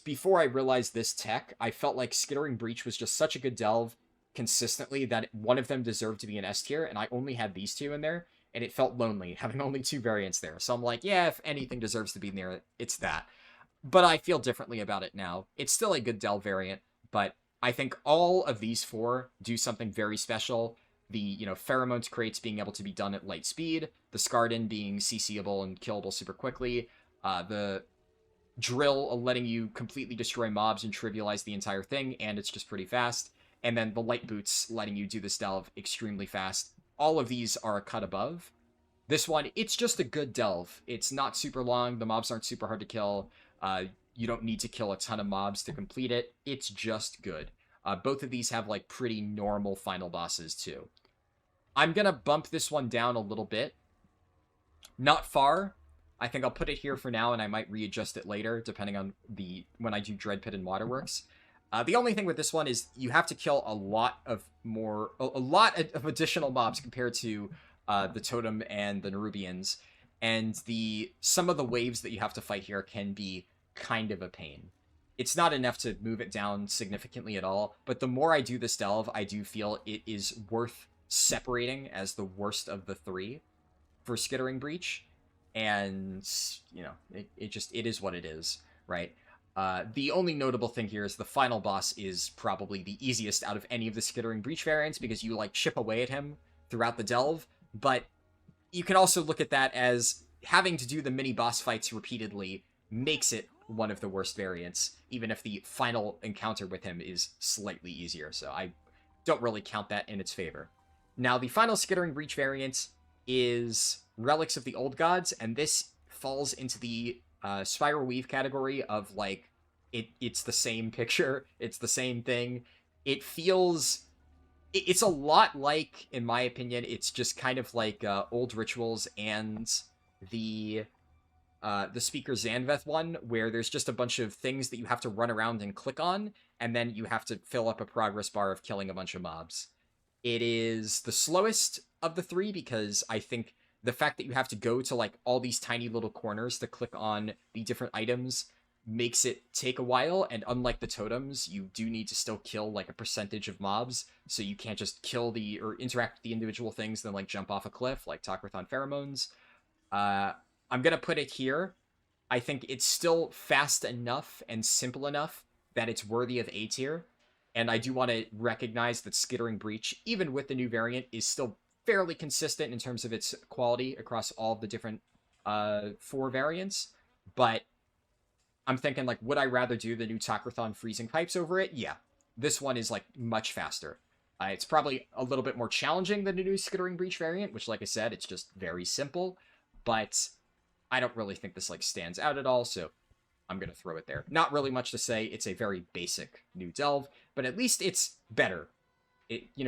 before I realized this tech, I felt like Skittering Breach was just such a good delve consistently that one of them deserved to be an S tier, and I only had these two in there, and it felt lonely having only two variants there. So I'm like, yeah, if anything deserves to be in there, it's that. But I feel differently about it now. It's still a good delve variant, but I think all of these four do something very special. The, pheromones crates being able to be done at light speed, the Skardan being CCable and killable super quickly, the drill letting you completely destroy mobs and trivialize the entire thing, and it's just pretty fast, and then the light boots letting you do this delve extremely fast. All of these are a cut above. This one, it's just a good delve. It's not super long, the mobs aren't super hard to kill, you don't need to kill a ton of mobs to complete it. It's just good. Both of these have, like, pretty normal final bosses, too. I'm gonna bump this one down a little bit. Not far. I think I'll put it here for now, and I might readjust it later, depending on when I do Dread Pit and Waterworks. The only thing with this one is you have to kill a lot of additional mobs compared to the Totem and the Nerubians, and some of the waves that you have to fight here can be kind of a pain. It's not enough to move it down significantly at all, but the more I do this delve, I do feel it is worth separating as the worst of the three for Skittering Breach, and, it is what it is, right? The only notable thing here is the final boss is probably the easiest out of any of the Skittering Breach variants, because you, chip away at him throughout the delve, but you can also look at that as having to do the mini boss fights repeatedly makes it one of the worst variants, even if the final encounter with him is slightly easier, so I don't really count that in its favor. Now, the final Skittering Breach variant is Relics of the Old Gods, and this falls into the Spiral Weave category of, it's the same picture, it's the same thing. It's a lot like, in my opinion, it's just kind of like Old Rituals and the Speaker Zanveth one, where there's just a bunch of things that you have to run around and click on, and then you have to fill up a progress bar of killing a bunch of mobs. It is the slowest of the three, because I think the fact that you have to go to, all these tiny little corners to click on the different items makes it take a while, and unlike the totems, you do need to still kill, a percentage of mobs, so you can't just kill or interact with the individual things, then, jump off a cliff, like Takrathon Pheromones. I'm gonna put it here. I think it's still fast enough and simple enough that it's worthy of A tier, and I do want to recognize that Skittering Breach, even with the new variant, is still fairly consistent in terms of its quality across all of the different 4 variants, but I'm thinking, would I rather do the new Takrathon Freezing Pipes over it? Yeah. This one is, much faster. It's probably a little bit more challenging than the new Skittering Breach variant, which, like I said, it's just very simple, but I don't really think this, stands out at all, so I'm going to throw it there. Not really much to say. It's a very basic new delve, but at least it's better.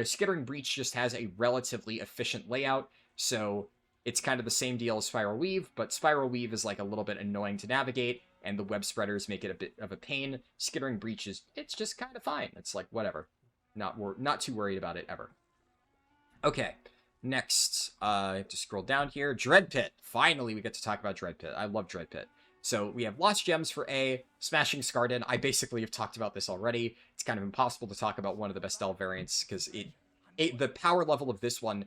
Skittering Breach just has a relatively efficient layout, so It's kind of the same deal as Spiral Weave, but Spiral Weave is like a little bit annoying to navigate, and the web spreaders make it a bit of a pain. Skittering Breach it's just kind of fine. It's like, whatever. Not too worried about it ever. Okay, next, I have to scroll down here. Dread Pit. Finally, we get to talk about Dread Pit. I love Dread Pit. So we have Lost Gems for A, Smashing Skardan. I basically have talked about this already. It's kind of impossible to talk about one of the best delve variants, because the power level of this one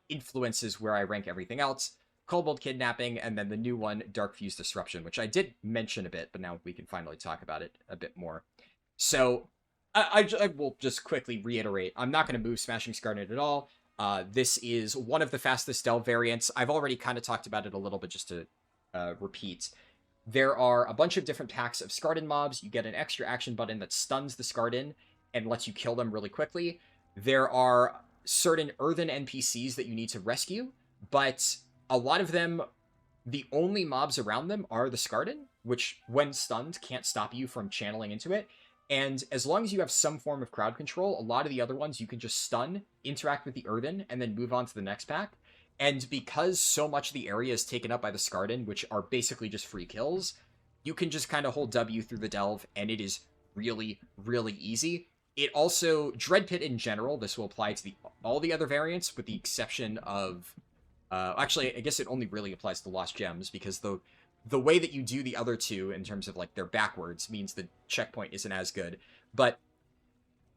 influences where I rank everything else. Kobold Kidnapping, and then the new one, Dark Fuse Disruption, which I did mention a bit, but now we can finally talk about it a bit more. So, I will just quickly reiterate, I'm not going to move Smashing Skardan at all. This is one of the fastest delve variants. I've already kind of talked about it a little bit, just to repeat. There are a bunch of different packs of Skardan mobs. You get an extra action button that stuns the Skardan and lets you kill them really quickly. There are certain earthen NPCs that you need to rescue, but a lot of them, the only mobs around them are the Skardan, which, when stunned, can't stop you from channeling into it. And as long as you have some form of crowd control, a lot of the other ones you can just stun, interact with the earthen, and then move on to the next pack. And because so much of the area is taken up by the Skardan, which are basically just free kills, you can just kind of hold W through the delve, and it is really, really easy. It also, Dread Pit in general, this will apply to all the other variants, with the exception of... actually, I guess it only really applies to Lost Gems, because the way that you do the other two, in terms of, like, they're backwards, means the checkpoint isn't as good. But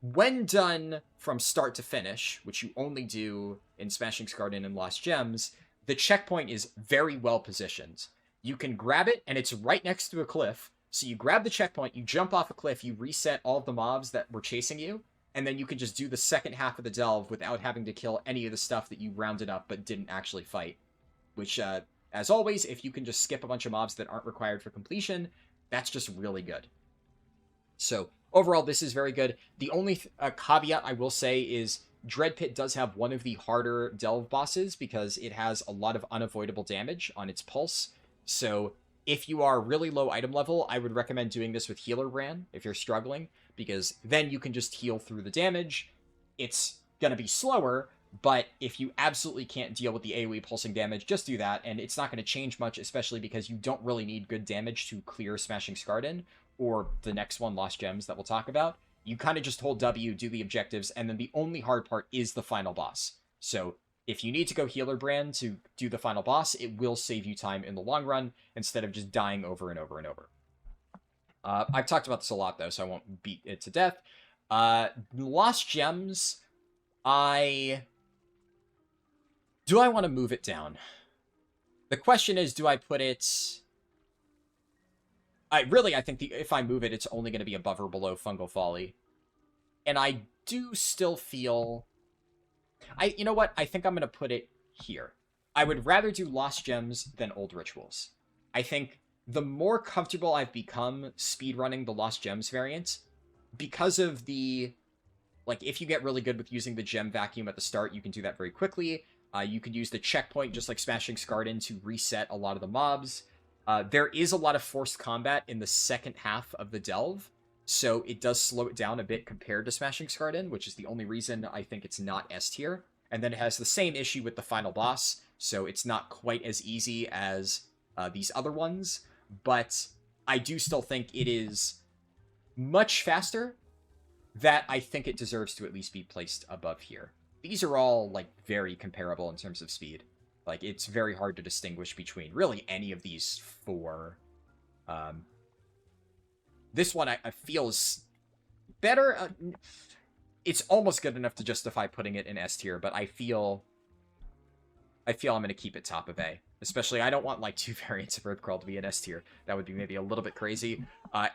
when done from start to finish, which you only do in Smashing Skardan and Lost Gems, the checkpoint is very well positioned. You can grab it, and it's right next to a cliff. So you grab the checkpoint, you jump off a cliff, you reset all of the mobs that were chasing you, and then you can just do the second half of the delve without having to kill any of the stuff that you rounded up but didn't actually fight. Which, as always, if you can just skip a bunch of mobs that aren't required for completion, that's just really good. So, overall, this is very good. The only caveat I will say is Dread Pit does have one of the harder delve bosses, because it has a lot of unavoidable damage on its pulse. So, if you are really low item level, I would recommend doing this with Healer Brand if you're struggling, because then you can just heal through the damage. It's going to be slower, but if you absolutely can't deal with the AoE pulsing damage, just do that, and it's not going to change much, especially because you don't really need good damage to clear Smashing Skardan, or the next one, Lost Gems, that we'll talk about. You kind of just hold W, do the objectives, and then the only hard part is the final boss. So if you need to go Healer Brand to do the final boss, it will save you time in the long run, instead of just dying over and over and over. I've talked about this a lot, though, so I won't beat it to death. Lost Gems, do I want to move it down? The question is, do I put it... I think if I move it, it's only going to be above or below Fungal Folly. And I do still feel... you know what? I think I'm going to put it here. I would rather do Lost Gems than Old Rituals. I think the more comfortable I've become speedrunning the Lost Gems variant, because of the... Like, if you get really good with using the gem vacuum at the start, you can do that very quickly. You can use the checkpoint, just like Smashing Skardan, to reset a lot of the mobs. There is a lot of forced combat in the second half of the delve, so it does slow it down a bit compared to Smashing Skardan, which is the only reason I think it's not S tier. And then it has the same issue with the final boss, so it's not quite as easy as these other ones, but I do still think it is much faster, that I think it deserves to at least be placed above here. These are all, like, very comparable in terms of speed. Like, it's very hard to distinguish between really any of these four. This one I feel is better. It's almost good enough to justify putting it in S tier, but I feel I'm going to keep it top of A. Especially, I don't want, like, two variants of Earthcrawl to be in S tier. That would be maybe a little bit crazy.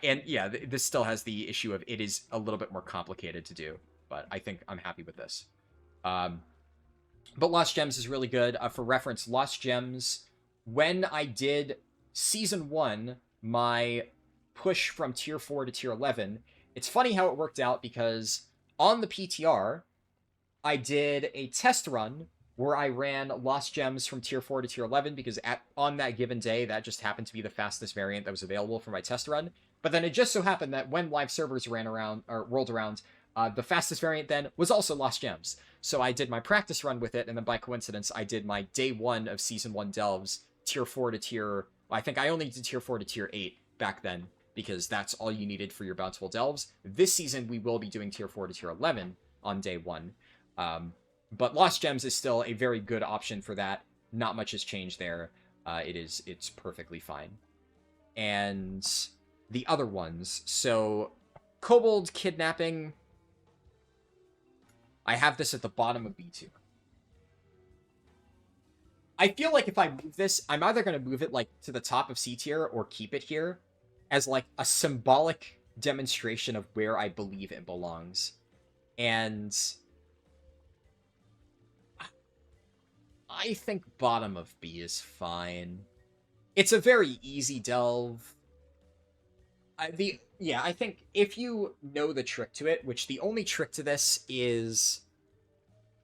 And, yeah, this still has the issue of it is a little bit more complicated to do. But I think I'm happy with this. But Lost Gems is really good. For reference, Lost Gems, when I did Season 1, my push from Tier 4 to Tier 11, it's funny how it worked out, because on the PTR, I did a test run where I ran Lost Gems from Tier 4 to Tier 11, because on that given day, that just happened to be the fastest variant that was available for my test run. But then it just so happened that when live servers rolled around, The fastest variant then was also Lost Gems. So I did my practice run with it, and then by coincidence, I did my day 1 of Season 1 delves, Tier 4 to Tier... Well, I think I only did Tier 4 to Tier 8 back then, because that's all you needed for your Bountiful Delves. This season, we will be doing Tier 4 to Tier 11 on day 1. But Lost Gems is still a very good option for that. Not much has changed there. It's perfectly fine. And the other ones. So, Kobold Kidnapping... I have this at the bottom of B2. I feel like if I move this, I'm either going to move it, like, to the top of C tier or keep it here as, like, a symbolic demonstration of where I believe it belongs. And I think bottom of B is fine. It's a very easy delve. I think if you know the trick to it, which the only trick to this is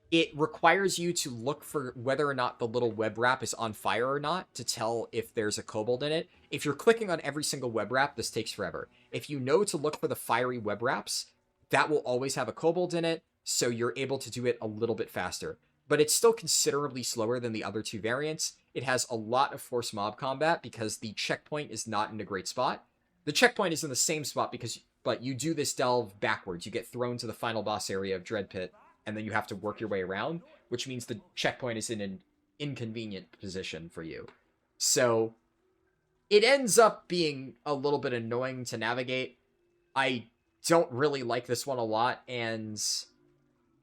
it requires you to look for whether or not the little web wrap is on fire or not to tell if there's a kobold in it. If you're clicking on every single web wrap, this takes forever. If you know to look for the fiery web wraps, that will always have a kobold in it, so you're able to do it a little bit faster. But it's still considerably slower than the other two variants. It has a lot of forced mob combat because the checkpoint is not in a great spot. The checkpoint is in the same spot but you do this delve backwards. You get thrown to the final boss area of Dread Pit, and then you have to work your way around, which means the checkpoint is in an inconvenient position for you. So it ends up being a little bit annoying to navigate. I don't really like this one a lot, and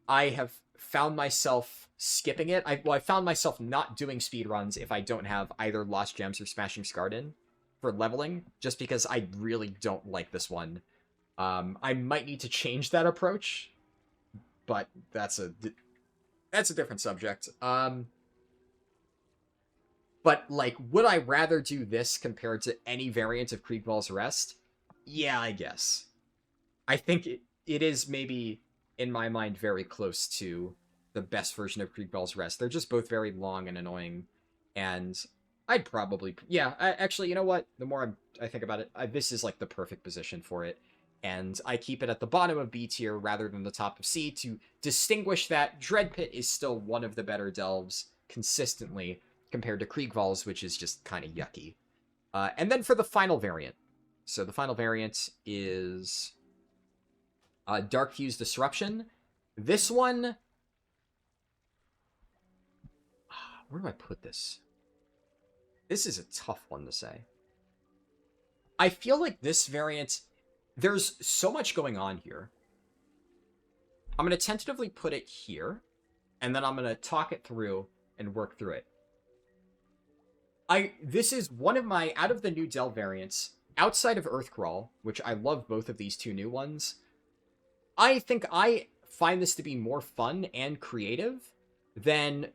I have found myself skipping it. I found myself not doing speedruns if I don't have either Lost Gems or Smashing Scarred in for leveling, just because I really don't like this one. I might need to change that approach, but that's a different subject. But, like, would I rather do this compared to any variant of Kriegwald's Rest? Yeah, I guess. I think it is maybe, in my mind, very close to the best version of Kriegwald's Rest. They're just both very long and annoying, and I'd probably... Yeah, actually, you know what? The more I think about it, this is, like, the perfect position for it. And I keep it at the bottom of B tier rather than the top of C to distinguish that Dread Pit is still one of the better delves consistently compared to Kriegwald's, which is just kind of yucky. And then for the final variant. So the final variant is Dark Fuse Disruption. This one... Where do I put this? This is a tough one to say. I feel like this variant... There's so much going on here. I'm going to tentatively put it here, and then I'm going to talk it through and work through it. This is one of my, out of the new Delve variants, outside of Earthcrawl, which I love both of these two new ones, I think I find this to be more fun and creative than...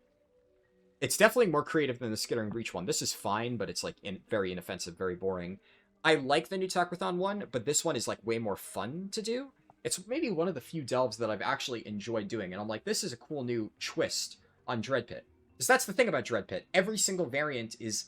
It's definitely more creative than the Skittering Breach one. This is fine, but it's, like, very inoffensive, very boring. I like the new Takrathon one, but this one is, like, way more fun to do. It's maybe one of the few delves that I've actually enjoyed doing, and I'm like, this is a cool new twist on Dread Pit. Because that's the thing about Dread Pit. Every single variant is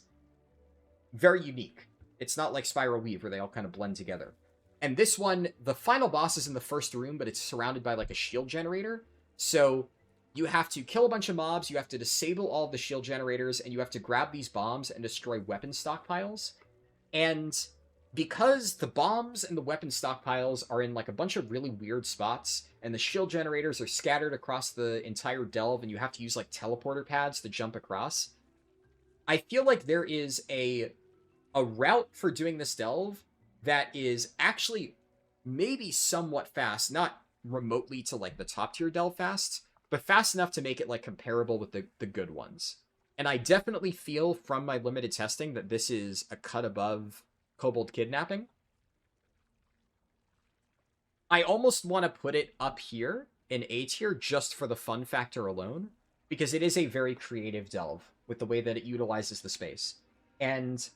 very unique. It's not like Spiral Weave, where they all kind of blend together. And this one, the final boss is in the first room, but it's surrounded by, like, a shield generator. So you have to kill a bunch of mobs, you have to disable all of the shield generators, and you have to grab these bombs and destroy weapon stockpiles. And because the bombs and the weapon stockpiles are in, like, a bunch of really weird spots, and the shield generators are scattered across the entire delve, and you have to use, like, teleporter pads to jump across, I feel like there is a route for doing this delve that is actually maybe somewhat fast, not remotely to, like, the top tier delve fast, but fast enough to make it, like, comparable with the good ones. And I definitely feel from my limited testing that this is a cut above Kobold Kidnapping. I almost want to put it up here in A tier just for the fun factor alone, because it is a very creative delve with the way that it utilizes the space. And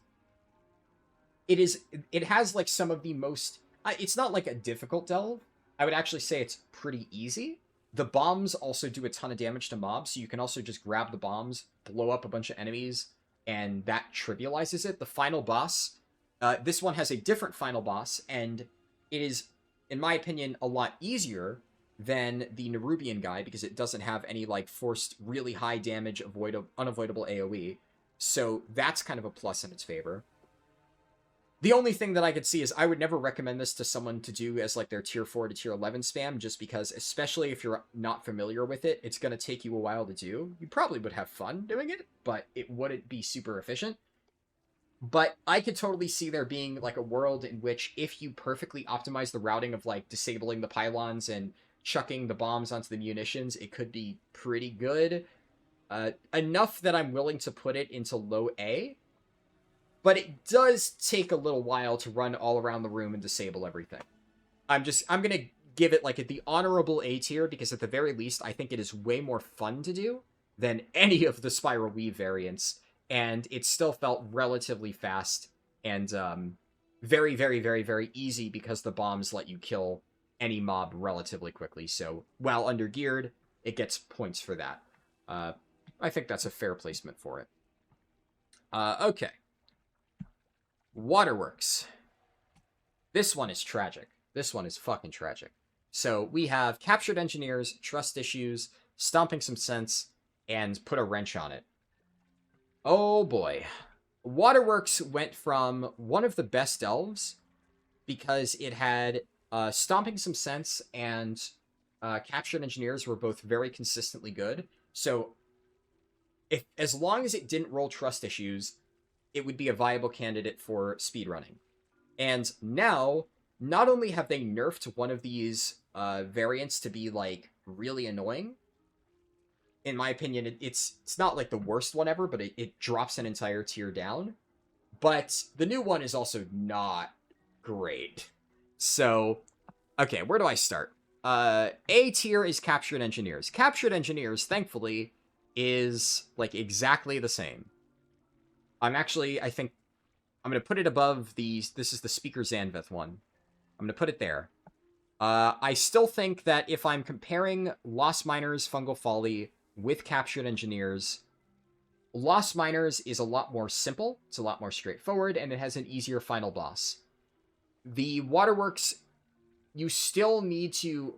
it has, like, some of the most... It's not, like, a difficult delve. I would actually say it's pretty easy. The bombs also do a ton of damage to mobs, so you can also just grab the bombs, blow up a bunch of enemies, and that trivializes it. The final boss... this one has a different final boss, and it is, in my opinion, a lot easier than the Nerubian guy because it doesn't have any like forced really high damage unavoidable AoE. So that's kind of a plus in its favor. The only thing that I could see is I would never recommend this to someone to do as like their tier 4 to tier 11 spam, just because, especially if you're not familiar with it, it's going to take you a while to do. You probably would have fun doing it, but it wouldn't be super efficient. But I could totally see there being like a world in which if you perfectly optimize the routing of like disabling the pylons and chucking the bombs onto the munitions, it could be pretty good. Enough that I'm willing to put it into low A. But it does take a little while to run all around the room and disable everything. I'm going to give it like the honorable A tier because at the very least, I think it is way more fun to do than any of the Spiral Weave variants. And it still felt relatively fast and very, very, very, very easy because the bombs let you kill any mob relatively quickly. So while undergeared, it gets points for that. I think that's a fair placement for it. Okay. Waterworks. This one is tragic. This one is fucking tragic. So we have captured engineers, trust issues, stomping some sense, and put a wrench on it. Oh boy. Waterworks went from one of the best elves because it had stomping some sense and captured engineers were both very consistently good. So as long as it didn't roll trust issues, it would be a viable candidate for speedrunning. And now, not only have they nerfed one of these variants to be, like, really annoying, in my opinion, it's not, like, the worst one ever, but it drops an entire tier down, but the new one is also not great. So, okay, where do I start? A tier is Captured Engineers. Captured Engineers, thankfully, is, like, exactly the same. I think I'm going to put it above this is the Speaker Zanvith one. I'm going to put it there. I still think that if I'm comparing Lost Miners Fungal Folly with Captured Engineers, Lost Miners is a lot more simple, it's a lot more straightforward, and it has an easier final boss. The Waterworks, you still need to...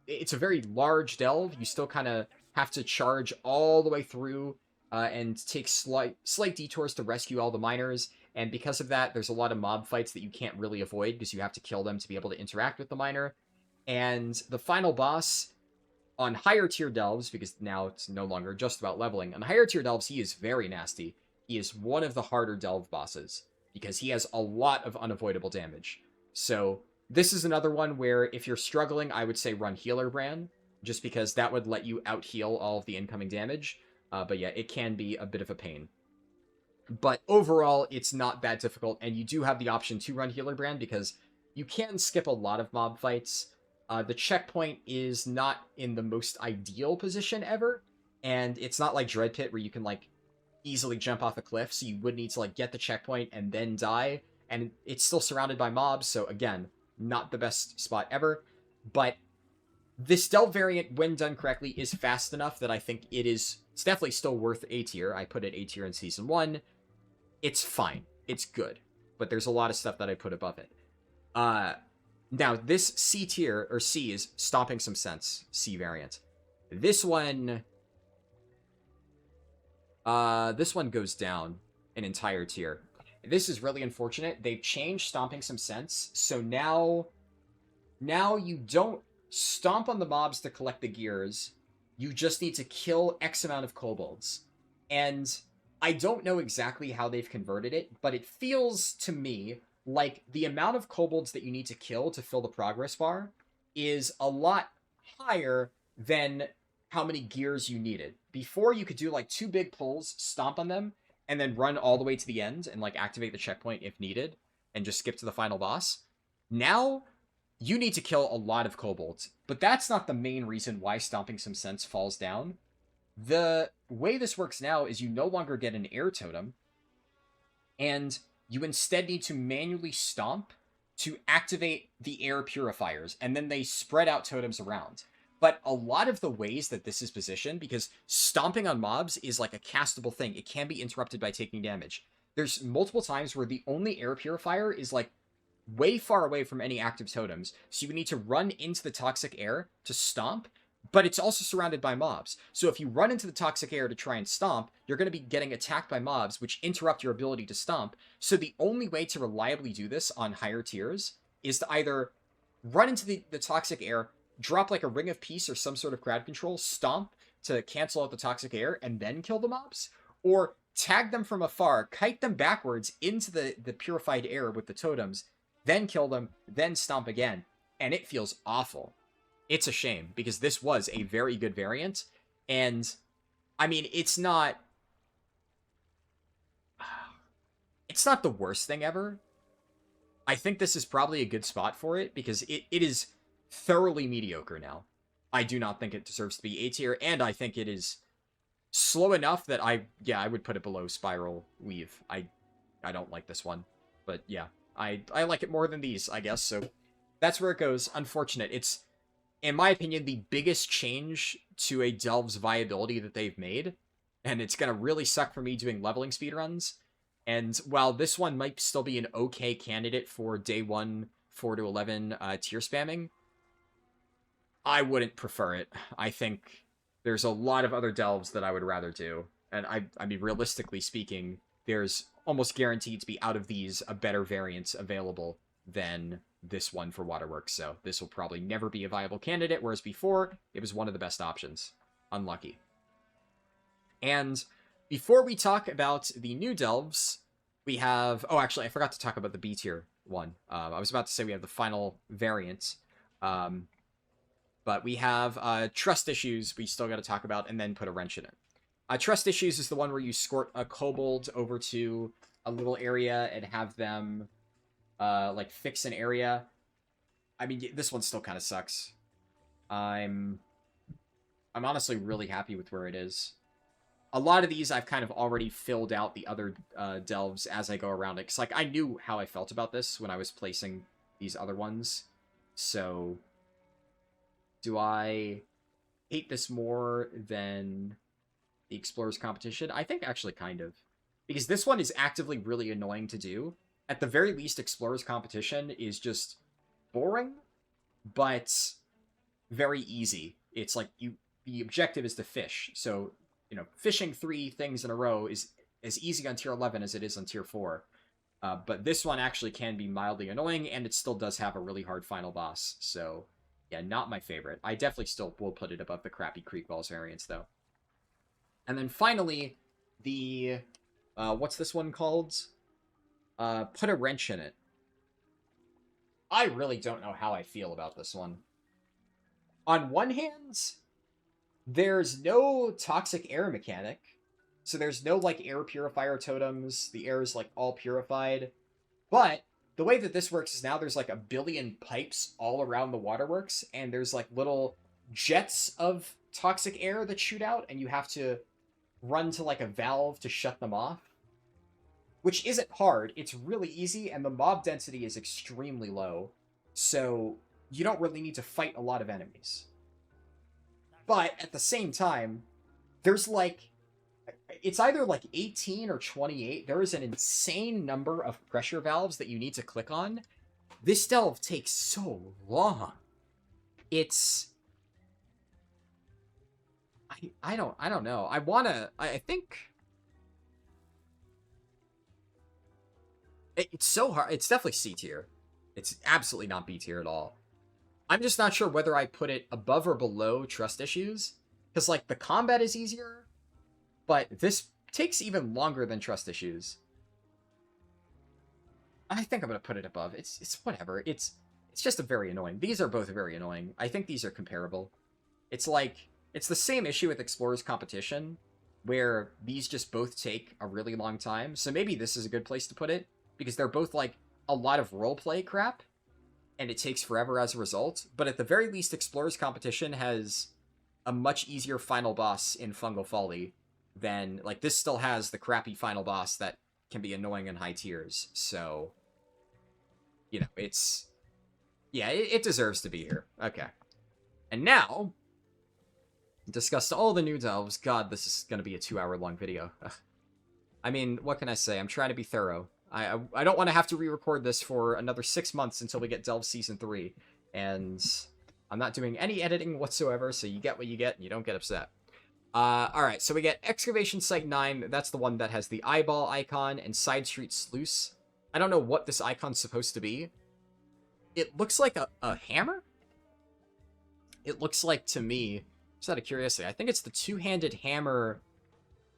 It's a very large delve, you still kind of have to charge all the way through and take slight detours to rescue all the miners, and because of that, there's a lot of mob fights that you can't really avoid because you have to kill them to be able to interact with the miner. And the final boss on higher tier delves, because now it's no longer just about leveling, on higher tier delves, he is very nasty. He is one of the harder delve bosses because he has a lot of unavoidable damage. So this is another one where if you're struggling, I would say run Healer Brand, just because that would let you out-heal all of the incoming damage. But yeah, it can be a bit of a pain. But overall, it's not that difficult, and you do have the option to run Healer Brand because you can skip a lot of mob fights. The checkpoint is not in the most ideal position ever, and it's not like Dread Pit where you can, like, easily jump off a cliff, so you would need to, like, get the checkpoint and then die, and it's still surrounded by mobs, so again, not the best spot ever, but this delve variant, when done correctly, is fast enough that I think it's definitely still worth A tier. I put it A tier in Season 1. It's fine. It's good. But there's a lot of stuff that I put above it. Now, this C tier, or C, is Stomping Some Sense, C variant. This one goes down an entire tier. This is really unfortunate. They've changed Stomping Some Sense, so now you don't stomp on the mobs to collect the gears. You just need to kill X amount of kobolds. And I don't know exactly how they've converted it, but it feels to me like the amount of kobolds that you need to kill to fill the progress bar is a lot higher than how many gears you needed. Before, you could do like 2 big pulls, stomp on them, and then run all the way to the end and like activate the checkpoint if needed, and just skip to the final boss. Now, you need to kill a lot of kobolds, but that's not the main reason why Stomping Some Sense falls down. The way this works now is you no longer get an air totem, and you instead need to manually stomp to activate the air purifiers, and then they spread out totems around. But a lot of the ways that this is positioned, because stomping on mobs is like a castable thing, it can be interrupted by taking damage. There's multiple times where the only air purifier is like way far away from any active totems, so you would need to run into the toxic air to stomp, but it's also surrounded by mobs. So if you run into the toxic air to try and stomp, you're going to be getting attacked by mobs, which interrupt your ability to stomp. So the only way to reliably do this on higher tiers is to either run into the toxic air, drop like a Ring of Peace or some sort of crowd control, stomp to cancel out the toxic air, and then kill the mobs, or tag them from afar, kite them backwards into the purified air with the totems, then kill them, then stomp again. And it feels awful. It's a shame, because this was a very good variant, and, I mean, it's not the worst thing ever. I think this is probably a good spot for it, because it is thoroughly mediocre now. I do not think it deserves to be A tier, and I think it is slow enough that I would put it below Spiral Weave. I don't like this one, but yeah, I like it more than these, I guess, so that's where it goes. Unfortunate. It's, in my opinion, the biggest change to a Delve's viability that they've made, and it's gonna really suck for me doing leveling speedruns. And while this one might still be an okay candidate for day 1, 4 to 11 tier spamming, I wouldn't prefer it. I think there's a lot of other delves that I would rather do. And I mean, realistically speaking, there's almost guaranteed to be out of these a better variant available than this one for Waterworks. So this will probably never be a viable candidate, whereas before, it was one of the best options. Unlucky. And before we talk about the new delves, we have... Oh, actually, I forgot to talk about the B tier one. I was about to say we have the final variant. But we have Trust Issues we still got to talk about, and then put a wrench in it. Trust Issues is the one where you escort a kobold over to a little area and have them like fix an area. I mean, this one still kind of sucks. I'm honestly really happy with where it is. A lot of these I've kind of already filled out the other delves as I go around it. Because, like, I knew how I felt about this when I was placing these other ones. So, do I hate this more than the Explorers Competition? I think actually kind of. Because this one is actively really annoying to do. At the very least, Explorers Competition is just boring, but very easy. It's like the objective is to fish. So, you know, fishing 3 things in a row is as easy on tier 11 as it is on tier 4. But this one actually can be mildly annoying, and it still does have a really hard final boss. So, yeah, not my favorite. I definitely still will put it above the crappy Creek Walls variants, though. And then finally, the... what's this one called? Put a wrench in it. I really don't know how I feel about this one. On one hand, there's no toxic air mechanic. So there's no, like, air purifier totems. The air is, like, all purified. But the way that this works is now there's, like, 1 billion pipes all around the waterworks. And there's, like, little jets of toxic air that shoot out. And you have to run to, like, a valve to shut them off. Which isn't hard. It's really easy. And the mob density is extremely low. So you don't really need to fight a lot of enemies. But at the same time, there's like... It's either like 18 or 28. There is an insane number of pressure valves that you need to click on. This delve takes so long. It's... I don't know. I think... It's so hard. It's definitely C tier. It's absolutely not B tier at all. I'm just not sure whether I put it above or below Trust Issues. Because, like, the combat is easier. But this takes even longer than Trust Issues. I think I'm going to put it above. It's whatever. It's just a very annoying. These are both very annoying. I think these are comparable. It's like... It's the same issue with Explorers Competition, where these just both take a really long time. So maybe this is a good place to put it. Because they're both, like, a lot of roleplay crap. And it takes forever as a result. But at the very least, Explorers Competition has a much easier final boss in Fungal Folly than... Like, this still has the crappy final boss that can be annoying in high tiers. So, you know, it's... Yeah, it deserves to be here. Okay. And now, discuss all the new delves. God, this is going to be a 2-hour-long video. Ugh. I mean, what can I say? I'm trying to be thorough. I don't want to have to re-record this for another 6 months until we get Delve Season 3. And I'm not doing any editing whatsoever, so you get what you get, and you don't get upset. Alright, so we get Excavation Site 9. That's the one that has the eyeball icon, and Side Street Sluice. I don't know what this icon's supposed to be. It looks like a hammer? It looks like, to me, just out of curiosity, I think it's the two-handed hammer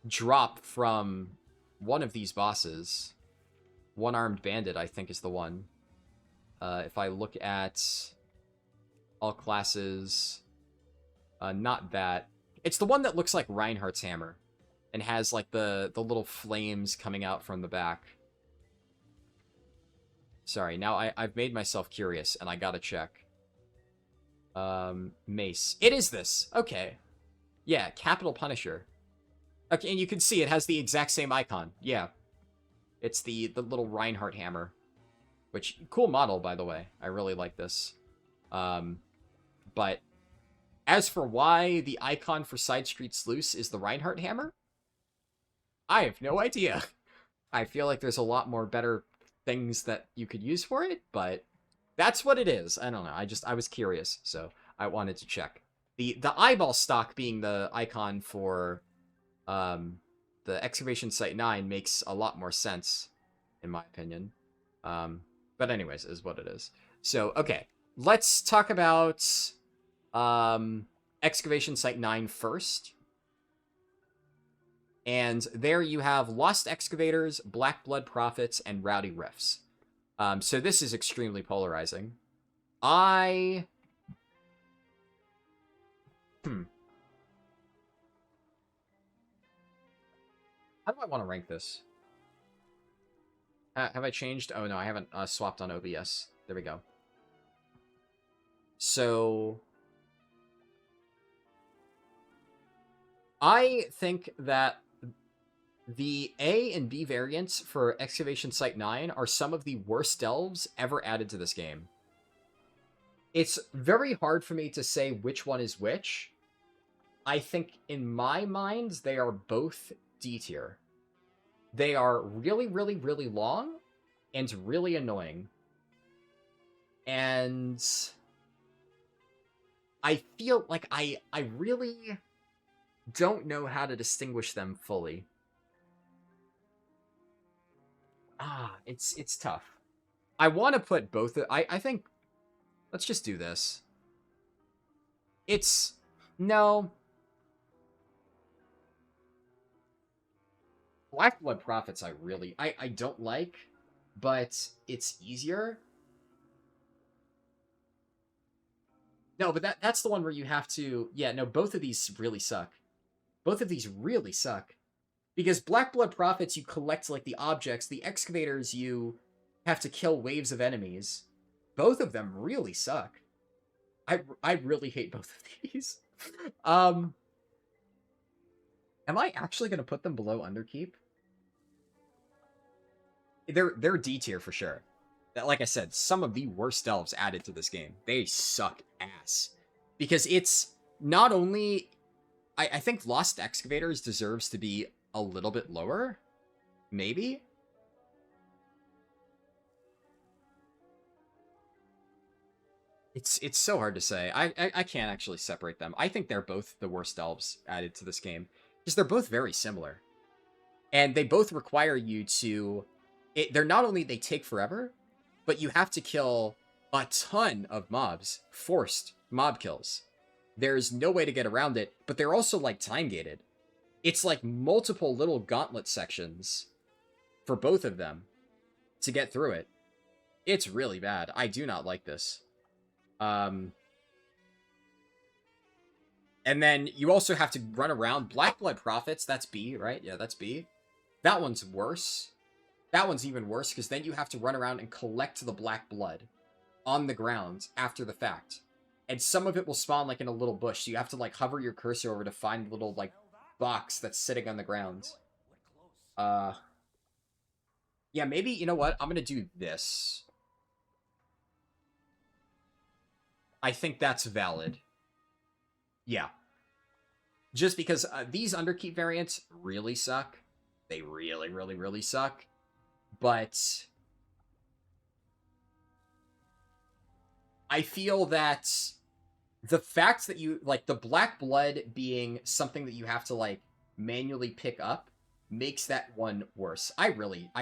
drop from one of these bosses. One-Armed Bandit, I think, is the one. If I look at all classes, not that. It's the one that looks like Reinhardt's hammer and has, like, the little flames coming out from the back. Sorry, now I've made myself curious, and I gotta check. Mace. It is this. Okay. Yeah, Capital Punisher. Okay, and you can see it has the exact same icon. Yeah. It's the little Reinhardt hammer. Which, cool model, by the way. I really like this. But as for why the icon for Side Street Sluice is the Reinhardt hammer, I have no idea. I feel like there's a lot more better things that you could use for it, but that's what it is. I don't know. I was curious, so I wanted to check. The eyeball stock being the icon for the Excavation Site 9 makes a lot more sense, in my opinion. But anyways, is what it is. So, okay. Let's talk about Excavation Site 9 first. And there you have Lost Excavators, Black Blood Prophets, and Rowdy Riffs. So this is extremely polarizing. How do I want to rank this? Have I changed? Oh, no, I haven't swapped on OBS. There we go. So I think that the A and B variants for Excavation Site 9 are some of the worst delves ever added to this game. It's very hard for me to say which one is which. I think, in my mind, they are both D tier. They are really, really, really long and really annoying. And I feel like I really don't know how to distinguish them fully. It's tough. I want to put both. I think let's just do this. No. Black Blood Prophets I don't like, but it's easier. No, but that's the one where you have to... Yeah, no, both of these really suck. Both of these really suck. Because Black Blood Prophets, you collect, like, the objects. The Excavators, you have to kill waves of enemies. Both of them really suck. I really hate both of these. Am I actually going to put them below Underkeep? They're D tier for sure. Like I said, some of the worst delves added to this game. They suck ass. Because it's not only... I think Lost Excavators deserves to be a little bit lower. Maybe? It's so hard to say. I can't actually separate them. I think they're both the worst delves added to this game. Because they're both very similar. And they both require you to... They're not only they take forever, but you have to kill a ton of mobs. Forced mob kills. There's no way to get around it, but they're also, like, time-gated. It's, like, multiple little gauntlet sections for both of them to get through it. It's really bad. I do not like this. And then you also have to run around. Black Blood Prophets, that's B, right? Yeah, that's B. That one's worse. That one's even worse, because then you have to run around and collect the black blood on the ground after the fact. And some of it will spawn, like, in a little bush, so you have to, like, hover your cursor over to find the little, like, box that's sitting on the ground. Yeah, maybe, you know what? I'm gonna do this. I think that's valid. Yeah. Just because these Underkeep variants really suck. They really, really, really suck. but I feel that the fact that you, like, the black blood being something that you have to, like, manually pick up makes that one worse. I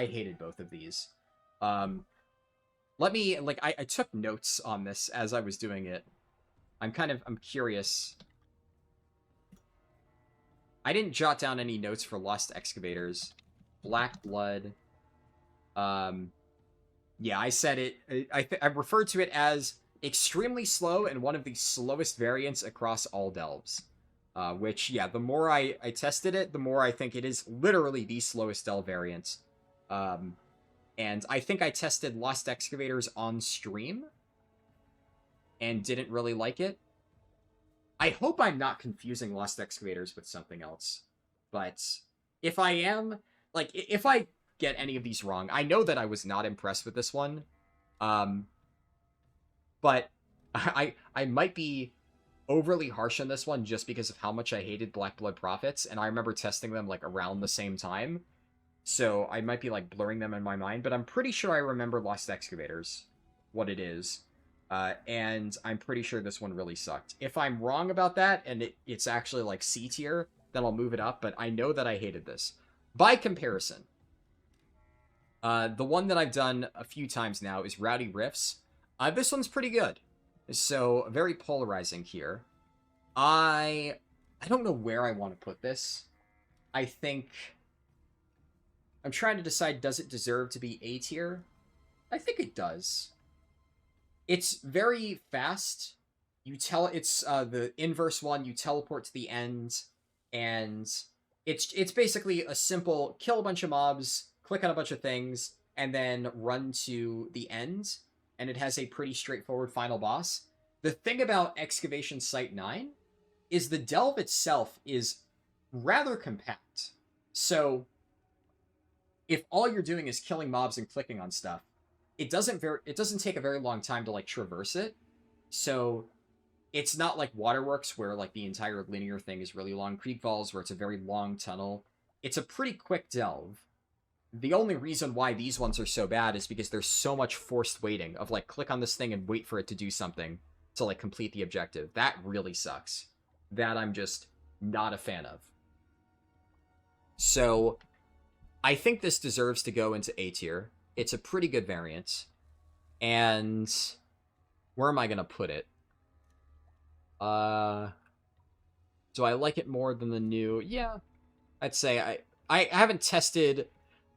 hated both of these. Um, let me, like, I took notes on this as I was doing it. I'm curious. I didn't jot down any notes for Lost Excavators. Black Blood. Yeah, I said it. I referred to it as extremely slow and one of the slowest variants across all delves. Which, yeah, the more I tested it, the more I think it is literally the slowest delve variant. And I think I tested Lost Excavators on stream and didn't really like it. I hope I'm not confusing Lost Excavators with something else. But if I am, like, if I get any of these wrong, I know that I was not impressed with this one. But I might be overly harsh on this one just because of how much I hated Black Blood Prophets, and I remember testing them, like, around the same time. So I might be, like, blurring them in my mind, but I'm pretty sure I remember Lost Excavators, what it is. And I'm pretty sure this one really sucked. If I'm wrong about that, and it's actually, like, C tier, then I'll move it up, but I know that I hated this. By comparison, the one that I've done a few times now is Rowdy Riffs. This one's pretty good. So, very polarizing here. I don't know where I want to put this. I think... I'm trying to decide, does it deserve to be A tier? I think it does. It's very fast. It's the inverse one, you teleport to the end, and it's basically a simple kill a bunch of mobs, click on a bunch of things, and then run to the end, and it has a pretty straightforward final boss. The thing about Excavation Site 9 is the delve itself is rather compact. So if all you're doing is killing mobs and clicking on stuff, it doesn't take a very long time to, like, traverse it. So it's not like Waterworks where, like, the entire linear thing is really long. Creek Falls where it's a very long tunnel. It's a pretty quick delve. The only reason why these ones are so bad is because there's so much forced waiting of, like, click on this thing and wait for it to do something to, like, complete the objective. That really sucks. That I'm just not a fan of. So I think this deserves to go into A tier. It's a pretty good variant. And where am I going to put it? Do I like it more than the new? Yeah, I'd say I haven't tested.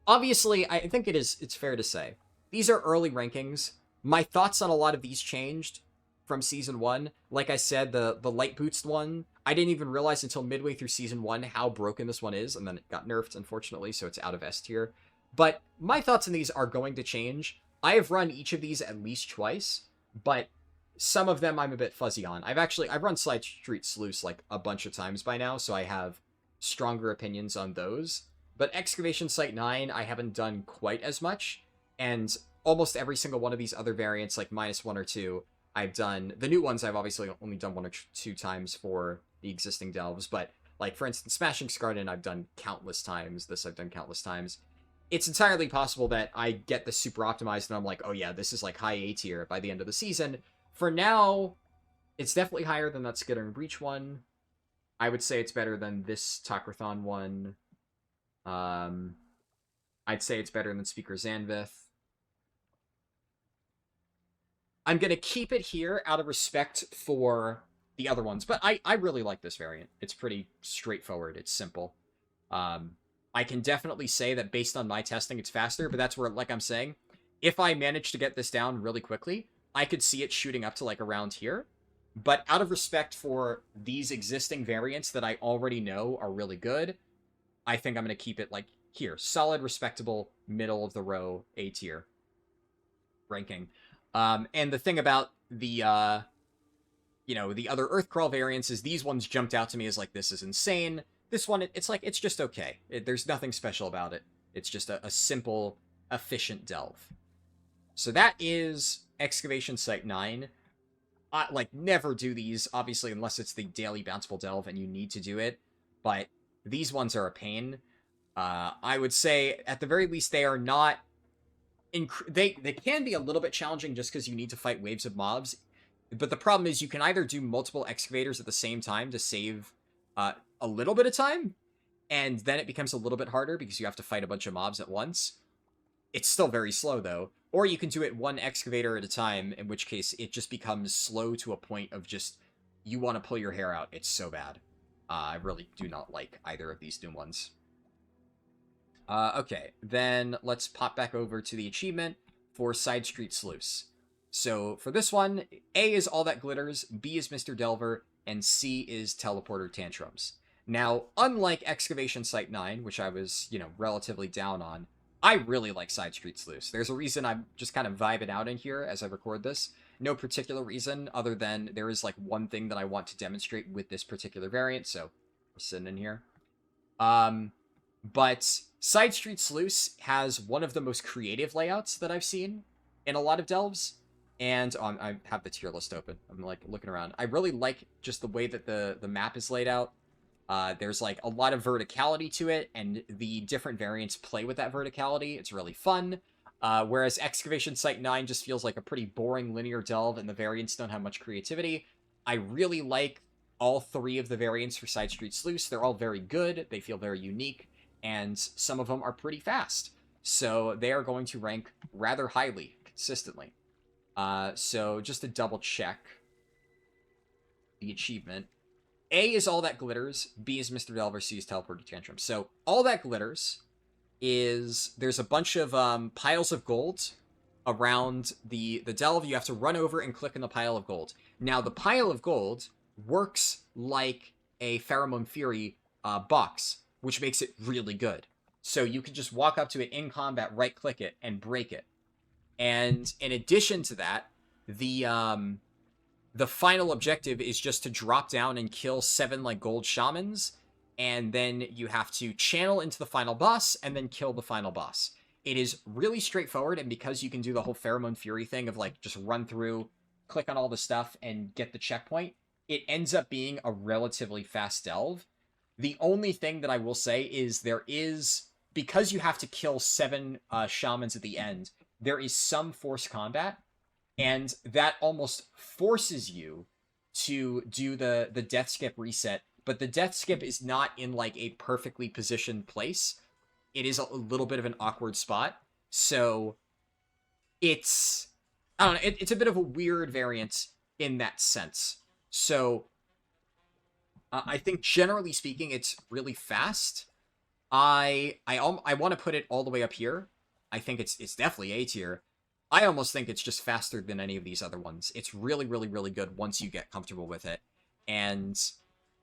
Obviously, I think it's fair to say these are early rankings. My thoughts on a lot of these changed from Season 1. Like I said, the light boost one, I didn't even realize until midway through Season 1 how broken this one is, and then it got nerfed, unfortunately, so it's out of S tier. But my thoughts on these are going to change. I have run each of these at least twice, but some of them I'm a bit fuzzy on. I've run Side Street Sluice, like, a bunch of times by now, so I have stronger opinions on those. But Excavation Site 9, I haven't done quite as much, and almost every single one of these other variants, like -1 or 2, I've done. The new ones I've obviously only done 1 or 2 times for the existing delves, but, like, for instance, Smashing Skarden I've done countless times. This I've done countless times. It's entirely possible that I get this super optimized and I'm like, oh yeah, this is, like, high A tier by the end of the season. For now, it's definitely higher than that Skitter and Breach one. I would say it's better than this Takrathon one. I'd say it's better than Speaker Zanvith. I'm going to keep it here out of respect for the other ones, but I really like this variant. It's pretty straightforward. It's simple. I can definitely say that based on my testing, it's faster, but that's where, like I'm saying, if I manage to get this down really quickly, I could see it shooting up to, like, around here. But out of respect for these existing variants that I already know are really good, I think I'm going to keep it, like, here. Solid, respectable, middle of the row, A tier ranking. And the thing about the, the other Earthcrawl variants is these ones jumped out to me as, like, this is insane. This one, it's like, it's just okay. There's nothing special about it. It's just a simple, efficient delve. So that is Excavation Site 9. Like, never do these, obviously, unless it's the daily bounceable delve and you need to do it. But these ones are a pain. I would say, at the very least, they are not they can be a little bit challenging just because you need to fight waves of mobs. But the problem is you can either do multiple excavators at the same time to save a little bit of time, and then it becomes a little bit harder because you have to fight a bunch of mobs at once. It's still very slow, though. Or you can do it one excavator at a time, in which case it just becomes slow to a point of just, you want to pull your hair out. It's so bad. I really do not like either of these new ones. Okay, then let's pop back over to the achievement for Side Street Sluice. So for this one, A is All That Glitters, B is Mr. Delver, and C is Teleporter Tantrums. Now, unlike Excavation Site 9, which I was, relatively down on, I really like Side Street Sluice. There's a reason I'm just kind of vibing out in here as I record this. No particular reason other than there is, one thing that I want to demonstrate with this particular variant, so we're sitting in here. But Side Street Sluice has one of the most creative layouts that I've seen in a lot of delves. And I have the tier list open. I'm looking around. I really like just the way that the map is laid out. There's a lot of verticality to it, and the different variants play with that verticality. It's really fun. Whereas Excavation Site 9 just feels like a pretty boring linear delve, and the variants don't have much creativity. I really like all three of the variants for Side Street Sluice. They're all very good. They feel very unique, and some of them are pretty fast. So they are going to rank rather highly, consistently. So just to double check the achievement, A is All That Glitters, B is Mr. Delver, C is Teleporter Tantrum. So All That Glitters is, there's a bunch of piles of gold around the delve. You have to run over and click on the pile of gold. Now the pile of gold works like a Pheromone Fury box, which makes it really good. So you can just walk up to it in combat, right click it, and break it. And in addition to that, the final objective is just to drop down and kill 7 gold shamans, and then you have to channel into the final boss and then kill the final boss. It is really straightforward, and because you can do the whole Pheromone Fury thing of just run through, click on all the stuff, and get the checkpoint, it ends up being a relatively fast delve. The only thing that I will say is because you have to kill 7 shamans at the end, there is some forced combat, and that almost forces you to do the death skip reset, but the death skip is not in a perfectly positioned place. It is a little bit of an awkward spot, so it's, I don't know, it's a bit of a weird variant in that sense. So I think generally speaking, it's really fast. I want to put it all the way up here. I think it's definitely A tier. I almost think it's just faster than any of these other ones. It's really, really, really good once you get comfortable with it. And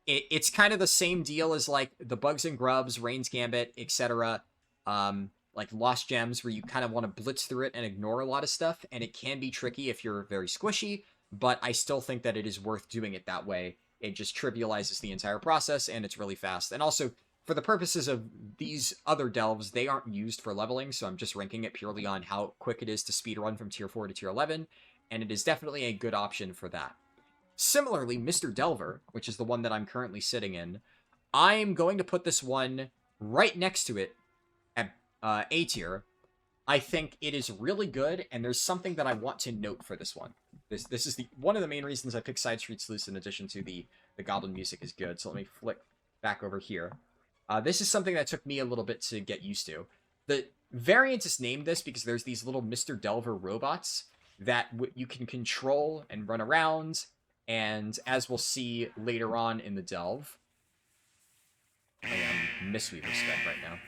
it's kind of the same deal as the Bugs and Grubs, Rain's Gambit, etc. Lost Gems, where you kind of want to blitz through it and ignore a lot of stuff. And it can be tricky if you're very squishy, but I still think that it is worth doing it that way. It just trivializes the entire process, and it's really fast. And also, for the purposes of these other delves, they aren't used for leveling, so I'm just ranking it purely on how quick it is to speedrun from tier 4 to tier 11, and it is definitely a good option for that. Similarly, Mr. Delver, which is the one that I'm currently sitting in, I'm going to put this one right next to it at A tier. I think it is really good, and there's something that I want to note for this one. This is one of the main reasons I picked Side Street Sluice, in addition to the goblin music is good, so let me flick back over here. This is something that took me a little bit to get used to. The variant is named this because there's these little Mr. Delver robots that you can control and run around, and as we'll see later on in the delve, I am Mistweaver spec right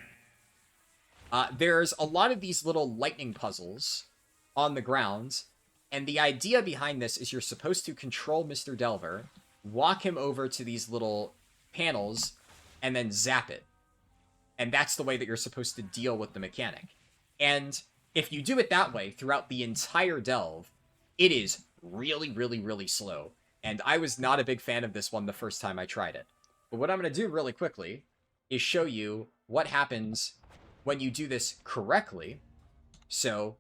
now. There's a lot of these little lightning puzzles on the ground, and the idea behind this is you're supposed to control Mr. Delver, walk him over to these little panels, and then zap it. And that's the way that you're supposed to deal with the mechanic. And if you do it that way throughout the entire delve, it is really, really, really slow. And I was not a big fan of this one the first time I tried it. But what I'm going to do really quickly is show you what happens when you do this correctly. So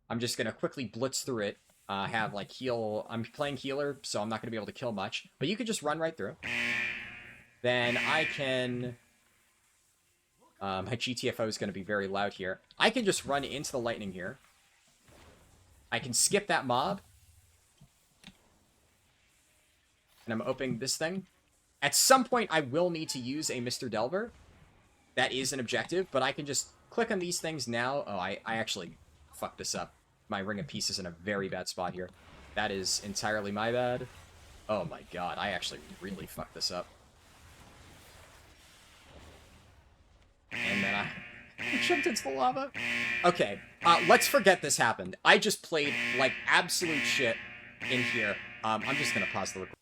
I'm just going to quickly blitz through it. Have heal. I'm playing healer, so I'm not going to be able to kill much. But you can just run right through. Then I can... my GTFO is going to be very loud here. I can just run into the lightning here, I can skip that mob. And I'm opening this thing. At some point, I will need to use a Mr. Delver. That is an objective, but I can just click on these things now. Oh, I actually fucked this up. My Ring of Peace is in a very bad spot here. That is entirely my bad. Oh my god, I actually really fucked this up. And then I jumped into the lava. Okay, let's forget this happened. I just played like absolute shit in here. I'm just gonna pause the recording.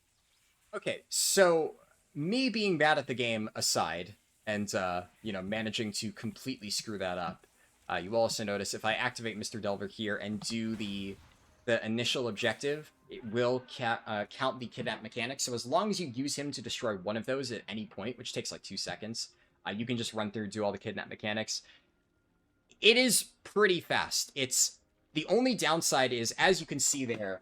Okay, so me being bad at the game aside, and, you know, managing to completely screw that up, you will also notice if I activate Mr. Delver here and do the initial objective, it will count the kidnap mechanics. So as long as you use him to destroy one of those at any point, which takes like 2 seconds, you can just run through, do all the kidnap mechanics. It is pretty fast. The only downside is, as you can see there,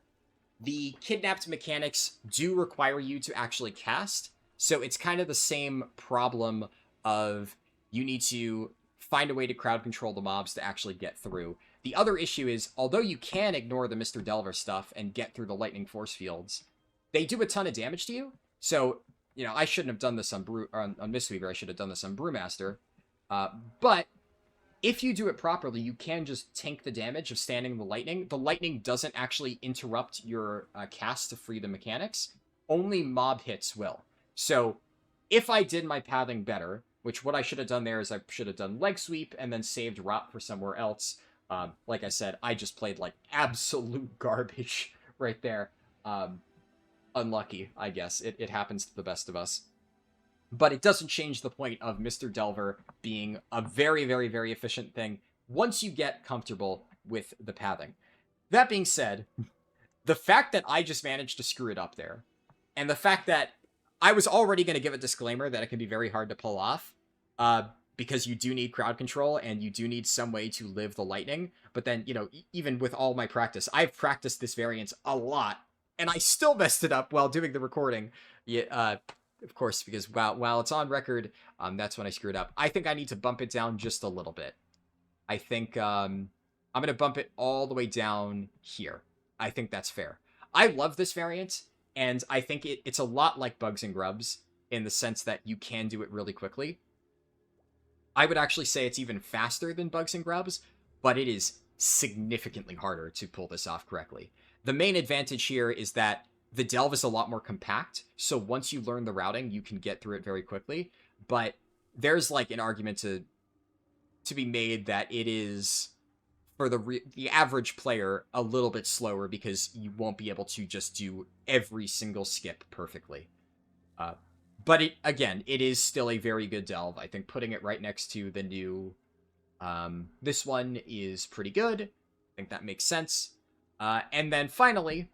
the kidnapped mechanics do require you to actually cast, so it's kind of the same problem of you need to find a way to crowd control the mobs to actually get through. The other issue is, although you can ignore the Mr. Delver stuff and get through the lightning force fields, they do a ton of damage to you. So, you know, I shouldn't have done this on Mistweaver, I should have done this on Brewmaster. But if you do it properly, you can just tank the damage of standing the lightning. The lightning doesn't actually interrupt your cast to free the mechanics. Only mob hits will. So if I did my pathing better, which what I should have done there is I should have done leg sweep and then saved rot for somewhere else. Like I said, I just played like absolute garbage right there. Unlucky, I guess. It happens to the best of us. But it doesn't change the point of Mr. Delver being a very, very, very efficient thing once you get comfortable with the pathing. That being said, the fact that I just managed to screw it up there, and the fact that I was already going to give a disclaimer that it can be very hard to pull off, because you do need crowd control and you do need some way to live the lightning. But then, you know, even with all my practice, I've practiced this variant a lot, and I still messed it up while doing the recording. Yeah, of course, because while it's on record, that's when I screwed up. I think I need to bump it down just a little bit. I think I'm going to bump it all the way down here. I think that's fair. I love this variant, and I think it's a lot like Bugs and Grubs in the sense that you can do it really quickly. I would actually say it's even faster than Bugs and Grubs, but it is significantly harder to pull this off correctly. The main advantage here is that the delve is a lot more compact, so once you learn the routing, you can get through it very quickly. But there's like an argument to be made that it is, for the average player, a little bit slower because you won't be able to just do every single skip perfectly. But it is still a very good delve. I think putting it right next to the new, this one is pretty good. I think that makes sense. And then finally,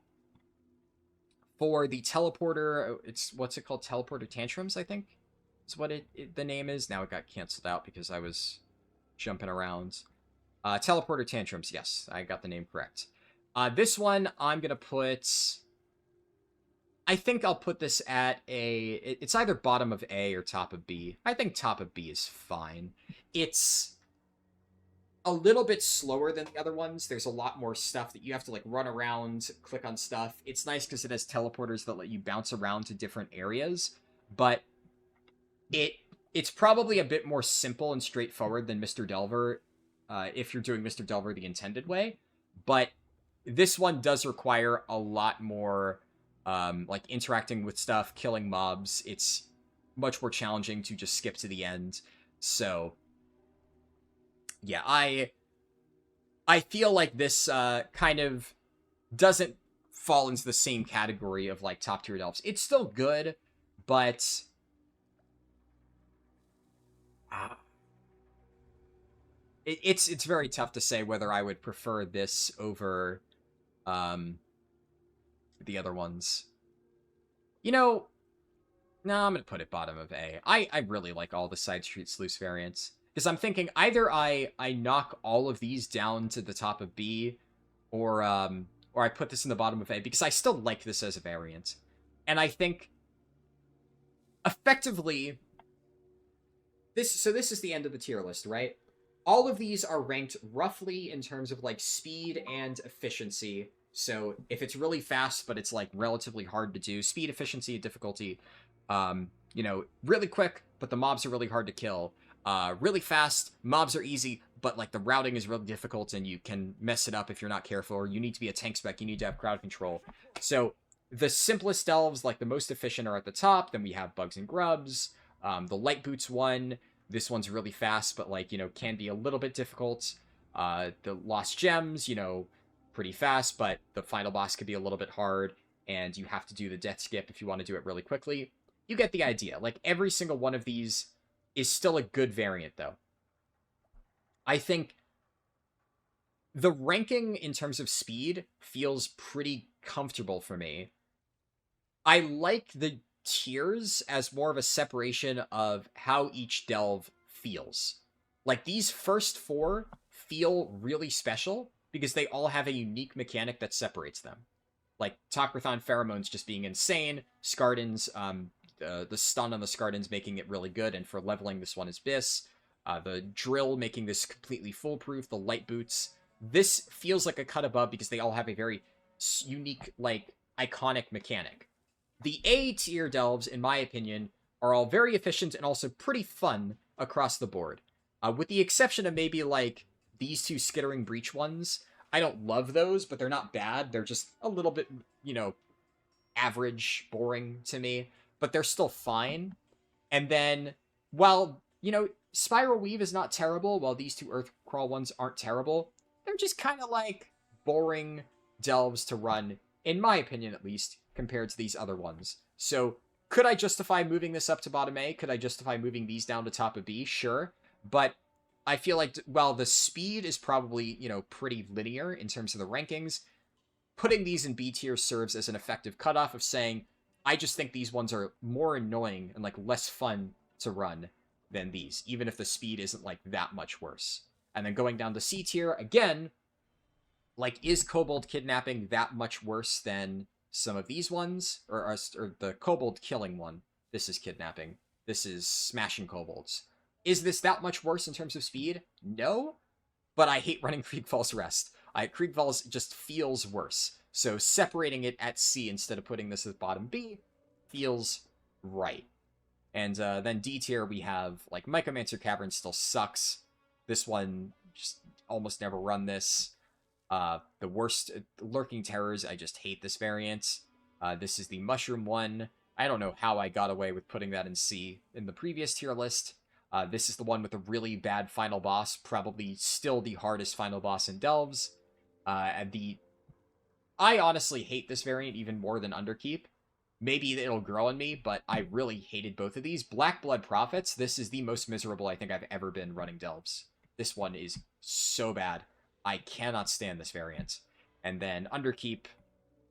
for the teleporter, what's it called? Teleporter Tantrums, I think is what the name is. Now it got canceled out because I was jumping around. Teleporter Tantrums, yes, I got the name correct. This one, I'm going to put... I think I'll put this at it's either bottom of A or top of B. I think top of B is fine. It's a little bit slower than the other ones. There's a lot more stuff that you have to like run around, click on stuff. It's nice because it has teleporters that let you bounce around to different areas, but it's probably a bit more simple and straightforward than Mr. Delver, if you're doing Mr. Delver the intended way. But this one does require a lot more like interacting with stuff, killing mobs. It's much more challenging to just skip to the end. So yeah, I feel like this kind of doesn't fall into the same category of like top tier delves. It's still good, but it's very tough to say whether I would prefer this over the other ones. You know, no, I'm gonna put it bottom of A. I really like all the side street sluice variants. Because I'm thinking either I knock all of these down to the top of B, or I put this in the bottom of A, because I still like this as a variant. And I think, effectively, this is the end of the tier list, right? all of these are ranked roughly in terms of like speed and efficiency. So if it's really fast, but it's like relatively hard to do, speed, efficiency, difficulty, you know, really quick, but the mobs are really hard to kill. Really fast, mobs are easy, but like the routing is really difficult and you can mess it up if you're not careful, or you need to be a tank spec, you need to have crowd control. So the simplest delves, like the most efficient, are at the top. Then we have bugs and grubs. The light boots one. This one's really fast, but like, you know, can be a little bit difficult. The lost gems, you know, pretty fast, but the final boss could be a little bit hard, and you have to do the death skip if you want to do it really quickly. You get the idea. Like, every single one of these is still a good variant, though. I think the ranking in terms of speed feels pretty comfortable for me. I like the tiers as more of a separation of how each delve feels. Like, these first four feel really special because they all have a unique mechanic that separates them. Like, Tokrathon Pheromones just being insane, Skardins, the stun on the Skardins making it really good, and for leveling this one is Biss. The Drill making this completely foolproof, the Light Boots. This feels like a cut above because they all have a very unique, like, iconic mechanic. The A tier delves, in my opinion, are all very efficient and also pretty fun across the board. With the exception of maybe, like, these two Skittering Breach ones. I don't love those, but they're not bad. They're just a little bit, you know, average, boring to me. But they're still fine. And then, while, you know, Spiral Weave is not terrible, while these two Earthcrawl ones aren't terrible, they're just kind of like boring delves to run, in my opinion at least, compared to these other ones. So, could I justify moving this up to bottom A? Could I justify moving these down to top of B? Sure. But I feel like, while the speed is probably, you know, pretty linear in terms of the rankings, putting these in B tier serves as an effective cutoff of saying, I just think these ones are more annoying and, like, less fun to run than these, even if the speed isn't, like, that much worse. And then going down to C tier, again, like, is Kobold Kidnapping that much worse than some of these ones? Or the Kobold Killing one. This is Kidnapping. This is Smashing Kobolds. Is this that much worse in terms of speed? No, but I hate running Krieg Falls Rest. Krieg Falls just feels worse. So separating it at C instead of putting this at bottom B feels right. And then D tier, we have, like, Mycomancer Cavern still sucks. This one, just almost never run this. The worst, Lurking Terrors, I just hate this variant. This is the Mushroom one. I don't know how I got away with putting that in C in the previous tier list. This is the one with a really bad final boss, probably still the hardest final boss in Delves. I honestly hate this variant even more than Underkeep. Maybe it'll grow on me, but I really hated both of these. Black Blood Prophets, this is the most miserable I think I've ever been running Delves. This one is so bad. I cannot stand this variant. And then Underkeep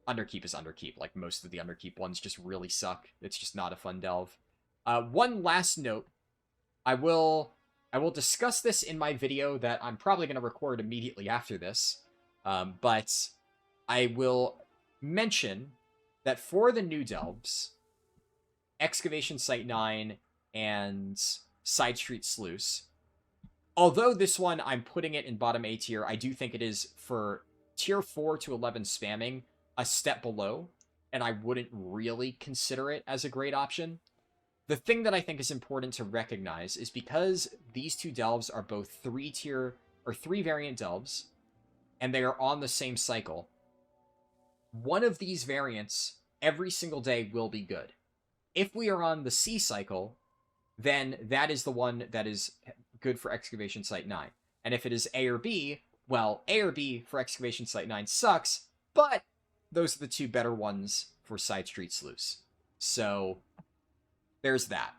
is Underkeep. Like, most of the Underkeep ones just really suck. It's just not a fun delve. One last note. I will discuss this in my video that I'm probably going to record immediately after this. But I will mention that for the new delves, Excavation Site 9 and Side Street Sluice, although this one I'm putting it in bottom A tier, I do think it is, for tier 4 to 11 spamming, a step below, and I wouldn't really consider it as a great option. The thing that I think is important to recognize is because these two delves are both 3 variant delves, and they are on the same cycle, one of these variants every single day will be good. If we are on the C cycle, then that is the one that is good for Excavation Site 9. And if it is A or B, well, A or B for Excavation Site 9 sucks, but those are the two better ones for Side Street Sluice. So there's that.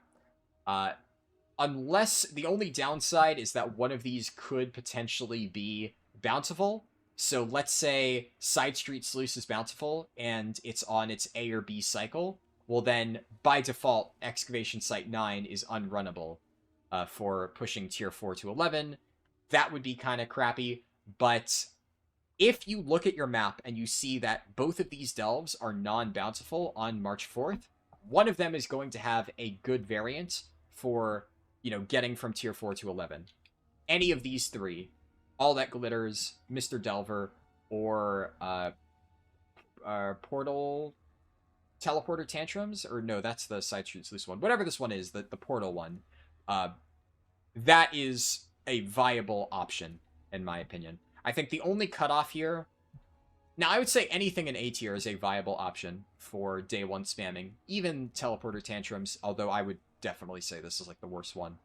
Unless the only downside is that one of these could potentially be bountiful. So let's say Side Street Sluice is bountiful and it's on its A or B cycle. Well, then by default, Excavation Site 9 is unrunnable for pushing tier 4 to 11. That would be kind of crappy. But if you look at your map and you see that both of these delves are non-bountiful on March 4th, one of them is going to have a good variant for, you know, getting from tier 4 to 11. any of these three, All That Glitters, Mr. Delver, or Portal Teleporter Tantrums, or no, that's the Side Streets Loose one. Whatever this one is, the Portal one, that is a viable option, in my opinion. I think the only cutoff here... Now, I would say anything in A tier is a viable option for day one spamming. Even Teleporter Tantrums, although I would definitely say this is like the worst one.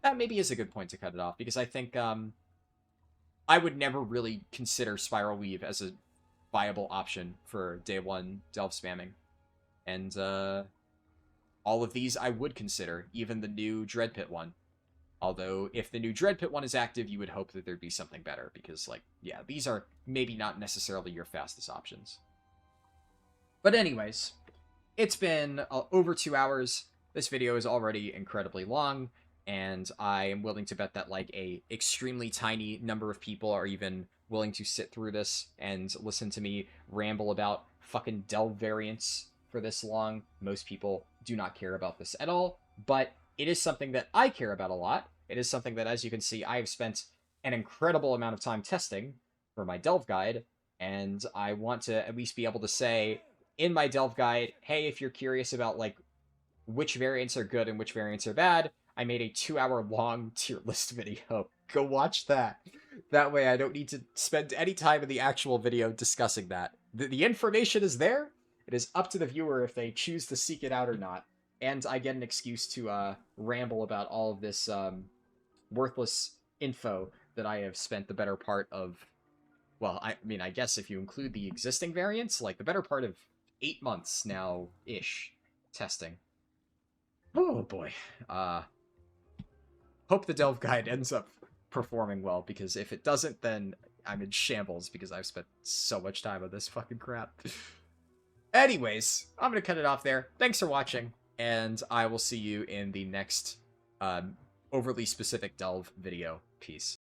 That maybe is a good point to cut it off, because I think I would never really consider Spiral Weave as a viable option for day one delve spamming. And all of these I would consider, even the new Dread Pit one. Although, if the new Dread Pit one is active, you would hope that there'd be something better, because, like, yeah, these are maybe not necessarily your fastest options. But anyways, it's been over 2 hours. This video is already incredibly long, and I am willing to bet that, like, a extremely tiny number of people are even willing to sit through this and listen to me ramble about fucking delve variants for this long. Most people do not care about this at all, but it is something that I care about a lot. It is something that, as you can see, I have spent an incredible amount of time testing for my delve guide, and I want to at least be able to say in my delve guide, hey, if you're curious about, like, which variants are good and which variants are bad, I made a 2-hour-long tier list video. Go watch that. That way I don't need to spend any time in the actual video discussing that. The information is there. It is up to the viewer if they choose to seek it out or not. And I get an excuse to ramble about all of this worthless info that I have spent the better part of... Well, I mean, I guess if you include the existing variants, like the better part of 8 months now-ish testing. Oh, boy. Hope the delve guide ends up performing well, because if it doesn't, then I'm in shambles, because I've spent so much time on this fucking crap. Anyways, I'm gonna cut it off there. Thanks for watching, and I will see you in the next overly specific delve video. Peace.